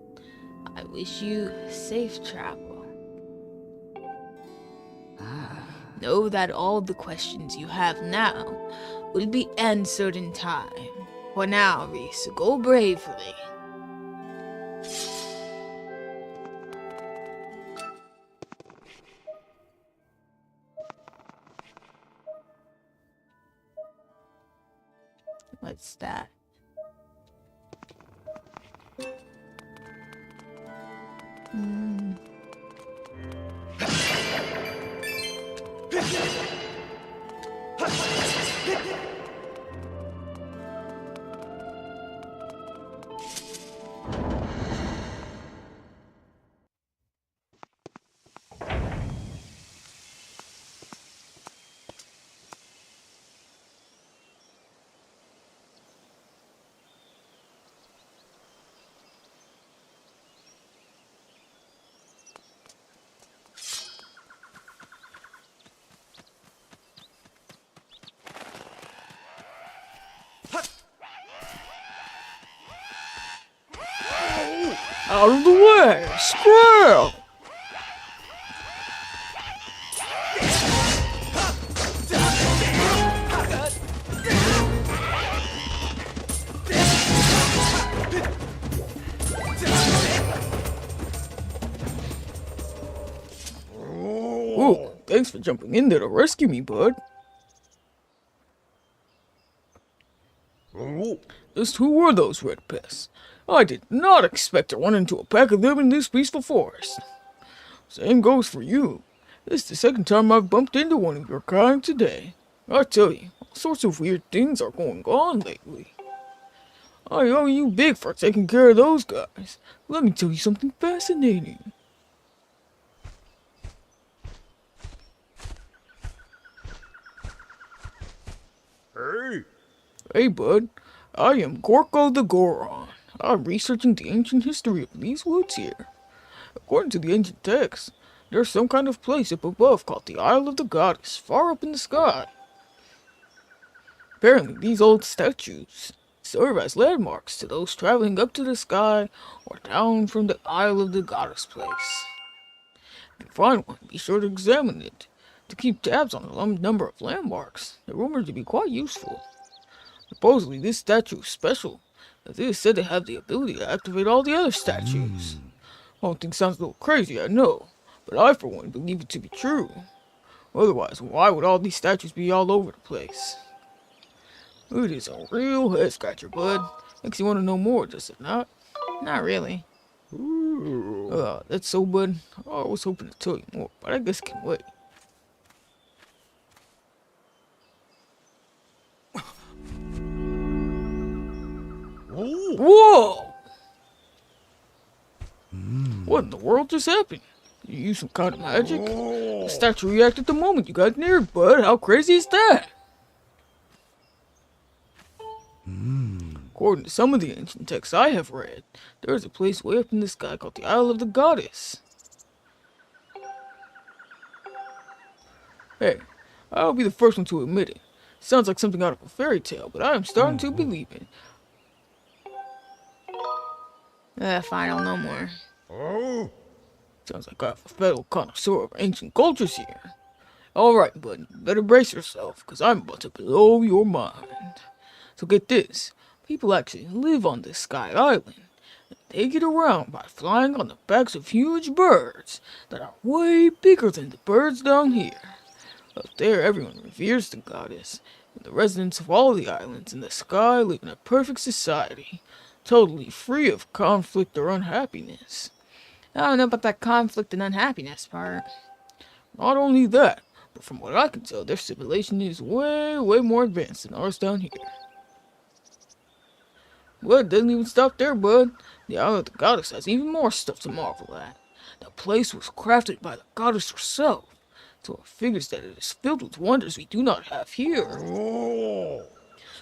Speaker 5: I wish you safe travel. Know that all the questions you have now will be answered in time. For now, Reese, go bravely. What's that?
Speaker 4: Out of the way! Squirrel! Ooh, thanks for jumping in there to rescue me, bud. Just who were those red pests? I did not expect to run into a pack of them in this peaceful forest. Same goes for you. This is the second time I've bumped into one of your kind today. I tell you, all sorts of weird things are going on lately. I owe you big for taking care of those guys. Let me tell you something fascinating.
Speaker 2: Hey,
Speaker 4: Hey, bud. I am Gorko the Goron. I'm researching the ancient history of these woods here. According to the ancient texts, there's some kind of place up above called the Isle of the Goddess, far up in the sky. Apparently, these old statues serve as landmarks to those traveling up to the sky or down from the Isle of the Goddess place. If you find one, be sure to examine it to keep tabs on the number of landmarks. They're rumored to be quite useful. Supposedly, this statue is special, as it is said to have the ability to activate all the other statues. Whole thing sounds a little crazy, I know, but I, for one, believe it to be true. Otherwise, why would all these statues be all over the place? It is a real head-scratcher, bud. Makes you want to know more, does it not?
Speaker 5: Not really.
Speaker 4: That's so, bud. I was hoping to tell you more, but I guess it can wait. Whoa! What in the world just happened? You used some kind of magic? The statue reacted the moment you got near it, bud. How crazy is that? According to some of the ancient texts I have read, there is a place way up in the sky called the Isle of the Goddess. Hey, I'll be the first one to admit it. Sounds like something out of a fairy tale, but I am starting to believe it.
Speaker 5: Fine, I'll know more.
Speaker 2: oh,
Speaker 4: Sounds like I have a fellow connoisseur of ancient cultures here. Alright, bud, you better brace yourself, because I'm about to blow your mind. So get this, people actually live on this sky island, and they get around by flying on the backs of huge birds that are way bigger than the birds down here. Up there, everyone reveres the goddess, and the residents of all the islands in the sky live in a perfect society, totally free of conflict or unhappiness.
Speaker 5: I don't know about that conflict and unhappiness part.
Speaker 4: Not only that, but from what I can tell, their civilization is way more advanced than ours down here. Well, it doesn't even stop there, bud. The Isle of the Goddess has even more stuff to marvel at. The place was crafted by the goddess herself, so it figures that it is filled with wonders we do not have here.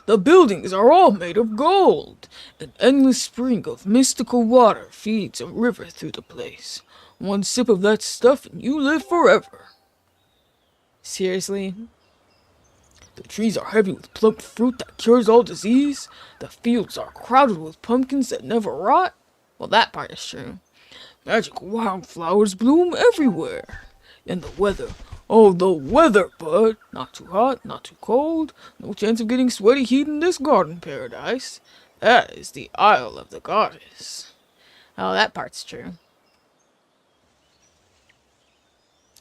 Speaker 4: The buildings are all made of gold. An endless spring of mystical water feeds a river through the place. One sip of that stuff and you live forever.
Speaker 5: Seriously?
Speaker 4: The trees are heavy with plump fruit that cures all disease. The fields are crowded with pumpkins that never rot.
Speaker 5: Well, that part is true.
Speaker 4: Magical wildflowers bloom everywhere. And the weather. Oh, the weather, bud. Not too hot, not too cold. No chance of getting sweaty heat in this garden paradise. That is the Isle of the Goddess.
Speaker 5: Oh, that part's true.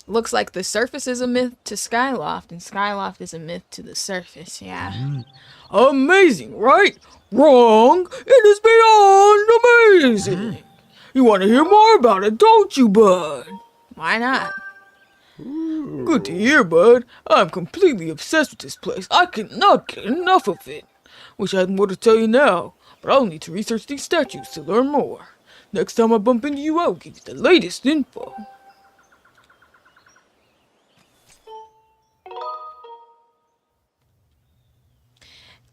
Speaker 5: Looks like the surface is a myth to Skyloft, and Skyloft is a myth to the surface, yeah.
Speaker 4: Amazing, right? Wrong. It is beyond amazing. You want to hear more about it, don't you, bud?
Speaker 5: Why not?
Speaker 4: Good to hear, bud. I'm completely obsessed with this place. I cannot get enough of it. Wish I had more to tell you now, but I'll need to research these statues to learn more. Next time I bump into you, I'll give you the latest info.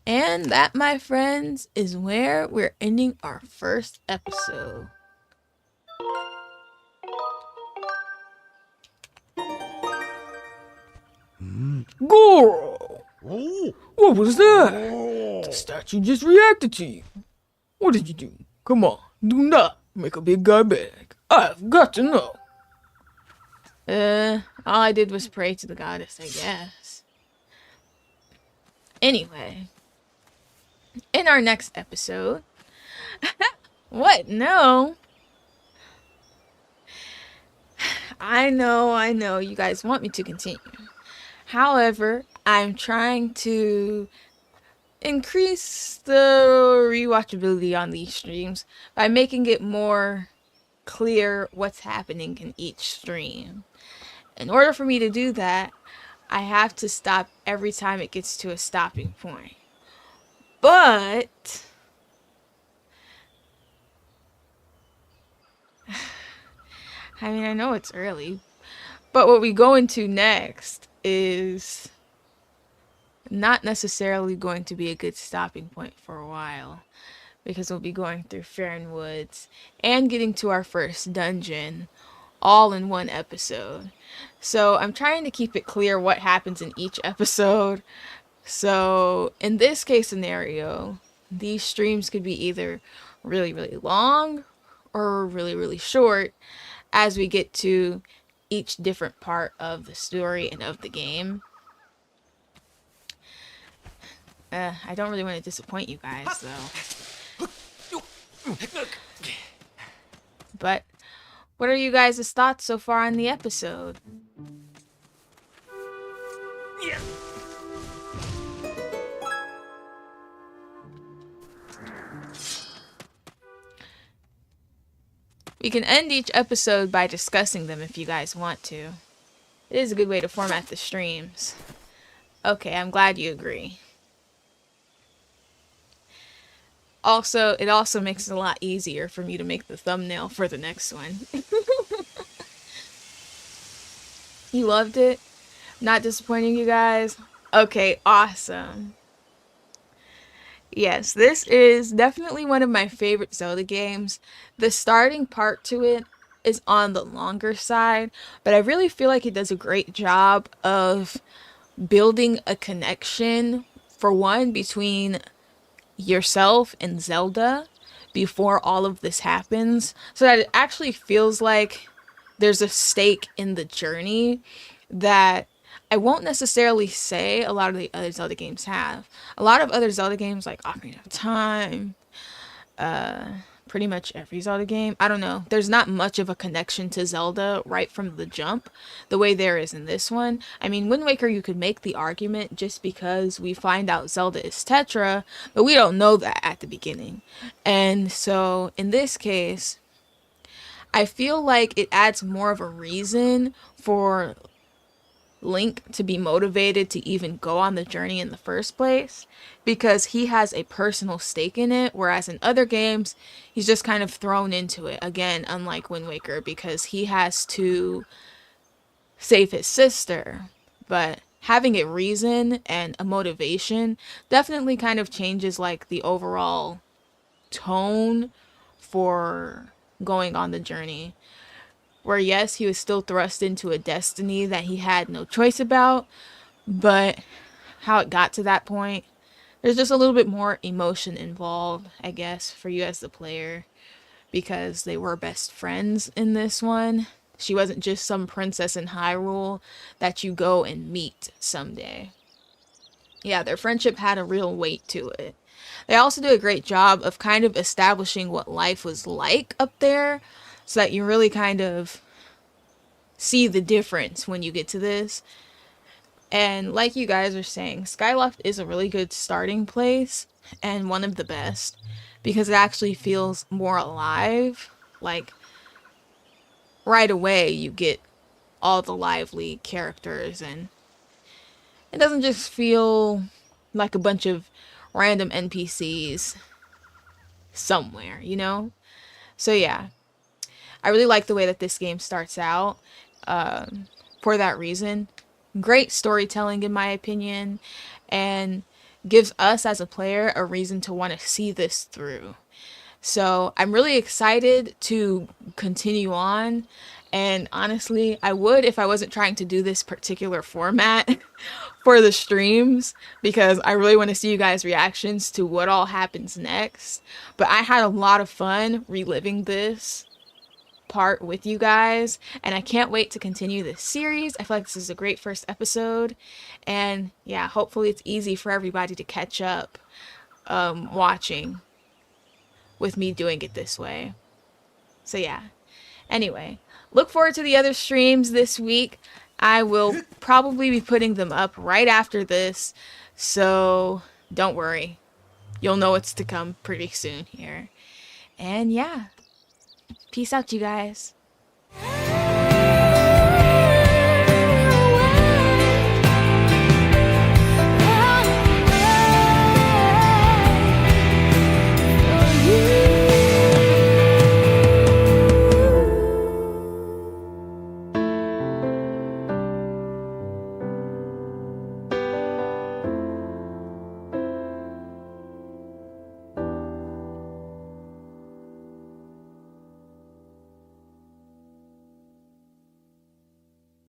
Speaker 5: And that, my friends, is where we're ending our first episode.
Speaker 4: Goro!
Speaker 2: Oh.
Speaker 4: What was that?
Speaker 2: Oh.
Speaker 4: The statue just reacted to you. What did you do? Come on, do not make a big guy beg. I've got to know.
Speaker 5: All I did was pray to the goddess, I guess. Anyway, in our next episode... What? No. I know, you guys want me to continue. However, I'm trying to increase the rewatchability on these streams by making it more clear what's happening in each stream. In order for me to do that, I have to stop every time it gets to a stopping point. But I mean, I know it's early, but what we go into next is not necessarily going to be a good stopping point for a while, because we'll be going through Faron Woods and getting to our first dungeon all in one episode. So I'm trying to keep it clear what happens in each episode. So in this case scenario, these streams could be either really, really long or really, really short as we get to each different part of the story and of the game. I don't really want to disappoint you guys, though. But what are you guys' thoughts so far on the episode? We can end each episode by discussing them if you guys want to. It is a good way to format the streams. Okay, I'm glad you agree. Also, it also makes it a lot easier for me to make the thumbnail for the next one. You loved it? Not disappointing you guys? Okay, awesome. Yes, this is definitely one of my favorite Zelda games. The starting part to it is on the longer side, but I really feel like it does a great job of building a connection, for one, between yourself and Zelda before all of this happens, so that it actually feels like there's a stake in the journey that I won't necessarily say a lot of the other Zelda games have. A lot of other Zelda games, like Ocarina of Time, pretty much every Zelda game, I don't know, there's not much of a connection to Zelda right from the jump, the way there is in this one. I mean, Wind Waker, you could make the argument just because we find out Zelda is Tetra, but we don't know that at the beginning. And so, in this case, I feel like it adds more of a reason for Link to be motivated to even go on the journey in the first place, because he has a personal stake in it, whereas in other games he's just kind of thrown into it, again unlike Wind Waker, because he has to save his sister. But having a reason and a motivation definitely kind of changes like the overall tone for going on the journey. Where yes, he was still thrust into a destiny that he had no choice about, but how it got to that point, there's just a little bit more emotion involved, I guess, for you as the player. because they were best friends in this one. She wasn't just some princess in Hyrule that you go and meet someday. Yeah, their friendship had a real weight to it. They also do a great job of kind of establishing what life was like up there, so that you really kind of see the difference when you get to this. And like you guys are saying, Skyloft is a really good starting place and one of the best because it actually feels more alive. Like right away you get all the lively characters and it doesn't just feel like a bunch of random NPCs somewhere, you know? So yeah, I really like the way that this game starts out for that reason. Great storytelling in my opinion, and gives us as a player a reason to want to see this through. So I'm really excited to continue on, and honestly I would if I wasn't trying to do this particular format for the streams, because I really want to see you guys' reactions to what all happens next. But I had a lot of fun reliving this part with you guys, and I can't wait to continue this series. I feel like this is a great first episode, and yeah, hopefully it's easy for everybody to catch up watching with me doing it this way. So yeah, anyway, look forward to the other streams this week. I will probably be putting them up right after this, so don't worry, you'll know what's to come pretty soon here. And yeah, peace out, you guys.